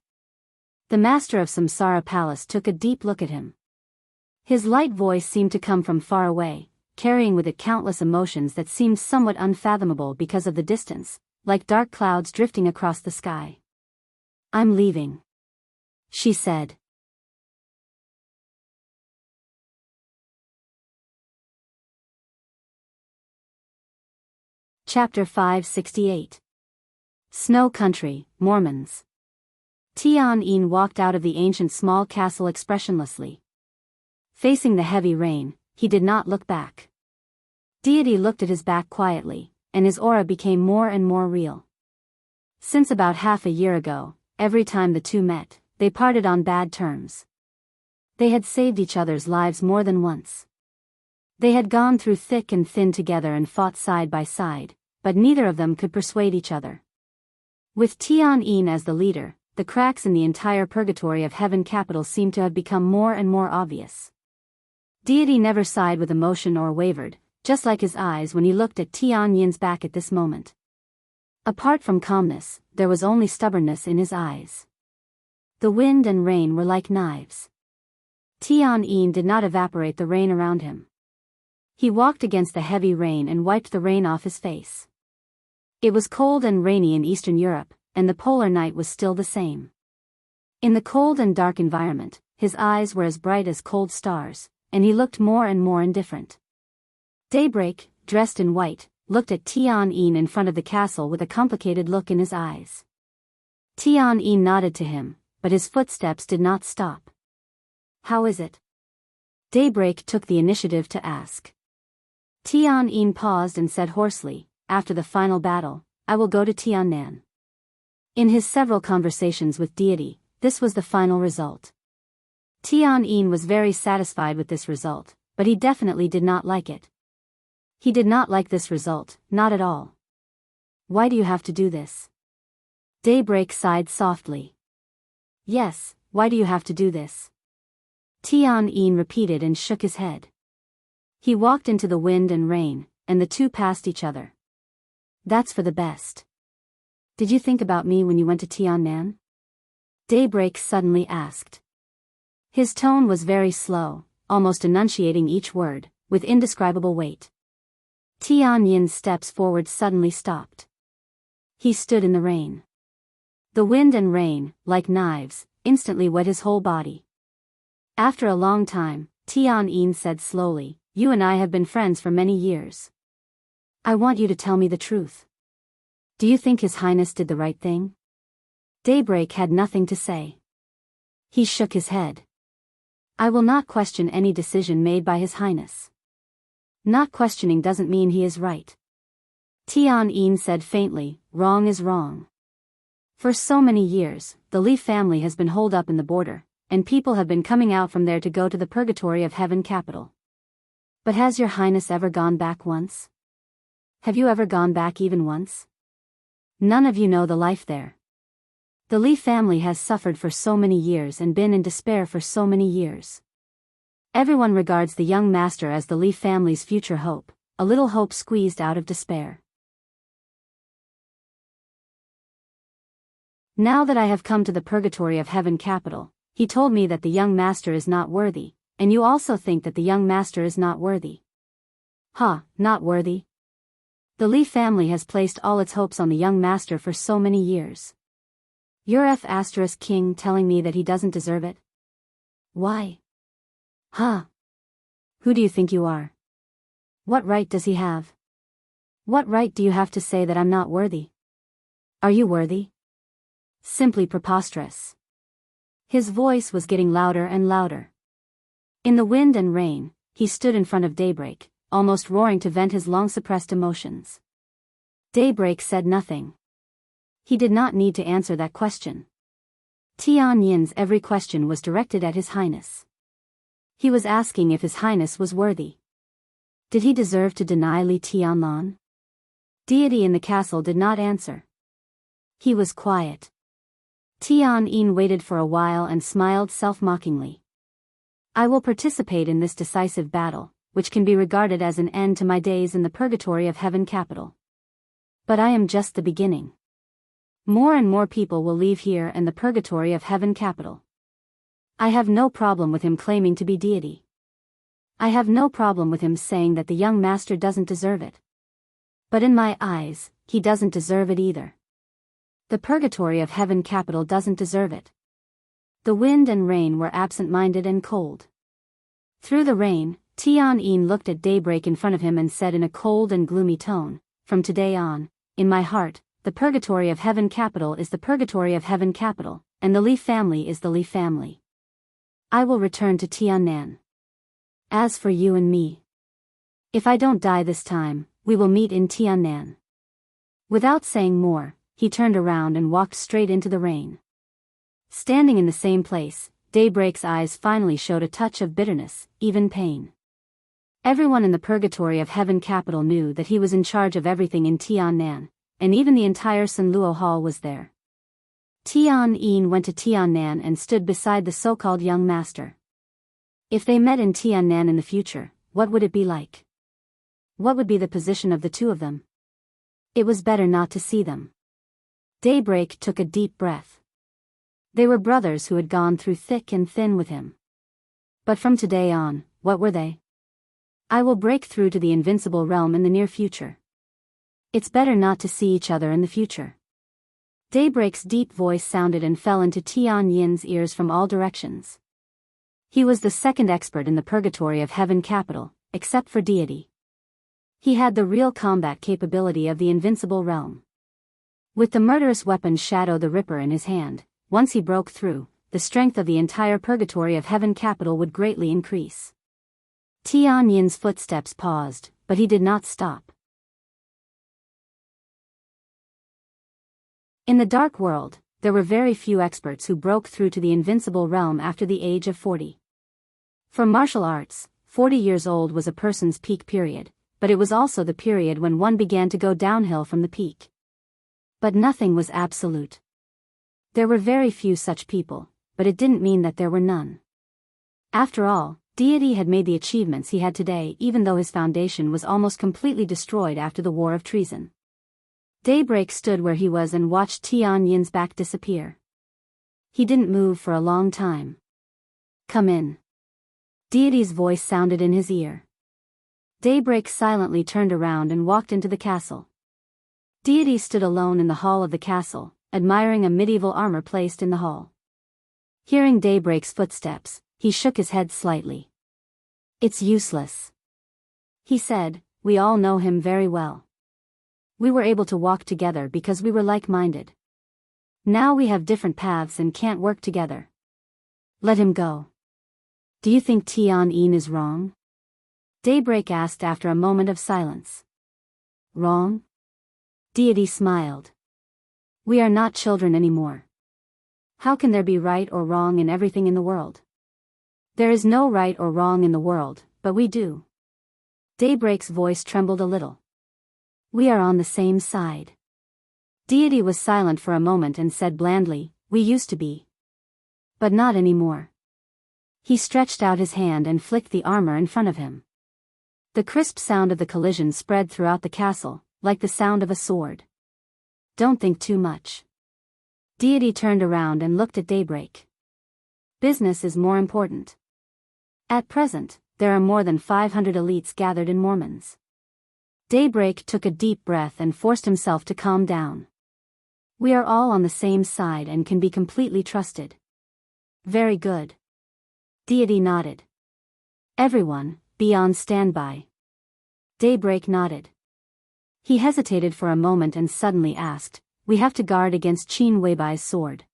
The master of Samsara Palace took a deep look at him. His light voice seemed to come from far away, carrying with it countless emotions that seemed somewhat unfathomable because of the distance, like dark clouds drifting across the sky. "I'm leaving," she said. Chapter 568. Snow Country, Mormons. Tian walked out of the ancient small castle expressionlessly. Facing the heavy rain, he did not look back. Deity looked at his back quietly, and his aura became more and more real. Since about half a year ago, every time the two met, they parted on bad terms. They had saved each other's lives more than once. They had gone through thick and thin together and fought side by side, but neither of them could persuade each other. With Tian as the leader, the cracks in the entire purgatory of Heaven Capital seemed to have become more and more obvious. Deity never sighed with emotion or wavered, just like his eyes when he looked at Tian's back at this moment. Apart from calmness, there was only stubbornness in his eyes. The wind and rain were like knives. Tian did not evaporate the rain around him. He walked against the heavy rain and wiped the rain off his face. It was cold and rainy in Eastern Europe, and the polar night was still the same. In the cold and dark environment, his eyes were as bright as cold stars, and he looked more and more indifferent. Daybreak, dressed in white, looked at Tian in front of the castle with a complicated look in his eyes. Tian nodded to him, but his footsteps did not stop. "How is it?" Daybreak took the initiative to ask. Tian paused and said hoarsely, "After the final battle, I will go to Tiannan." In his several conversations with deity, this was the final result. Tian was very satisfied with this result, but he definitely did not like it. He did not like this result, not at all. "Why do you have to do this?" Daybreak sighed softly. "Yes, why do you have to do this?" Tian repeated and shook his head. He walked into the wind and rain, and the two passed each other. "That's for the best." "Did you think about me when you went to Tiannan?" Daybreak suddenly asked. His tone was very slow, almost enunciating each word, with indescribable weight. Tian's steps forward suddenly stopped. He stood in the rain. The wind and rain, like knives, instantly wet his whole body. After a long time, Tian said slowly, "You and I have been friends for many years. I want you to tell me the truth. Do you think His Highness did the right thing?" Daybreak had nothing to say. He shook his head. "I will not question any decision made by His Highness. Not questioning doesn't mean he is right." Tian said faintly, "Wrong is wrong. For so many years, the Li family has been holed up in the border, and people have been coming out from there to go to the purgatory of heaven capital. But has your highness ever gone back once? Have you ever gone back even once? None of you know the life there. The Li family has suffered for so many years and been in despair for so many years. Everyone regards the young master as the Li family's future hope, a little hope squeezed out of despair. Now that I have come to the purgatory of heaven capital, he told me that the young master is not worthy, and you also think that the young master is not worthy." "Huh, not worthy? The Li family has placed all its hopes on the young master for so many years. You're F***king telling me that he doesn't deserve it? Why? Huh? Who do you think you are? What right does he have? What right do you have to say that I'm not worthy? Are you worthy? Simply preposterous." His voice was getting louder and louder. In the wind and rain, he stood in front of Daybreak, almost roaring to vent his long-suppressed emotions. Daybreak said nothing. He did not need to answer that question. Tian's every question was directed at His Highness. He was asking if His Highness was worthy. Did he deserve to deny Li Tianlan? Deity in the castle did not answer. He was quiet. Tian waited for a while and smiled self-mockingly. "I will participate in this decisive battle, which can be regarded as an end to my days in the purgatory of heaven capital. But I am just the beginning. More and more people will leave here and the purgatory of heaven capital. I have no problem with him claiming to be deity. I have no problem with him saying that the young master doesn't deserve it. But in my eyes, he doesn't deserve it either. The purgatory of heaven capital doesn't deserve it." The wind and rain were absent-minded and cold. Through the rain, Tian looked at Daybreak in front of him and said in a cold and gloomy tone, "From today on, in my heart, the purgatory of heaven capital is the purgatory of heaven capital, and the Li family is the Li family. I will return to Tiannan. As for you and me, if I don't die this time, we will meet in Tiannan." Without saying more, he turned around and walked straight into the rain. Standing in the same place, Daybreak's eyes finally showed a touch of bitterness, even pain. Everyone in the purgatory of heaven capital knew that he was in charge of everything in Tiannan, and even the entire Sunluo Hall was there. Tian went to Tiannan and stood beside the so-called young master. If they met in Tiannan in the future, what would it be like? What would be the position of the two of them? It was better not to see them. Daybreak took a deep breath. They were brothers who had gone through thick and thin with him. But from today on, what were they? I will break through to the invincible realm in the near future. It's better not to see each other in the future. Daybreak's deep voice sounded and fell into Tian Yin's ears from all directions. He was the second expert in the purgatory of Heaven Capital, except for deity. He had the real combat capability of the invincible realm. With the murderous weapon Shadow the Ripper in his hand, once he broke through, the strength of the entire purgatory of Heaven Capital would greatly increase. Tian Yin's footsteps paused, but he did not stop. In the dark world, there were very few experts who broke through to the invincible realm after the age of 40. For martial arts, 40 years old was a person's peak period, but it was also the period when one began to go downhill from the peak. But nothing was absolute. There were very few such people, but it didn't mean that there were none. After all, deity had made the achievements he had today even though his foundation was almost completely destroyed after the War of Treason. Daybreak stood where he was and watched Tian Yin's back disappear. He didn't move for a long time. Come in. Deity's voice sounded in his ear. Daybreak silently turned around and walked into the castle. Deity stood alone in the hall of the castle, admiring a medieval armor placed in the hall. Hearing Daybreak's footsteps, he shook his head slightly. It's useless. He said, we all know him very well. We were able to walk together because we were like-minded. Now we have different paths and can't work together. Let him go. Do you think Tian Yin is wrong? Daybreak asked after a moment of silence. Wrong? Deity smiled. We are not children anymore. How can there be right or wrong in everything in the world? There is no right or wrong in the world, but we do. Daybreak's voice trembled a little. We are on the same side. Deity was silent for a moment and said blandly, we used to be. But not anymore. He stretched out his hand and flicked the armor in front of him. The crisp sound of the collision spread throughout the castle, like the sound of a sword. Don't think too much. Deity turned around and looked at Daybreak. Business is more important. At present, there are more than 500 elites gathered in Mormons. Daybreak took a deep breath and forced himself to calm down. We are all on the same side and can be completely trusted. Very good. Deity nodded. Everyone, be on standby. Daybreak nodded. He hesitated for a moment and suddenly asked, we have to guard against Qin Weibai's sword.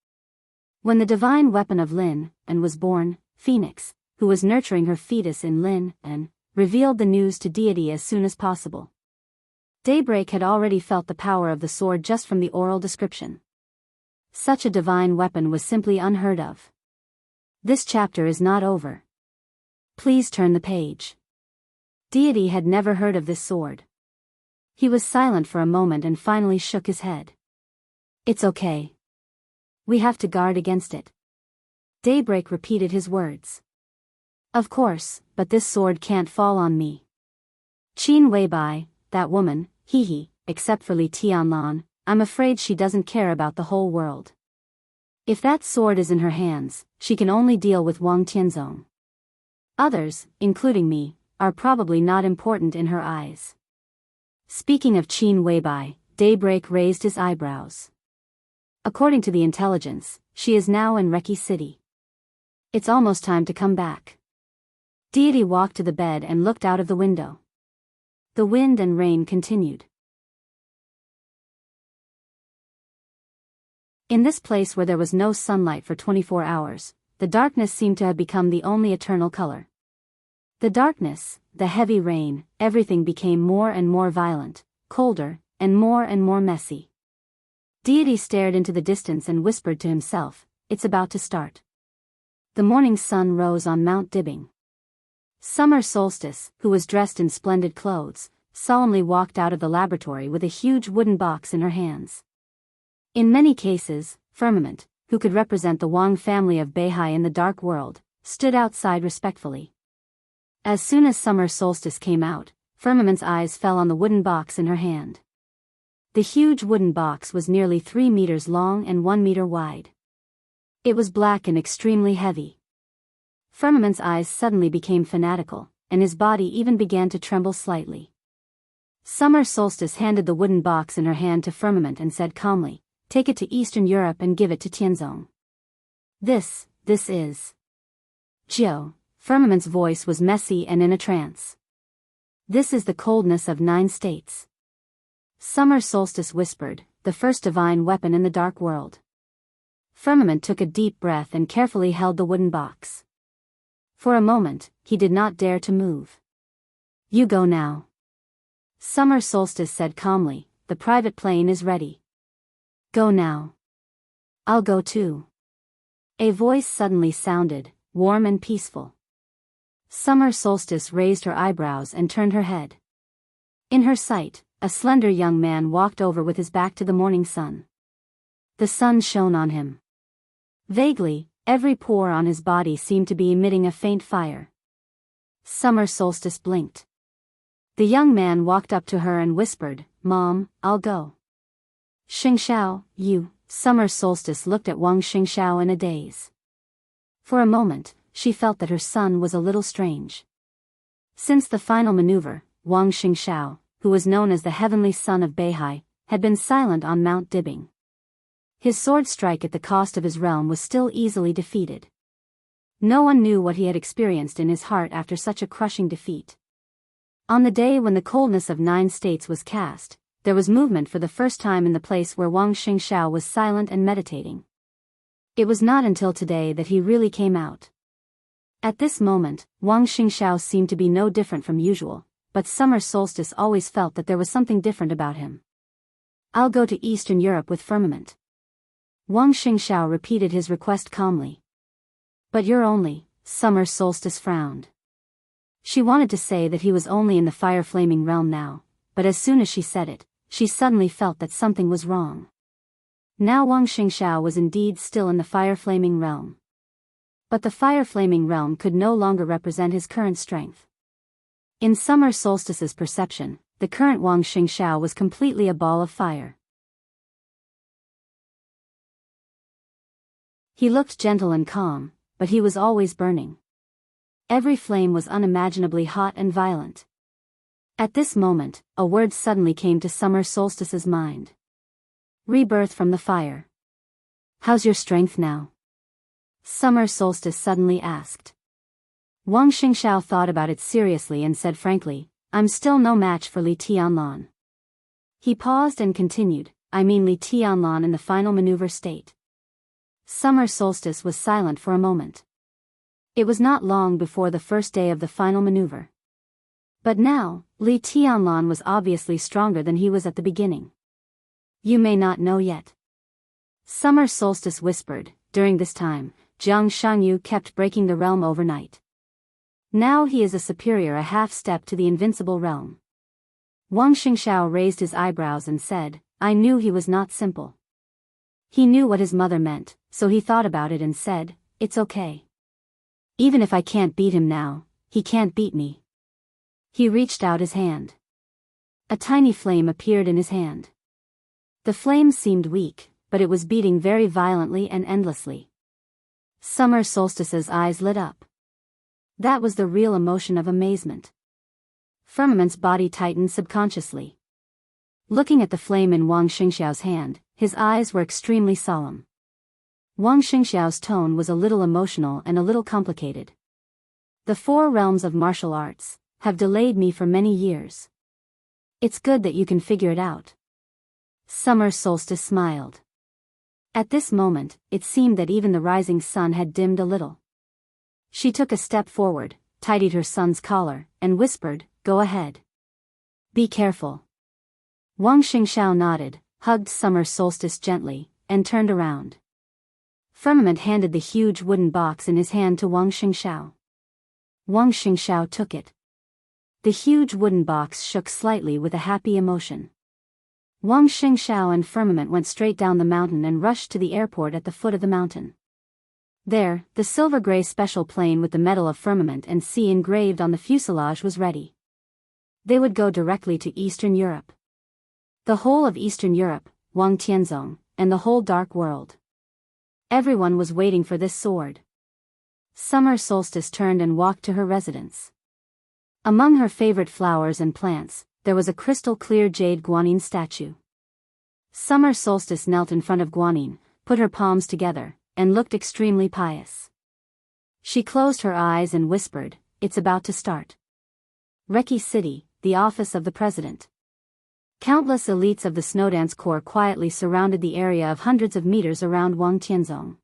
When the divine weapon of Lin, and was born, Phoenix, who was nurturing her fetus in Lin, and revealed the news to deity as soon as possible. Daybreak had already felt the power of the sword just from the oral description. Such a divine weapon was simply unheard of. This chapter is not over. Please turn the page. Deity had never heard of this sword. He was silent for a moment and finally shook his head. It's okay. We have to guard against it. Daybreak repeated his words. Of course, but this sword can't fall on me. Qin Weibai, that woman, except for Li Tianlan, I'm afraid she doesn't care about the whole world. If that sword is in her hands, she can only deal with Wang Tianzong. Others, including me, are probably not important in her eyes. Speaking of Qin Weibai, Daybreak raised his eyebrows. According to the intelligence, she is now in Reki City. It's almost time to come back. Deity walked to the bed and looked out of the window. The wind and rain continued. In this place where there was no sunlight for 24 hours, the darkness seemed to have become the only eternal color. The darkness, the heavy rain, everything became more and more violent, colder, and more messy. Deity stared into the distance and whispered to himself, it's about to start. The morning sun rose on Mount Dibbing. Summer Solstice, who was dressed in splendid clothes, solemnly walked out of the laboratory with a huge wooden box in her hands. In many cases, Firmament, who could represent the Wang family of Beihai in the dark world, stood outside respectfully. As soon as Summer Solstice came out, Firmament's eyes fell on the wooden box in her hand. The huge wooden box was nearly 3 meters long and 1 meter wide. It was black and extremely heavy. Firmament's eyes suddenly became fanatical, and his body even began to tremble slightly. Summer Solstice handed the wooden box in her hand to Firmament and said calmly, "Take it to Eastern Europe and give it to Tianzong." This is... Jiao. Firmament's voice was messy and in a trance. "This is the coldness of 9 states." Summer Solstice whispered, "The first divine weapon in the dark world." Firmament took a deep breath and carefully held the wooden box. For a moment, he did not dare to move. "You go now." Summer Solstice said calmly, "The private plane is ready." "Go now." "I'll go too." A voice suddenly sounded, warm and peaceful. Summer Solstice raised her eyebrows and turned her head. In her sight, a slender young man walked over with his back to the morning sun. The sun shone on him. Vaguely, every pore on his body seemed to be emitting a faint fire. Summer Solstice blinked. The young man walked up to her and whispered, "Mom, I'll go." "Xingxiao, you..." Summer Solstice looked at Wang Xingxiao in a daze. For a moment, she felt that her son was a little strange. Since the final maneuver, Wang Xingxiao, who was known as the heavenly son of Beihai, had been silent on Mount Dibbing. His sword strike at the cost of his realm was still easily defeated. No one knew what he had experienced in his heart after such a crushing defeat. On the day when the coldness of 9 states was cast, there was movement for the first time in the place where Wang Xingxiao was silent and meditating. It was not until today that he really came out. At this moment, Wang Xingxiao seemed to be no different from usual, but Summer Solstice always felt that there was something different about him. "I'll go to Eastern Europe with Firmament." Wang Xingxiao repeated his request calmly. "But you're only..." Summer Solstice frowned. She wanted to say that he was only in the fire-flaming realm now, but as soon as she said it, she suddenly felt that something was wrong. Now Wang Xingxiao was indeed still in the fire-flaming realm. But the fire-flaming realm could no longer represent his current strength. In Summer Solstice's perception, the current Wang Xingxiao was completely a ball of fire. He looked gentle and calm, but he was always burning. Every flame was unimaginably hot and violent. At this moment, a word suddenly came to Summer Solstice's mind. "Rebirth from the fire." "How's your strength now?" Summer Solstice suddenly asked. Wang Xingxiao thought about it seriously and said frankly, "I'm still no match for Li Tianlan." He paused and continued, "I mean Li Tianlan in the final maneuver state." Summer Solstice was silent for a moment. It was not long before the first day of the final maneuver. But now, Li Tianlan was obviously stronger than he was at the beginning. "You may not know yet." Summer Solstice whispered. During this time, Jiang Shangyu kept breaking the realm overnight. Now he is a superior a half step to the invincible realm. Wang Xingxiao raised his eyebrows and said, "I knew he was not simple." He knew what his mother meant, so he thought about it and said, "It's okay. Even if I can't beat him now, he can't beat me." He reached out his hand. A tiny flame appeared in his hand. The flame seemed weak, but it was beating very violently and endlessly. Summer Solstice's eyes lit up. That was the real emotion of amazement. Firmament's body tightened subconsciously. Looking at the flame in Wang Xingxiao's hand, his eyes were extremely solemn. Wang Xingxiao's tone was a little emotional and a little complicated. "The 4 realms of martial arts have delayed me for many years. It's good that you can figure it out." Summer Solstice smiled. At this moment, it seemed that even the rising sun had dimmed a little. She took a step forward, tidied her son's collar, and whispered, "Go ahead. Be careful." Wang Xingxiao nodded, hugged Summer Solstice gently, and turned around. Firmament handed the huge wooden box in his hand to Wang Xingxiao. Wang Xingxiao took it. The huge wooden box shook slightly with a happy emotion. Wang Xingxiao and Firmament went straight down the mountain and rushed to the airport at the foot of the mountain. There, the silver-gray special plane with the medal of Firmament and C engraved on the fuselage was ready. They would go directly to Eastern Europe. The whole of Eastern Europe, Wang Tianzong, and the whole dark world. Everyone was waiting for this sword. Summer Solstice turned and walked to her residence. Among her favorite flowers and plants, there was a crystal-clear jade guanine statue. Summer Solstice knelt in front of guanine, put her palms together, and looked extremely pious. She closed her eyes and whispered, "It's about to start." Reki City, the office of the president. Countless elites of the Snowdance Corps quietly surrounded the area of hundreds of meters around Wang Tianzong.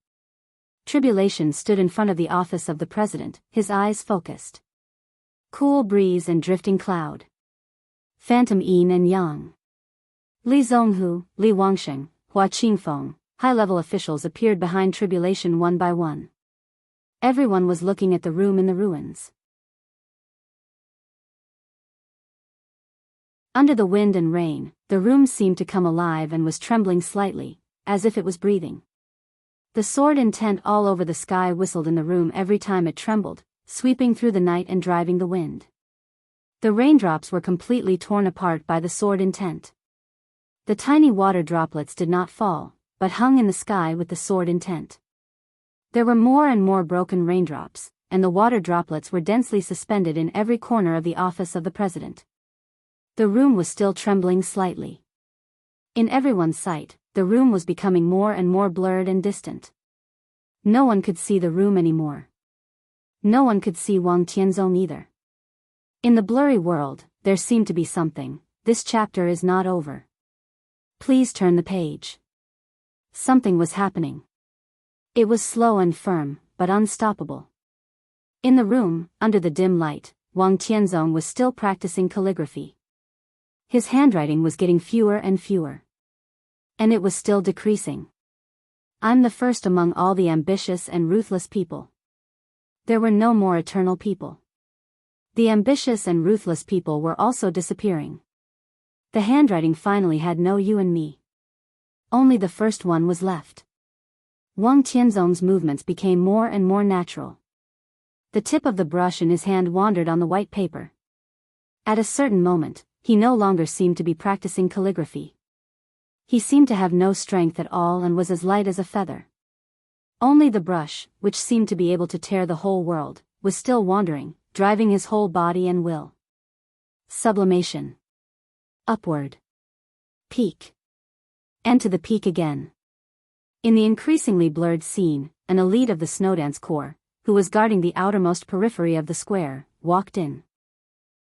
Tribulation stood in front of the office of the president, his eyes focused. Cool breeze and drifting cloud. Phantom yin and yang. Li Zhonghu, Li Wangsheng, Hua Qingfeng, high-level officials appeared behind Tribulation one by one. Everyone was looking at the room in the ruins. Under the wind and rain, the room seemed to come alive and was trembling slightly, as if it was breathing. The sword intent all over the sky whistled in the room every time it trembled, sweeping through the night and driving the wind. The raindrops were completely torn apart by the sword intent. The tiny water droplets did not fall, but hung in the sky with the sword intent. There were more and more broken raindrops, and the water droplets were densely suspended in every corner of the office of the president. The room was still trembling slightly. In everyone's sight, the room was becoming more and more blurred and distant. No one could see the room anymore. No one could see Wang Tianzong either. In the blurry world, there seemed to be something. This chapter is not over. Please turn the page. Something was happening. It was slow and firm, but unstoppable. In the room, under the dim light, Wang Tianzong was still practicing calligraphy. His handwriting was getting fewer and fewer. And it was still decreasing. "I'm the first among all the ambitious and ruthless people." There were no more eternal people. The ambitious and ruthless people were also disappearing. The handwriting finally had no you and me. Only the first one was left. Wang Tianzong's movements became more and more natural. The tip of the brush in his hand wandered on the white paper. At a certain moment, he no longer seemed to be practicing calligraphy. He seemed to have no strength at all and was as light as a feather. Only the brush, which seemed to be able to tear the whole world, was still wandering, driving his whole body and will. Sublimation. Upward. Peak. And to the peak again. In the increasingly blurred scene, an elite of the Snowdance Corps, who was guarding the outermost periphery of the square, walked in.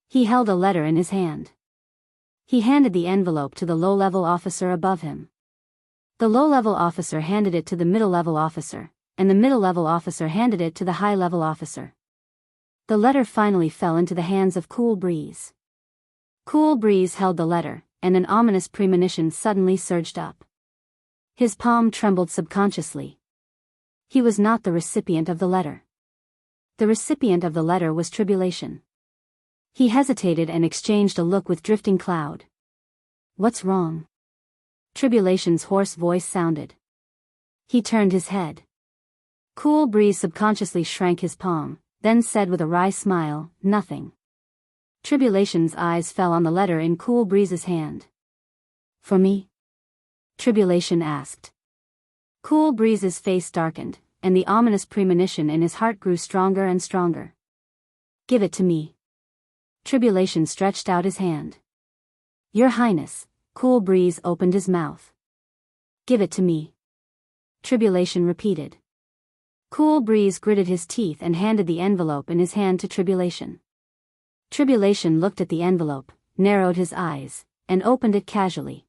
He held a letter in his hand. He handed the envelope to the low-level officer above him. The low-level officer handed it to the middle-level officer, and the middle-level officer handed it to the high-level officer. The letter finally fell into the hands of Cool Breeze. Cool Breeze held the letter, and an ominous premonition suddenly surged up. His palm trembled subconsciously. He was not the recipient of the letter. The recipient of the letter was Tribulation. He hesitated and exchanged a look with Drifting Cloud. "What's wrong?" Tribulation's hoarse voice sounded. He turned his head. Cool Breeze subconsciously shrank his palm, then said with a wry smile, "Nothing." Tribulation's eyes fell on the letter in Cool Breeze's hand. "For me?" Tribulation asked. Cool Breeze's face darkened, and the ominous premonition in his heart grew stronger and stronger. "Give it to me." Tribulation stretched out his hand. "Your Highness." Cool Breeze opened his mouth. "Give it to me." Tribulation repeated. Cool Breeze gritted his teeth and handed the envelope in his hand to Tribulation. Tribulation looked at the envelope, narrowed his eyes, and opened it casually.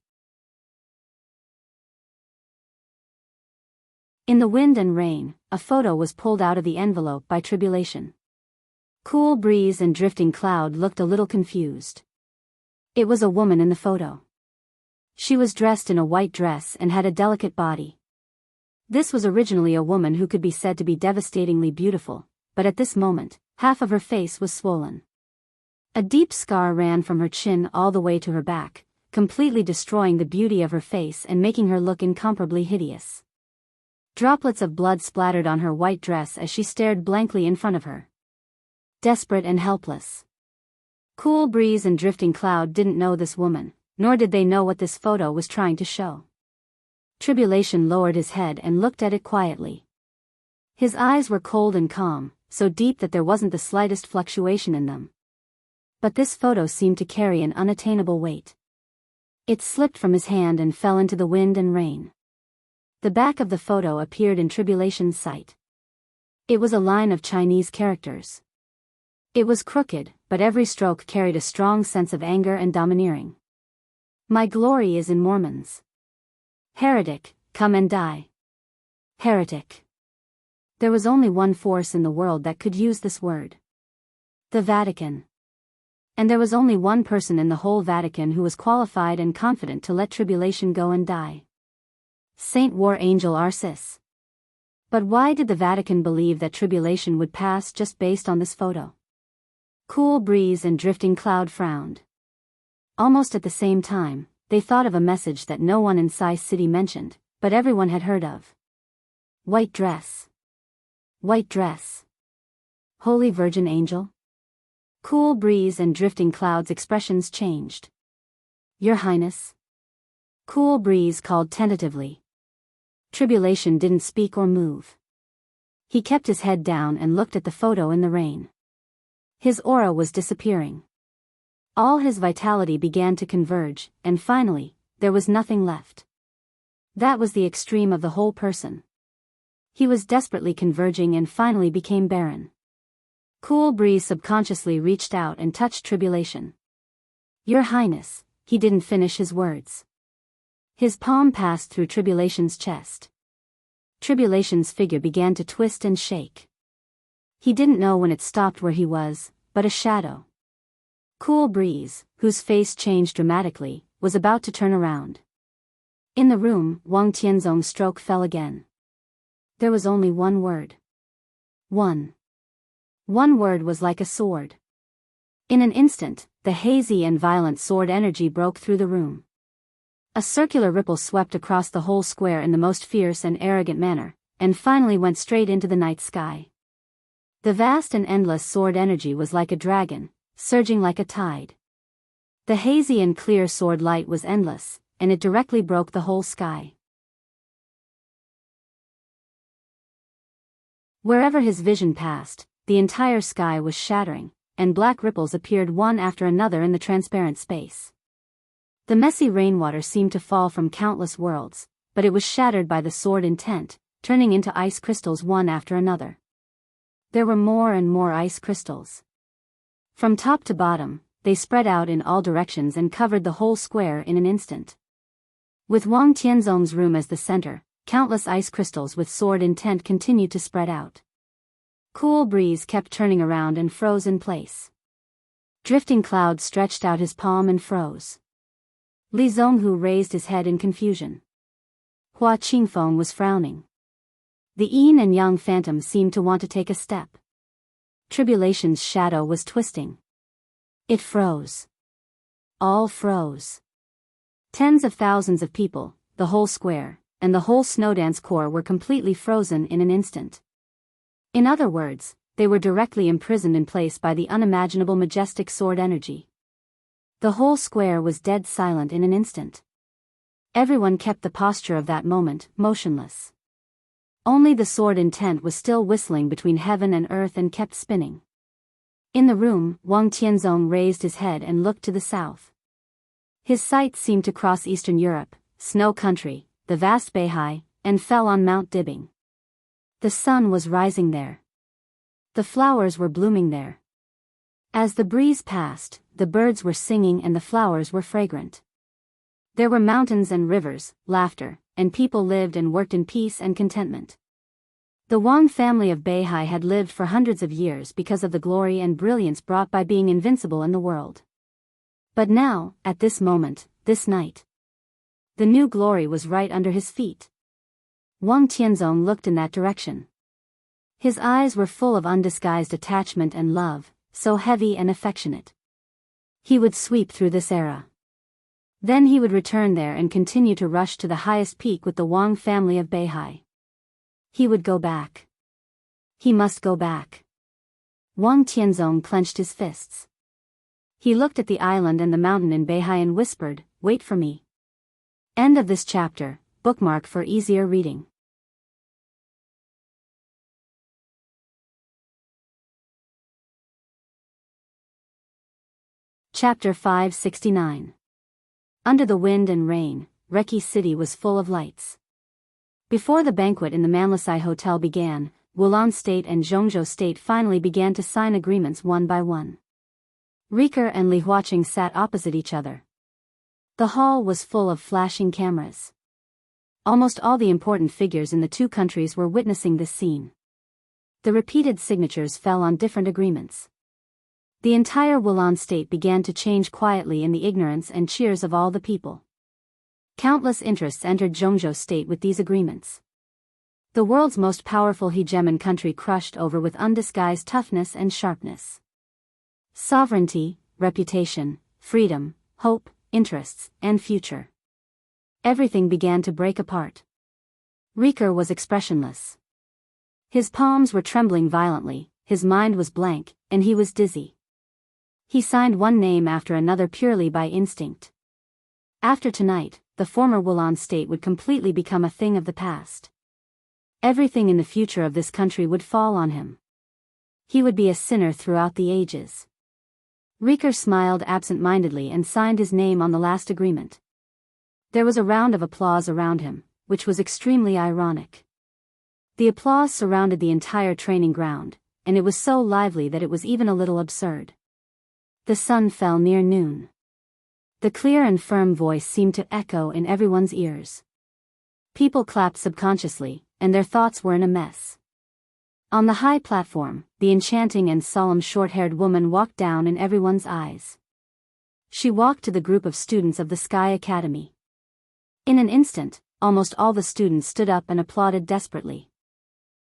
In the wind and rain, a photo was pulled out of the envelope by Tribulation. Cool Breeze and Drifting Cloud looked a little confused. It was a woman in the photo. She was dressed in a white dress and had a delicate body. This was originally a woman who could be said to be devastatingly beautiful, but at this moment, half of her face was swollen. A deep scar ran from her chin all the way to her back, completely destroying the beauty of her face and making her look incomparably hideous. Droplets of blood splattered on her white dress as she stared blankly in front of her. Desperate and helpless. Cool Breeze and Drifting Cloud didn't know this woman, nor did they know what this photo was trying to show. Tribulation lowered his head and looked at it quietly. His eyes were cold and calm, so deep that there wasn't the slightest fluctuation in them. But this photo seemed to carry an unattainable weight. It slipped from his hand and fell into the wind and rain. The back of the photo appeared in Tribulation's sight. It was a line of Chinese characters. It was crooked, but every stroke carried a strong sense of anger and domineering. My glory is in Mormons. Heretic, come and die. Heretic. There was only one force in the world that could use this word. The Vatican. And there was only one person in the whole Vatican who was qualified and confident to let Tribulation go and die. Saint War Angel Arcis. But why did the Vatican believe that Tribulation would pass just based on this photo? Cool Breeze and Drifting Cloud frowned. Almost at the same time, they thought of a message that no one in Sai City mentioned, but everyone had heard of. White dress. White dress. Holy Virgin Angel? Cool Breeze and Drifting Cloud's expressions changed. Your Highness? Cool Breeze called tentatively. Tribulation didn't speak or move. He kept his head down and looked at the photo in the rain. His aura was disappearing. All his vitality began to converge, and finally, there was nothing left. That was the extreme of the whole person. He was desperately converging and finally became barren. Cool Breeze subconsciously reached out and touched Tribulation. Your Highness, he didn't finish his words. His palm passed through Tribulation's chest. Tribulation's figure began to twist and shake. He didn't know when it stopped where he was, but a shadow. Cool Breeze, whose face changed dramatically, was about to turn around. In the room, Wang Tianzong's stroke fell again. There was only one word. One. One word was like a sword. In an instant, the hazy and violent sword energy broke through the room. A circular ripple swept across the whole square in the most fierce and arrogant manner, and finally went straight into the night sky. The vast and endless sword energy was like a dragon, surging like a tide. The hazy and clear sword light was endless, and it directly broke the whole sky. Wherever his vision passed, the entire sky was shattering, and black ripples appeared one after another in the transparent space. The messy rainwater seemed to fall from countless worlds, but it was shattered by the sword intent, turning into ice crystals one after another. There were more and more ice crystals. From top to bottom, they spread out in all directions and covered the whole square in an instant. With Wang Tianzong's room as the center, countless ice crystals with sword intent continued to spread out. Cool Breeze kept turning around and froze in place. Drifting Cloud stretched out his palm and froze. Li Zhonghu raised his head in confusion. Hua Qingfeng was frowning. The yin and yang phantom seemed to want to take a step. Tribulation's shadow was twisting. It froze. All froze. Tens of thousands of people, the whole square, and the whole Snowdance Corps were completely frozen in an instant. In other words, they were directly imprisoned in place by the unimaginable majestic sword energy. The whole square was dead silent in an instant. Everyone kept the posture of that moment, motionless. Only the sword intent was still whistling between heaven and earth and kept spinning. In the room, Wang Tianzong raised his head and looked to the south. His sight seemed to cross Eastern Europe, snow country, the vast Beihai, and fell on Mount Dibbing. The sun was rising there. The flowers were blooming there. As the breeze passed, the birds were singing and the flowers were fragrant. There were mountains and rivers, laughter, and people lived and worked in peace and contentment. The Wang family of Beihai had lived for hundreds of years because of the glory and brilliance brought by being invincible in the world. But now, at this moment, this night, the new glory was right under his feet. Wang Tianzong looked in that direction. His eyes were full of undisguised attachment and love, so heavy and affectionate. He would sweep through this era. Then he would return there and continue to rush to the highest peak with the Wang family of Beihai. He would go back. He must go back. Wang Tianzong clenched his fists. He looked at the island and the mountain in Beihai and whispered, "Wait for me." End of this chapter. bookmark for easier reading. Chapter 569. Under the wind and rain, Reki City was full of lights. Before the banquet in the Manlisai Hotel began, Wulong State and Zhongzhou State finally began to sign agreements one by one. Rieker and Li Huaqing sat opposite each other. The hall was full of flashing cameras. Almost all the important figures in the two countries were witnessing this scene. The repeated signatures fell on different agreements. The entire Wulong State began to change quietly in the ignorance and cheers of all the people. Countless interests entered Zhongzhou State with these agreements. The world's most powerful hegemon country crushed over with undisguised toughness and sharpness. Sovereignty, reputation, freedom, hope, interests, and future. Everything began to break apart. Rieker was expressionless. His palms were trembling violently, his mind was blank, and he was dizzy. He signed one name after another purely by instinct. After tonight, the former Wulong State would completely become a thing of the past. Everything in the future of this country would fall on him. He would be a sinner throughout the ages. Rieker smiled absent-mindedly and signed his name on the last agreement. There was a round of applause around him, which was extremely ironic. The applause surrounded the entire training ground, and it was so lively that it was even a little absurd. The sun fell near noon. The clear and firm voice seemed to echo in everyone's ears. People clapped subconsciously, and their thoughts were in a mess. On the high platform, the enchanting and solemn short-haired woman walked down in everyone's eyes. She walked to the group of students of the Sky Academy. In an instant, almost all the students stood up and applauded desperately.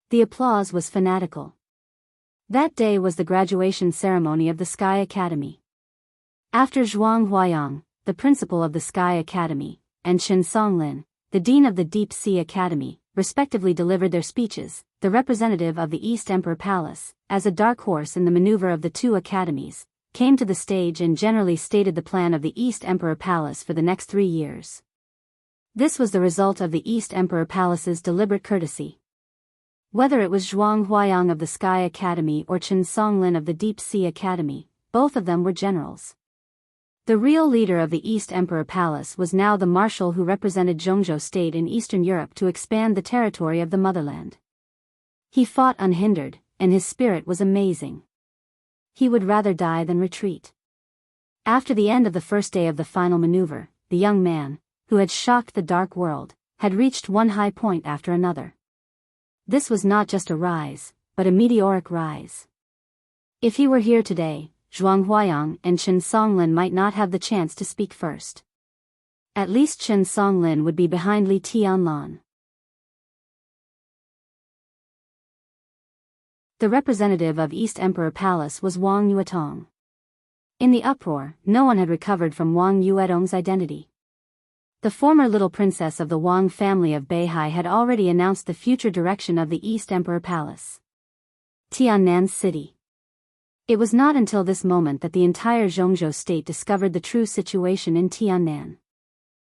The applause was fanatical. That day was the graduation ceremony of the Sky Academy. After Zhuang Huayang, the principal of the Sky Academy, and Chen Songlin, the dean of the Deep Sea Academy, respectively delivered their speeches, the representative of the East Emperor Palace, as a dark horse in the maneuver of the two academies, came to the stage and generally stated the plan of the East Emperor Palace for the next 3 years. This was the result of the East Emperor Palace's deliberate courtesy. Whether it was Zhuang Huayang of the Sky Academy or Chen Songlin of the Deep Sea Academy, both of them were generals. The real leader of the East Emperor Palace was now the marshal who represented Zhongzhou State in Eastern Europe to expand the territory of the motherland. He fought unhindered, and his spirit was amazing. He would rather die than retreat. After the end of the first day of the final maneuver, the young man, who had shocked the dark world, had reached one high point after another. This was not just a rise, but a meteoric rise. If he were here today, Zhuang Huayang and Chen Songlin might not have the chance to speak first. At least Chen Songlin would be behind Li Tianlan. The representative of East Emperor Palace was Wang Yuetong. In the uproar, no one had recovered from Wang Yuetong's identity. The former little princess of the Wang family of Beihai had already announced the future direction of the East Emperor Palace. Tiannan City. It was not until this moment that the entire Zhongzhou State discovered the true situation in Tiannan.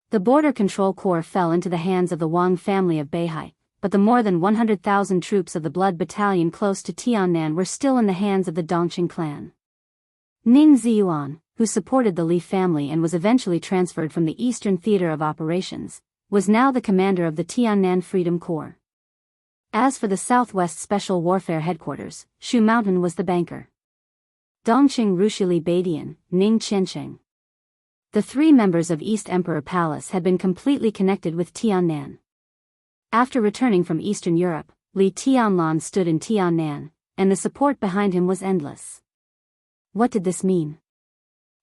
The border control corps fell into the hands of the Wang family of Beihai, but the more than 100,000 troops of the Blood Battalion close to Tiannan were still in the hands of the Dongqing clan. Ning Ziyuan, who supported the Li family and was eventually transferred from the Eastern Theater of Operations, was now the commander of the Tiannan Freedom Corps. As for the Southwest Special Warfare Headquarters, Shu Mountain was the banker. Dongqing Rushili Badian, Ning Qiancheng. The 3 members of East Emperor Palace had been completely connected with Tiannan. After returning from Eastern Europe, Li Tianlan stood in Tiannan, and the support behind him was endless. What did this mean?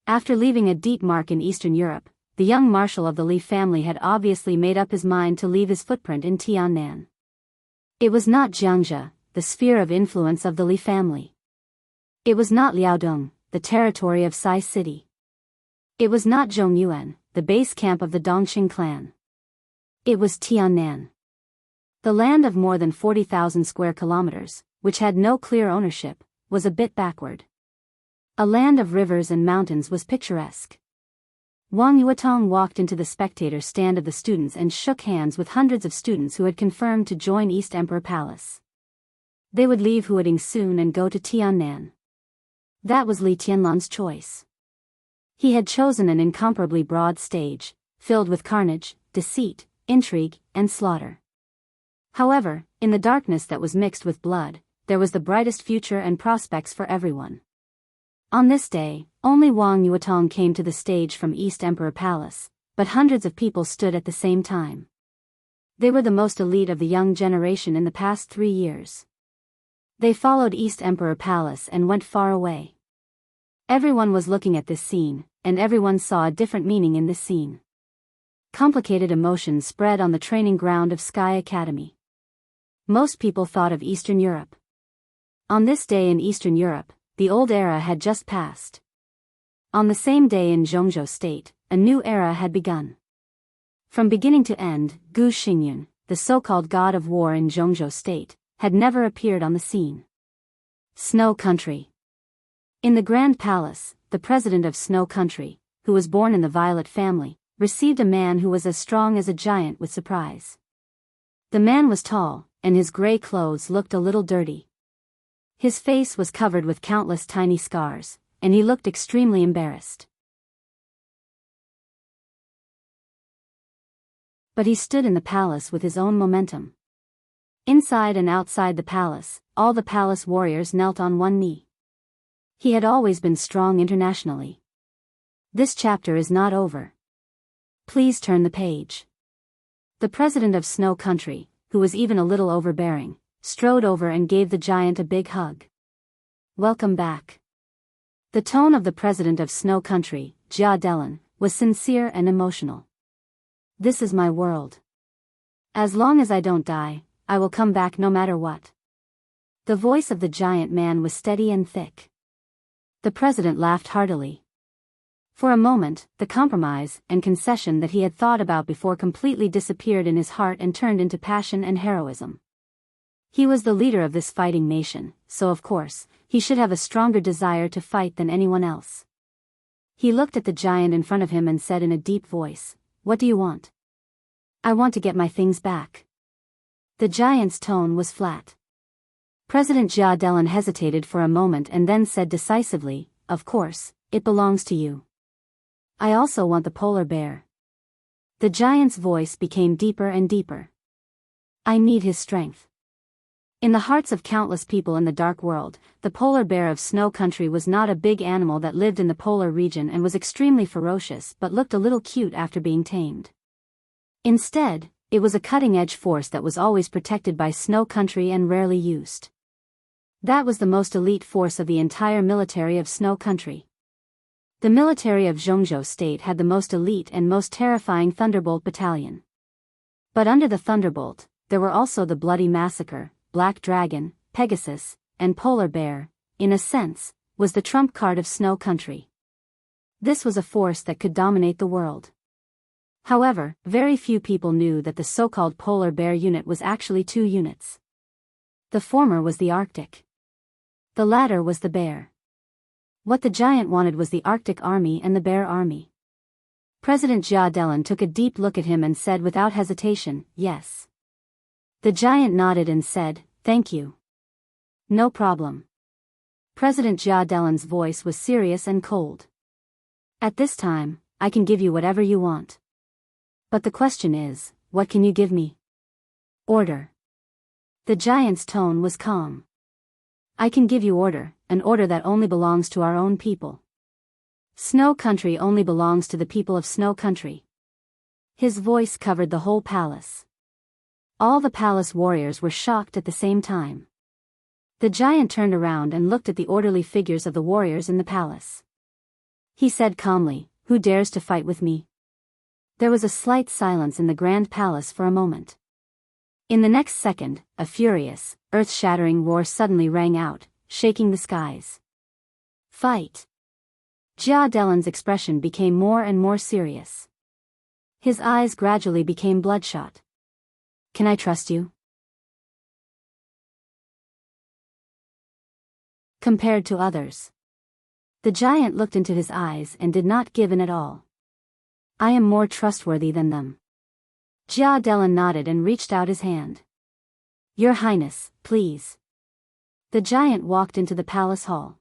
After leaving a deep mark in Eastern Europe, the young marshal of the Li family had obviously made up his mind to leave his footprint in Tiannan. It was not Jiangzhe, the sphere of influence of the Li family. It was not Liaodong, the territory of Sai City. It was not Zhongyuan, the base camp of the Dongqing clan. It was Tiannan. The land of more than 40,000 square kilometers, which had no clear ownership, was a bit backward. A land of rivers and mountains was picturesque. Wang Yuetong walked into the spectator stand of the students and shook hands with hundreds of students who had confirmed to join East Emperor Palace. They would leave Huading soon and go to Tiannan. That was Li Tianlan's choice. He had chosen an incomparably broad stage, filled with carnage, deceit, intrigue, and slaughter. However, in the darkness that was mixed with blood, there was the brightest future and prospects for everyone. On this day, only Wang Yuetong came to the stage from East Emperor Palace, but hundreds of people stood at the same time. They were the most elite of the young generation in the past 3 years. They followed East Emperor Palace and went far away. Everyone was looking at this scene, and everyone saw a different meaning in this scene. Complicated emotions spread on the training ground of Sky Academy. Most people thought of Eastern Europe. On this day in Eastern Europe, the old era had just passed. On the same day in Zhongzhou State, a new era had begun. From beginning to end, Gu Xingyun, the so-called god of war in Zhongzhou State, had never appeared on the scene. Snow Country. In the Grand Palace, the president of Snow Country, who was born in the Violet family, received a man who was as strong as a giant with surprise. The man was tall, and his gray clothes looked a little dirty. His face was covered with countless tiny scars, and he looked extremely embarrassed. But he stood in the palace with his own momentum. Inside and outside the palace, all the palace warriors knelt on one knee. He had always been strong internationally. This chapter is not over. Please turn the page. The president of Snow Country, who was even a little overbearing, strode over and gave the giant a big hug. Welcome back. The tone of the president of Snow Country, Jia Delan, was sincere and emotional. This is my world. As long as I don't die, I will come back no matter what. The voice of the giant man was steady and thick. The president laughed heartily. For a moment, the compromise and concession that he had thought about before completely disappeared in his heart and turned into passion and heroism. He was the leader of this fighting nation, so of course, he should have a stronger desire to fight than anyone else. He looked at the giant in front of him and said in a deep voice, "What do you want?" "I want to get my things back." The giant's tone was flat. President Jia Delan hesitated for a moment and then said decisively, "Of course, it belongs to you. I also want the polar bear." The giant's voice became deeper and deeper. "I need his strength." In the hearts of countless people in the dark world, the polar bear of Snow Country was not a big animal that lived in the polar region and was extremely ferocious but looked a little cute after being tamed. Instead, it was a cutting-edge force that was always protected by Snow Country and rarely used. That was the most elite force of the entire military of Snow Country. The military of Zhongzhou State had the most elite and most terrifying Thunderbolt Battalion. But under the Thunderbolt, there were also the Bloody Massacre, Black Dragon, Pegasus, and Polar Bear, in a sense, was the trump card of Snow Country. This was a force that could dominate the world. However, very few people knew that the so-called Polar Bear unit was actually 2 units. The former was the Arctic. The latter was the Bear. What the giant wanted was the Arctic Army and the Bear Army. President Jia Delan took a deep look at him and said without hesitation, "Yes." The giant nodded and said, "Thank you." "No problem." President Jia Delan's voice was serious and cold. "At this time, I can give you whatever you want. But the question is, what can you give me?" "Order." The giant's tone was calm. "I can give you order, an order that only belongs to our own people. Snow Country only belongs to the people of Snow Country." His voice covered the whole palace. All the palace warriors were shocked at the same time. The giant turned around and looked at the orderly figures of the warriors in the palace. He said calmly, "Who dares to fight with me?" There was a slight silence in the Grand Palace for a moment. In the next second, a furious, earth-shattering roar suddenly rang out, shaking the skies. "Fight!" Jia Delan's expression became more and more serious. His eyes gradually became bloodshot. "Can I trust you?" Compared to others. The giant looked into his eyes and did not give in at all. I am more trustworthy than them. Jia Delan nodded and reached out his hand. Your Highness, please. The giant walked into the palace hall.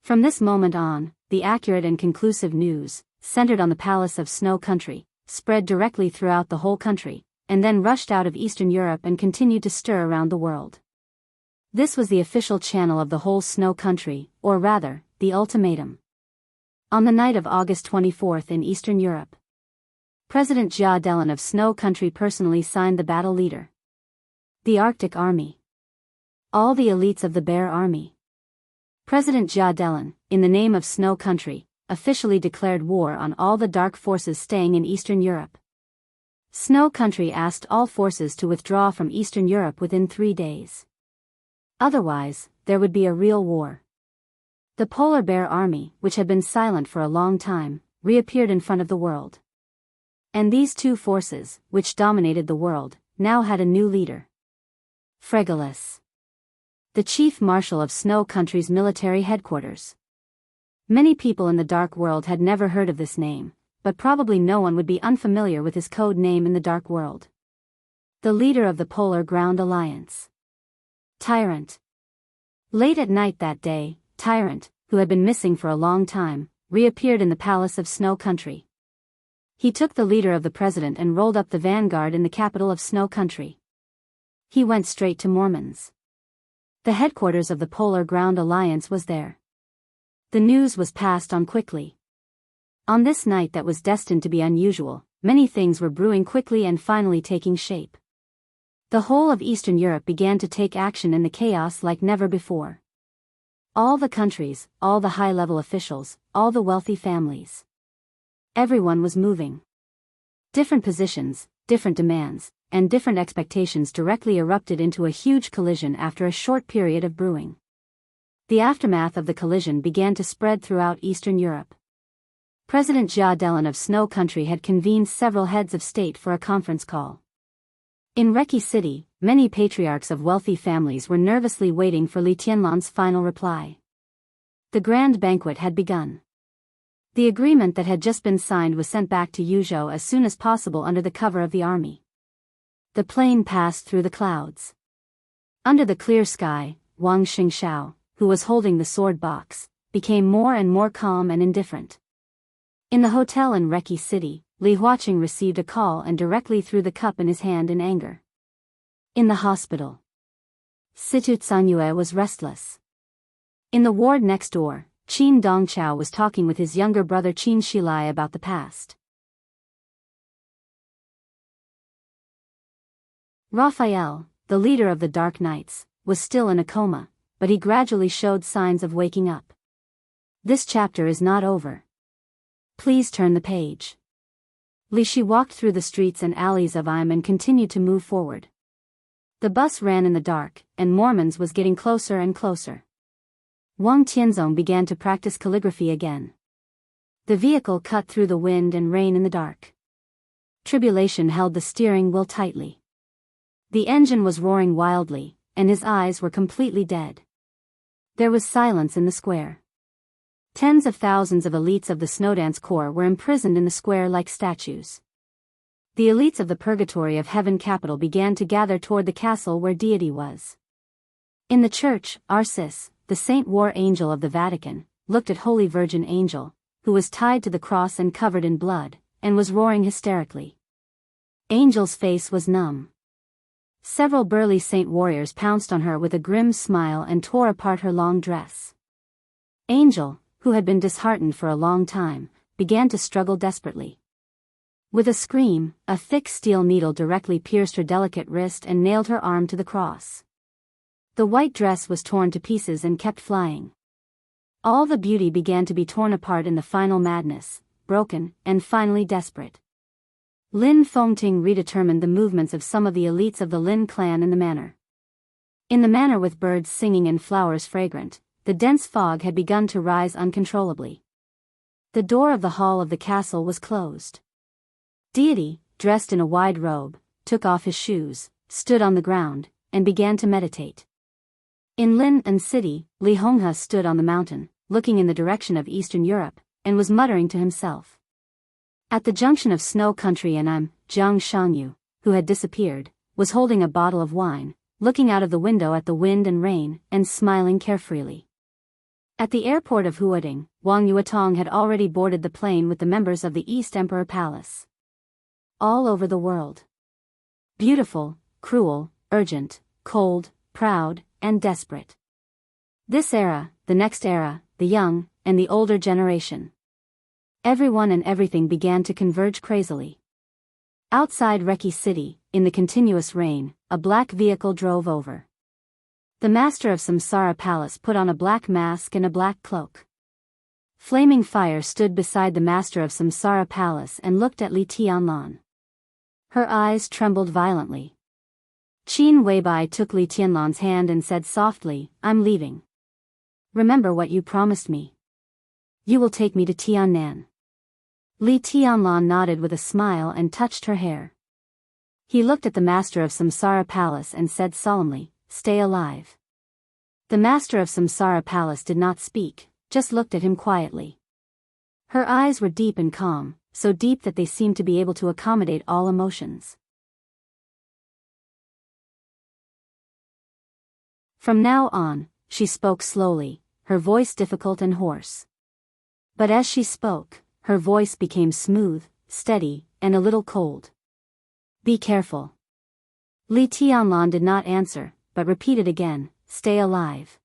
From this moment on, the accurate and conclusive news, centered on the Palace of Snow Country, spread directly throughout the whole country, and then rushed out of Eastern Europe and continued to stir around the world. This was the official channel of the whole Snow Country, or rather, the ultimatum. On the night of August 24th in Eastern Europe, President Jia Delan of Snow Country personally signed the battle leader. The Arctic Army. All the elites of the Bear Army. President Jia Delan, in the name of Snow Country, officially declared war on all the dark forces staying in Eastern Europe. Snow Country asked all forces to withdraw from Eastern Europe within 3 days. Otherwise, there would be a real war. The Polar Bear Army, which had been silent for a long time, reappeared in front of the world. And these two forces, which dominated the world, now had a new leader. Fregalus, the chief marshal of Snow Country's military headquarters. Many people in the Dark World had never heard of this name, but probably no one would be unfamiliar with his code name in the Dark World. The leader of the Polar Ground Alliance. Tyrant. Late at night that day, Tyrant, who had been missing for a long time, reappeared in the Palace of Snow Country. He took the leader of the president and rolled up the vanguard in the capital of Snow Country. He went straight to Mormons. The headquarters of the Polar Ground Alliance was there. The news was passed on quickly. On this night that was destined to be unusual, many things were brewing quickly and finally taking shape. The whole of Eastern Europe began to take action in the chaos like never before. All the countries, all the high-level officials, all the wealthy families. Everyone was moving. Different positions, different demands, and different expectations directly erupted into a huge collision after a short period of brewing. The aftermath of the collision began to spread throughout Eastern Europe. President Jia Delan of Snow Country had convened several heads of state for a conference call. In Reki City, many patriarchs of wealthy families were nervously waiting for Li Tianlan's final reply. The grand banquet had begun. The agreement that had just been signed was sent back to Yuzhou as soon as possible under the cover of the army. The plane passed through the clouds. Under the clear sky, Wang Xingxiao, who was holding the sword box, became more and more calm and indifferent. In the hotel in Reki City, Li Huaqing received a call and directly threw the cup in his hand in anger. In the hospital, Situ Tsanyue was restless. In the ward next door, Qin Dongchao was talking with his younger brother Qin Shilai about the past. Raphael, the leader of the Dark Knights, was still in a coma, but he gradually showed signs of waking up. This chapter is not over. Please turn the page. Li Shi walked through the streets and alleys of Im and continued to move forward. The bus ran in the dark, and Mormons was getting closer and closer. Wang Tianzong began to practice calligraphy again. The vehicle cut through the wind and rain in the dark. Tribulation held the steering wheel tightly. The engine was roaring wildly, and his eyes were completely dead. There was silence in the square. Tens of thousands of elites of the Snowdance Corps were imprisoned in the square like statues. The elites of the Purgatory of Heaven capital began to gather toward the castle where deity was. In the church, Arcis, the Saint War Angel of the Vatican, looked at Holy Virgin Angel, who was tied to the cross and covered in blood, and was roaring hysterically. Angel's face was numb. Several burly saint warriors pounced on her with a grim smile and tore apart her long dress. Angel, who had been disheartened for a long time, began to struggle desperately. With a scream, a thick steel needle directly pierced her delicate wrist and nailed her arm to the cross. The white dress was torn to pieces and kept flying. All the beauty began to be torn apart in the final madness, broken, and finally desperate. Lin Fengting redetermined the movements of some of the elites of the Lin clan in the manor. In the manor with birds singing and flowers fragrant, the dense fog had begun to rise uncontrollably. The door of the hall of the castle was closed. Deity, dressed in a wide robe, took off his shoes, stood on the ground, and began to meditate. In Lin and City, Li Honghe stood on the mountain, looking in the direction of Eastern Europe, and was muttering to himself. At the junction of Snow Country and Jiang Shangyu, who had disappeared, was holding a bottle of wine, looking out of the window at the wind and rain, and smiling carefreely. At the airport of Huading, Wang Yuetong had already boarded the plane with the members of the East Emperor Palace. All over the world. Beautiful, cruel, urgent, cold, proud, and desperate. This era, the next era, the young, and the older generation. Everyone and everything began to converge crazily. Outside Reki City, in the continuous rain, a black vehicle drove over. The master of Samsara Palace put on a black mask and a black cloak. Flaming Fire stood beside the master of Samsara Palace and looked at Li Tianlan. Her eyes trembled violently. Qin Weibai took Li Tianlan's hand and said softly, "I'm leaving. Remember what you promised me. You will take me to Tiannan." Li Tianlan nodded with a smile and touched her hair. He looked at the master of Samsara Palace and said solemnly, "Stay alive." The master of Samsara Palace did not speak, just looked at him quietly. Her eyes were deep and calm, so deep that they seemed to be able to accommodate all emotions. From now on, she spoke slowly, her voice difficult and hoarse. But as she spoke, her voice became smooth, steady, and a little cold. "Be careful." Li Tianlan did not answer, but repeated again, "Stay alive."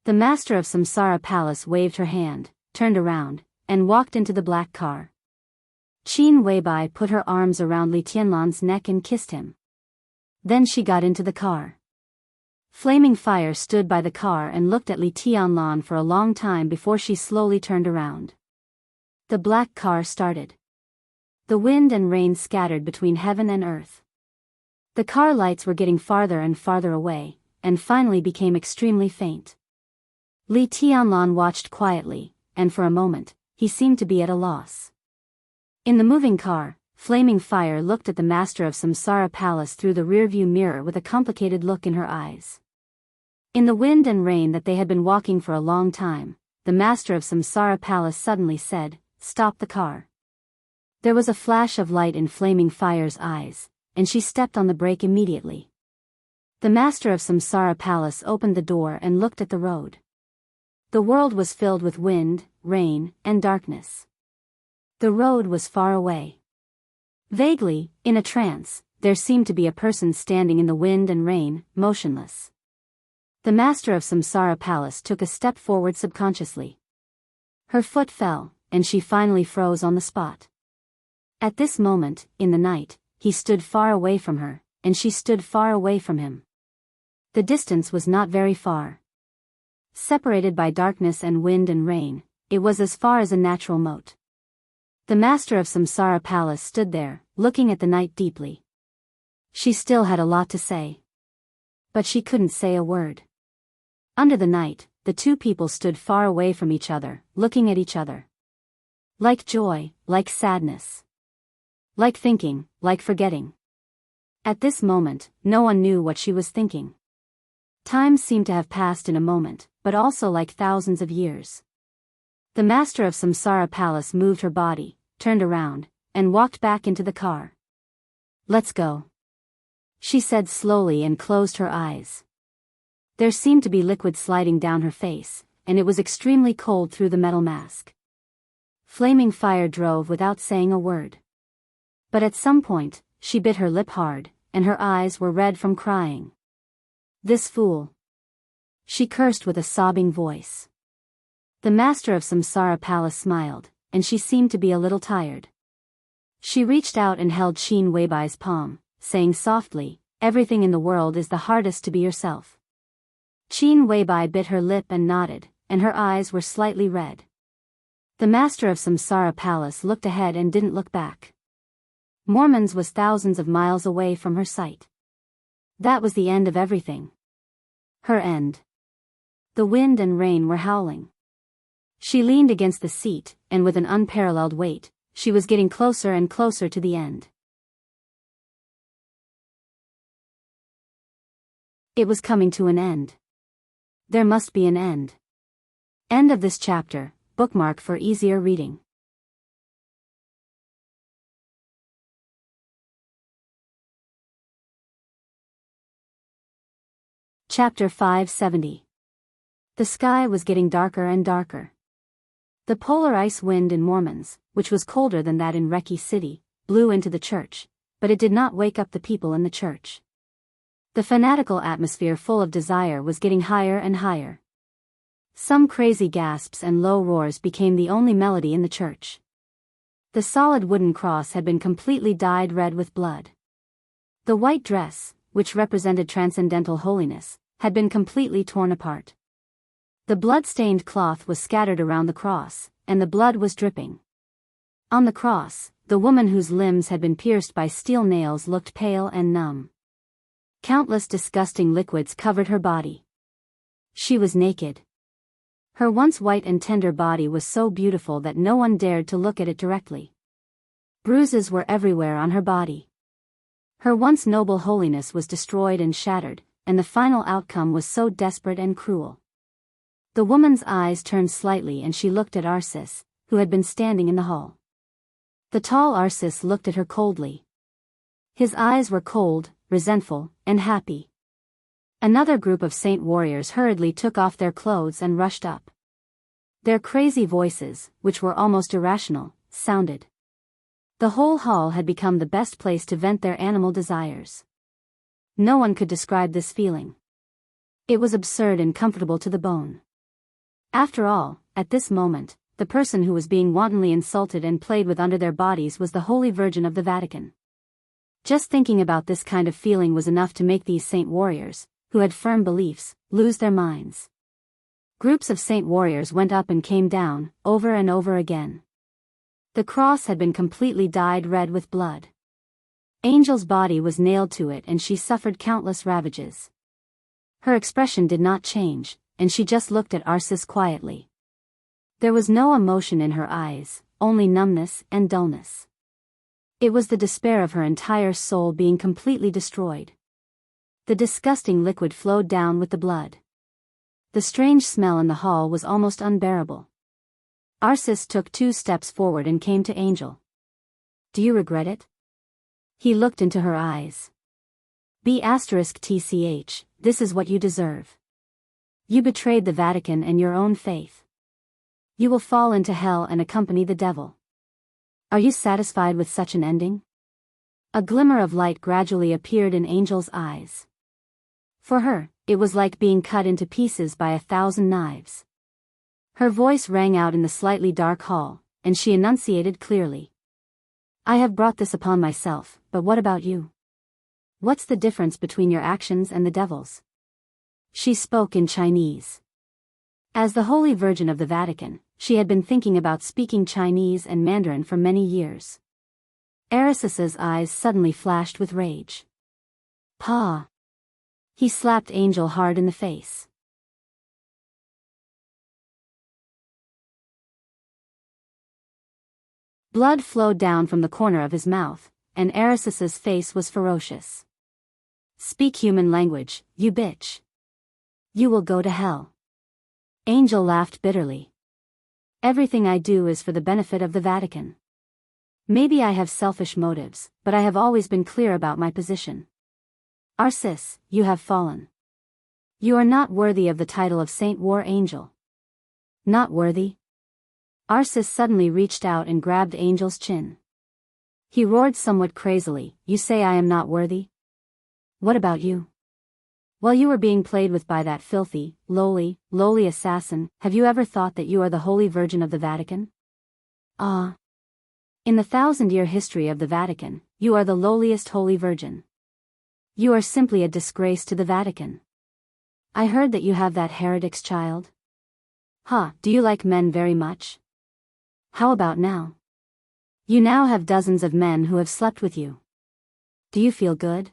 The master of Samsara Palace waved her hand, turned around, and walked into the black car. Qin Weibai put her arms around Li Tianlan's neck and kissed him. Then she got into the car. Flaming Fire stood by the car and looked at Li Tianlan for a long time before she slowly turned around. The black car started. The wind and rain scattered between heaven and earth. The car lights were getting farther and farther away, and finally became extremely faint. Li Tianlan watched quietly, and for a moment, he seemed to be at a loss. In the moving car, Flaming Fire looked at the master of Samsara Palace through the rearview mirror with a complicated look in her eyes. In the wind and rain that they had been walking for a long time, the master of Samsara Palace suddenly said, "Stop the car." There was a flash of light in Flaming Fire's eyes, and she stepped on the brake immediately. The master of Samsara Palace opened the door and looked at the road. The world was filled with wind, rain, and darkness. The road was far away. Vaguely, in a trance, there seemed to be a person standing in the wind and rain, motionless. The master of Samsara Palace took a step forward subconsciously. Her foot fell, and she finally froze on the spot. At this moment, in the night, he stood far away from her, and she stood far away from him. The distance was not very far. Separated by darkness and wind and rain, it was as far as a natural moat. The master of Samsara Palace stood there, looking at the night deeply. She still had a lot to say. But she couldn't say a word. Under the night, the two people stood far away from each other, looking at each other. Like joy, like sadness. Like thinking, like forgetting. At this moment, no one knew what she was thinking. Time seemed to have passed in a moment, but also like thousands of years. The master of Samsara Palace moved her body, turned around, and walked back into the car. "Let's go," she said slowly and closed her eyes. There seemed to be liquid sliding down her face, and it was extremely cold through the metal mask. Flaming Fire drove without saying a word. But at some point, she bit her lip hard, and her eyes were red from crying. "This fool," she cursed with a sobbing voice. The master of Samsara Palace smiled, and she seemed to be a little tired. She reached out and held Qin Weibai's palm, saying softly, "Everything in the world is the hardest to be yourself." Qin Weibai bit her lip and nodded, and her eyes were slightly red. The master of Samsara Palace looked ahead and didn't look back. Mormons was thousands of miles away from her sight. That was the end of everything. Her end. The wind and rain were howling. She leaned against the seat, and with an unparalleled weight, she was getting closer and closer to the end. It was coming to an end. There must be an end. End of this chapter, bookmark for easier reading. Chapter 570. The sky was getting darker and darker. The polar ice wind in Mormons, which was colder than that in Reiki City, blew into the church, but it did not wake up the people in the church. The fanatical atmosphere full of desire was getting higher and higher. Some crazy gasps and low roars became the only melody in the church. The solid wooden cross had been completely dyed red with blood. The white dress, which represented transcendental holiness, had been completely torn apart. The blood-stained cloth was scattered around the cross, and the blood was dripping. On the cross, the woman whose limbs had been pierced by steel nails looked pale and numb. Countless disgusting liquids covered her body. She was naked. Her once white and tender body was so beautiful that no one dared to look at it directly. Bruises were everywhere on her body. Her once noble holiness was destroyed and shattered, and the final outcome was so desperate and cruel. The woman's eyes turned slightly and she looked at Arsis, who had been standing in the hall. The tall Arsis looked at her coldly. His eyes were cold, resentful, and happy. Another group of saint warriors hurriedly took off their clothes and rushed up. Their crazy voices, which were almost irrational, sounded. The whole hall had become the best place to vent their animal desires. No one could describe this feeling. It was absurd and comfortable to the bone. After all, at this moment, the person who was being wantonly insulted and played with under their bodies was the Holy Virgin of the Vatican. Just thinking about this kind of feeling was enough to make these saint warriors, who had firm beliefs, lose their minds. Groups of saint warriors went up and came down, over and over again. The cross had been completely dyed red with blood. Angel's body was nailed to it and she suffered countless ravages. Her expression did not change, and she just looked at Arsis quietly. There was no emotion in her eyes, only numbness and dullness. It was the despair of her entire soul being completely destroyed. The disgusting liquid flowed down with the blood. The strange smell in the hall was almost unbearable. Arsis took 2 steps forward and came to Angel. "Do you regret it?" He looked into her eyes. B*TCH, this is what you deserve. You betrayed the Vatican and your own faith. You will fall into hell and accompany the devil. Are you satisfied with such an ending? A glimmer of light gradually appeared in Angel's eyes. For her, it was like being cut into pieces by 1,000 knives. Her voice rang out in the slightly dark hall, and she enunciated clearly. "I have brought this upon myself, but what about you? What's the difference between your actions and the devil's?" She spoke in Chinese. As the Holy Virgin of the Vatican, she had been thinking about speaking Chinese and Mandarin for many years. Arisis's eyes suddenly flashed with rage. "Pa!" He slapped Angel hard in the face. Blood flowed down from the corner of his mouth, and Arisis's face was ferocious. "Speak human language, you bitch. You will go to hell." Angel laughed bitterly. "Everything I do is for the benefit of the Vatican. Maybe I have selfish motives, but I have always been clear about my position. Arsis, you have fallen. You are not worthy of the title of Saint War Angel." "Not worthy?" Arsis suddenly reached out and grabbed Angel's chin. He roared somewhat crazily, "You say I am not worthy? What about you? While you were being played with by that filthy, lowly assassin, have you ever thought that you are the Holy Virgin of the Vatican? Ah. In the 1,000-year history of the Vatican, you are the lowliest Holy Virgin. You are simply a disgrace to the Vatican. I heard that you have that heretic's child. Do you like men very much? How about now? You now have dozens of men who have slept with you. Do you feel good?"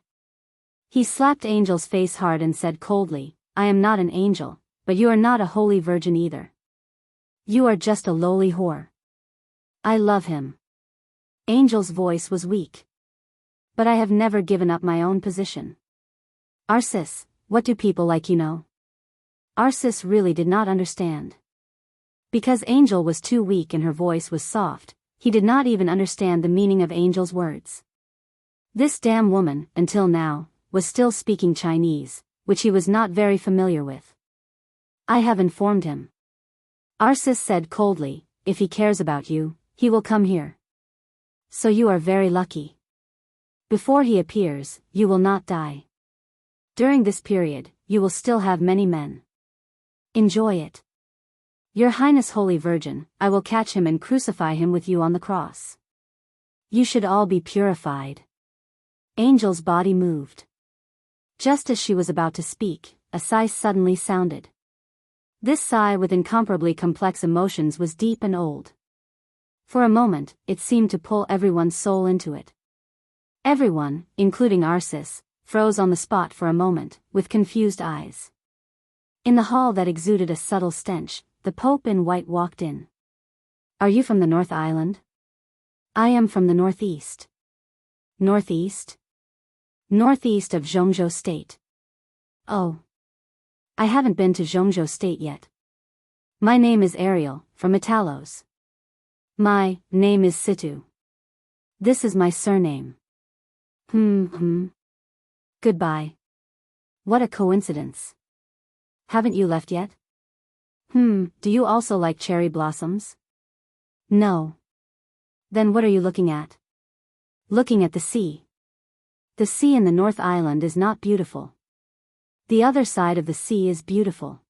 He slapped Angel's face hard and said coldly, "I am not an angel, but you are not a holy virgin either. You are just a lowly whore. I love him." Angel's voice was weak. "But I have never given up my own position." "Arsis, what do people like you know?" Arsis really did not understand. Because Angel was too weak and her voice was soft, he did not even understand the meaning of Angel's words. This damn woman, until now, was still speaking Chinese, which he was not very familiar with. I have informed him. Arsis said coldly, if he cares about you, he will come here. So you are very lucky. Before he appears, you will not die. During this period, you will still have many men. Enjoy it. Your Highness Holy Virgin, I will catch him and crucify him with you on the cross. You should all be purified. Angel's body moved. Just as she was about to speak, a sigh suddenly sounded. This sigh with incomparably complex emotions was deep and old. For a moment, it seemed to pull everyone's soul into it. Everyone, including Arsis, froze on the spot for a moment, with confused eyes. In the hall that exuded a subtle stench, the Pope in white walked in. Are you from the North Island? I am from the Northeast. Northeast? Northeast of Zhongzhou State. Oh. I haven't been to Zhongzhou State yet. My name is Ariel, from Italos. My name is Situ. This is my surname. Goodbye. What a coincidence. Haven't you left yet? Do you also like cherry blossoms? No. Then what are you looking at? Looking at the sea. The sea in the North Island is not beautiful. The other side of the sea is beautiful.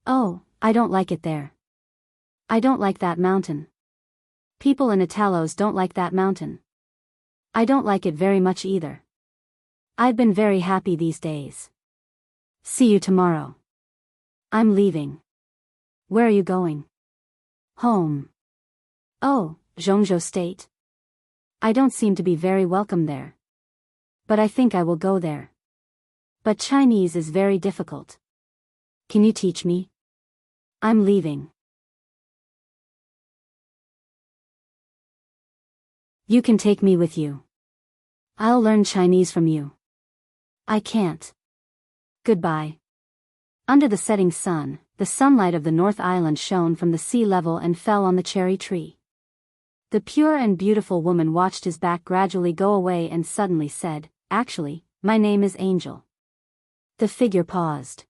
Oh, I don't like it there. I don't like that mountain. People in Italos don't like that mountain. I don't like it very much either. I've been very happy these days. See you tomorrow. I'm leaving. Where are you going? Home. Oh, Zhongzhou State. I don't seem to be very welcome there. But I think I will go there. But Chinese is very difficult. Can you teach me? I'm leaving. You can take me with you. I'll learn Chinese from you. I can't. Goodbye. Under the setting sun, the sunlight of the North Island shone from the sea level and fell on the cherry tree. The pure and beautiful woman watched his back gradually go away and suddenly said, actually, my name is Angel. The figure paused.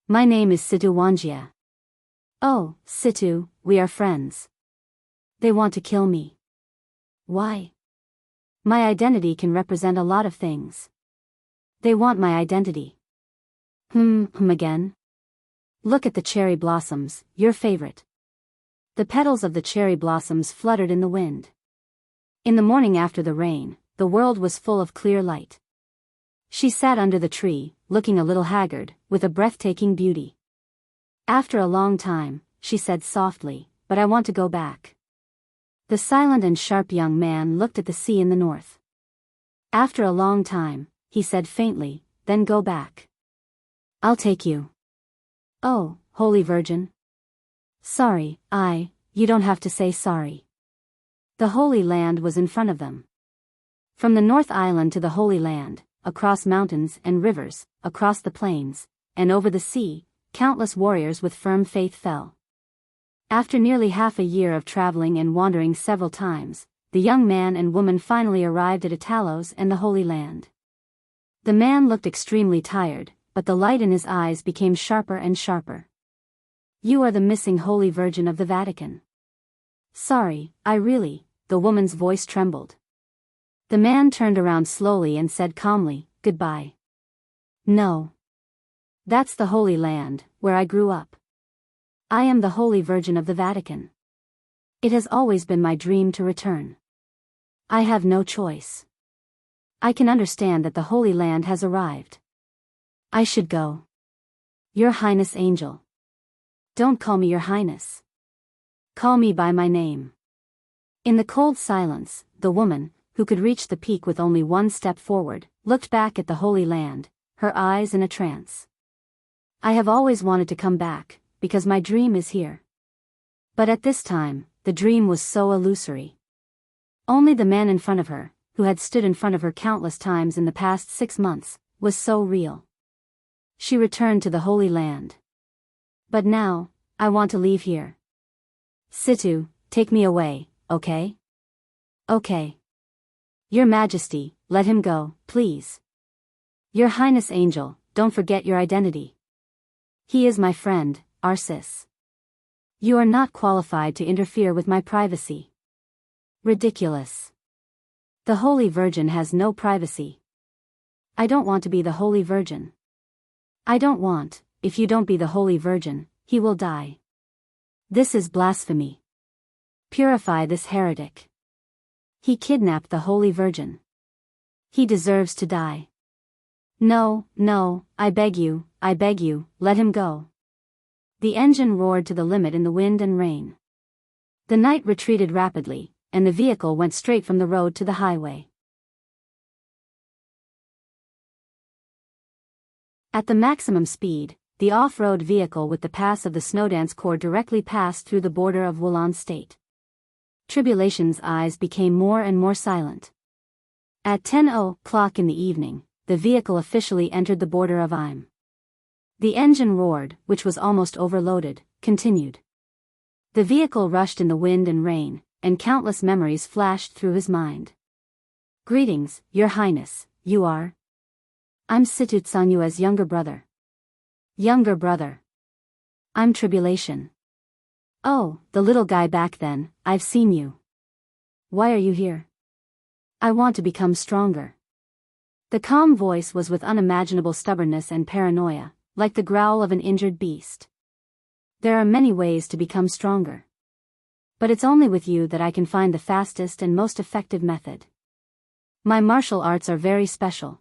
My name is Situ Wanjia. Oh, Situ, we are friends. They want to kill me. Why? My identity can represent a lot of things. They want my identity. Again? Look at the cherry blossoms, your favorite. The petals of the cherry blossoms fluttered in the wind. In the morning after the rain, the world was full of clear light. She sat under the tree, looking a little haggard, with a breathtaking beauty. After a long time, she said softly, but I want to go back. The silent and sharp young man looked at the sea in the north. After a long time, he said faintly, then go back. I'll take you. Oh, Holy Virgin. Sorry, you don't have to say sorry. The Holy Land was in front of them. From the North Island to the Holy Land, across mountains and rivers, across the plains, and over the sea, countless warriors with firm faith fell. After nearly half a year of traveling and wandering several times, the young man and woman finally arrived at Italos and the Holy Land. The man looked extremely tired, but the light in his eyes became sharper and sharper. You are the missing Holy Virgin of the Vatican. Sorry, the woman's voice trembled. The man turned around slowly and said calmly, goodbye. No. That's the Holy Land, where I grew up. I am the Holy Virgin of the Vatican. It has always been my dream to return. I have no choice. I can understand that the Holy Land has arrived. I should go. Your Highness Angel. Don't call me Your Highness. Call me by my name. In the cold silence, the woman, who could reach the peak with only one step forward, looked back at the Holy Land, her eyes in a trance. I have always wanted to come back, because my dream is here. But at this time, the dream was so illusory. Only the man in front of her, who had stood in front of her countless times in the past 6 months, was so real. She returned to the Holy Land. But now, I want to leave here. Situ, take me away, okay? Okay. Your Majesty, let him go, please. Your Highness Angel, don't forget your identity. He is my friend, Arsis. You are not qualified to interfere with my privacy. Ridiculous. The Holy Virgin has no privacy. I don't want to be the Holy Virgin. I don't want, if you don't be the Holy Virgin, he will die. This is blasphemy. Purify this heretic. He kidnapped the Holy Virgin. He deserves to die. No, no, I beg you, let him go. The engine roared to the limit in the wind and rain. The knight retreated rapidly, and the vehicle went straight from the road to the highway. At the maximum speed, the off-road vehicle with the pass of the Snowdance Corps directly passed through the border of Wulon State. Tribulation's eyes became more and more silent. At 10:00 in the evening, the vehicle officially entered the border of Im. The engine roared, which was almost overloaded, continued. The vehicle rushed in the wind and rain, and countless memories flashed through his mind. Greetings, Your Highness, you are? I'm Situtsanyu's younger brother. Younger brother. I'm Tribulation. Oh, the little guy back then, I've seen you. Why are you here? I want to become stronger. The calm voice was with unimaginable stubbornness and paranoia, like the growl of an injured beast. There are many ways to become stronger. But it's only with you that I can find the fastest and most effective method. My martial arts are very special.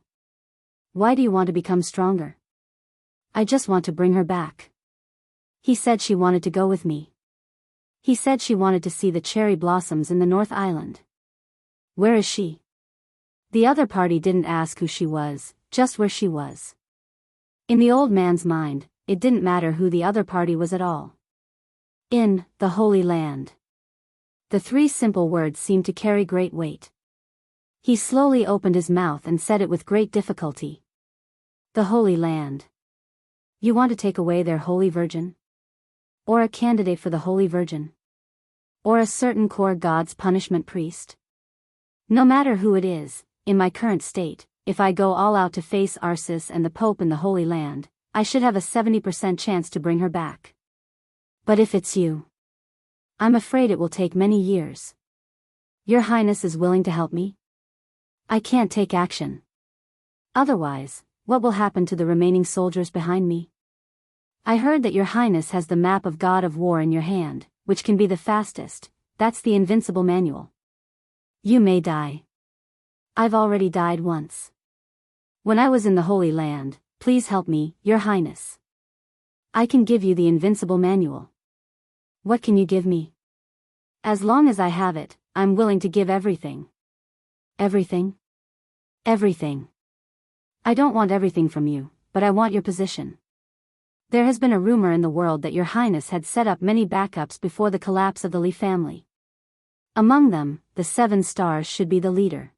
Why do you want to become stronger? I just want to bring her back. He said she wanted to go with me. He said she wanted to see the cherry blossoms in the North Island. Where is she? The other party didn't ask who she was, just where she was. In the old man's mind, it didn't matter who the other party was at all. In the Holy Land. The three simple words seemed to carry great weight. He slowly opened his mouth and said it with great difficulty. The Holy Land. You want to take away their Holy Virgin? Or a candidate for the Holy Virgin? Or a certain core god's punishment priest? No matter who it is, in my current state, if I go all out to face Arsis and the Pope in the Holy Land, I should have a 70% chance to bring her back. But if it's you, I'm afraid it will take many years. Your Highness is willing to help me? I can't take action. Otherwise, what will happen to the remaining soldiers behind me? I heard that Your Highness has the map of God of War in your hand, which can be the fastest. That's the invincible manual. You may die. I've already died once. When I was in the Holy Land, please help me, Your Highness. I can give you the invincible manual. What can you give me? As long as I have it, I'm willing to give everything. Everything? Everything. I don't want everything from you, but I want your position. There has been a rumor in the world that Your Highness had set up many backups before the collapse of the Li family. Among them, the 7 stars should be the leader.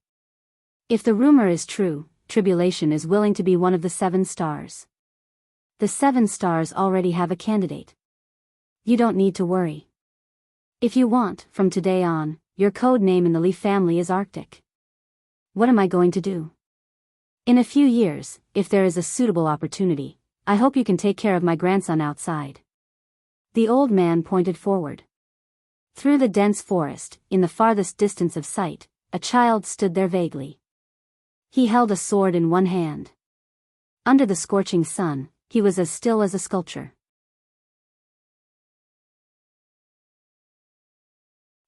If the rumor is true, Tribulation is willing to be one of the 7 stars. The 7 stars already have a candidate. You don't need to worry. If you want, from today on, your code name in the Li family is Arctic. What am I going to do? In a few years, if there is a suitable opportunity, I hope you can take care of my grandson outside. The old man pointed forward. Through the dense forest, in the farthest distance of sight, a child stood there vaguely. He held a sword in one hand. Under the scorching sun, he was as still as a sculpture.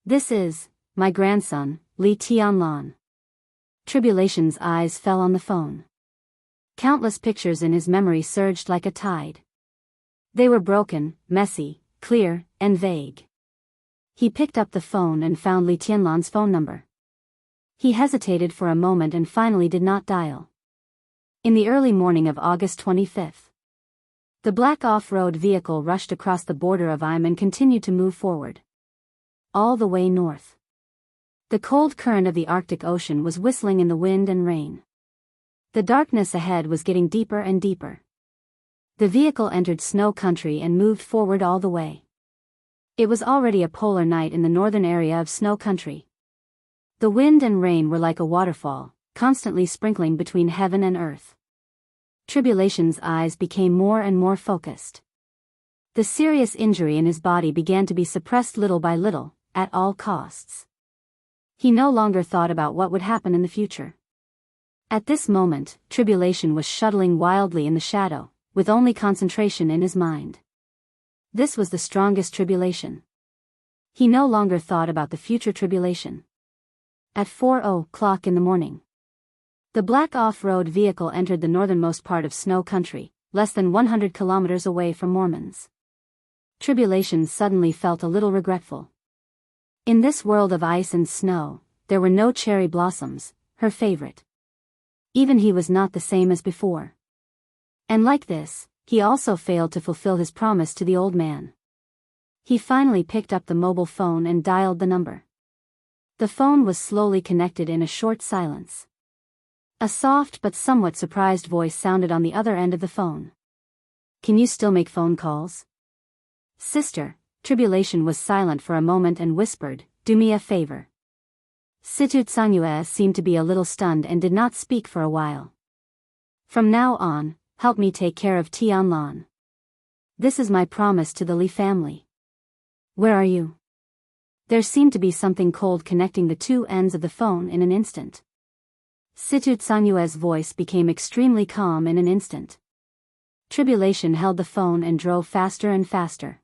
This is my grandson, Li Tianlan. Tribulation's eyes fell on the phone. Countless pictures in his memory surged like a tide. They were broken, messy, clear, and vague. He picked up the phone and found Li Tianlan's phone number. He hesitated for a moment and finally did not dial. In the early morning of August 25th, the black off-road vehicle rushed across the border of Im and continued to move forward. All the way north. The cold current of the Arctic Ocean was whistling in the wind and rain. The darkness ahead was getting deeper and deeper. The vehicle entered snow country and moved forward all the way. It was already a polar night in the northern area of snow country. The wind and rain were like a waterfall, constantly sprinkling between heaven and earth. Tribulation's eyes became more and more focused. The serious injury in his body began to be suppressed little by little, at all costs. He no longer thought about what would happen in the future. At this moment, Tribulation was shuttling wildly in the shadow, with only concentration in his mind. This was the strongest tribulation. He no longer thought about the future tribulation. At 4:00 in the morning, the black off-road vehicle entered the northernmost part of snow country, less than 100 kilometers away from Mormons. Tribulation suddenly felt a little regretful. In this world of ice and snow, there were no cherry blossoms, her favorite. Even he was not the same as before. And like this, he also failed to fulfill his promise to the old man. He finally picked up the mobile phone and dialed the number. The phone was slowly connected in a short silence. A soft but somewhat surprised voice sounded on the other end of the phone. "Can you still make phone calls?" "Sister." Tribulation was silent for a moment and whispered, "Do me a favor." Situt Sangua seemed to be a little stunned and did not speak for a while. "From now on, help me take care of Tian Lan. This is my promise to the Li family." "Where are you?" There seemed to be something cold connecting the two ends of the phone in an instant. Situt Sangua's voice became extremely calm in an instant. Tribulation held the phone and drove faster and faster.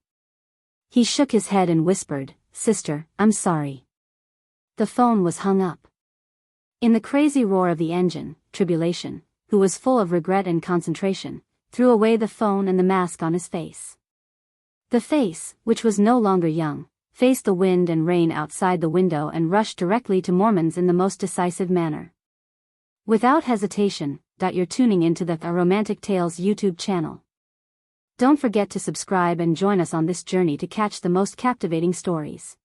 He shook his head and whispered, "Sister, I'm sorry." The phone was hung up. In the crazy roar of the engine, Tribulation, who was full of regret and concentration, threw away the phone and the mask on his face. The face, which was no longer young, faced the wind and rain outside the window and rushed directly to Mormons in the most decisive manner. Without hesitation, you're tuning into the Romantic Tales YouTube channel. Don't forget to subscribe and join us on this journey to catch the most captivating stories.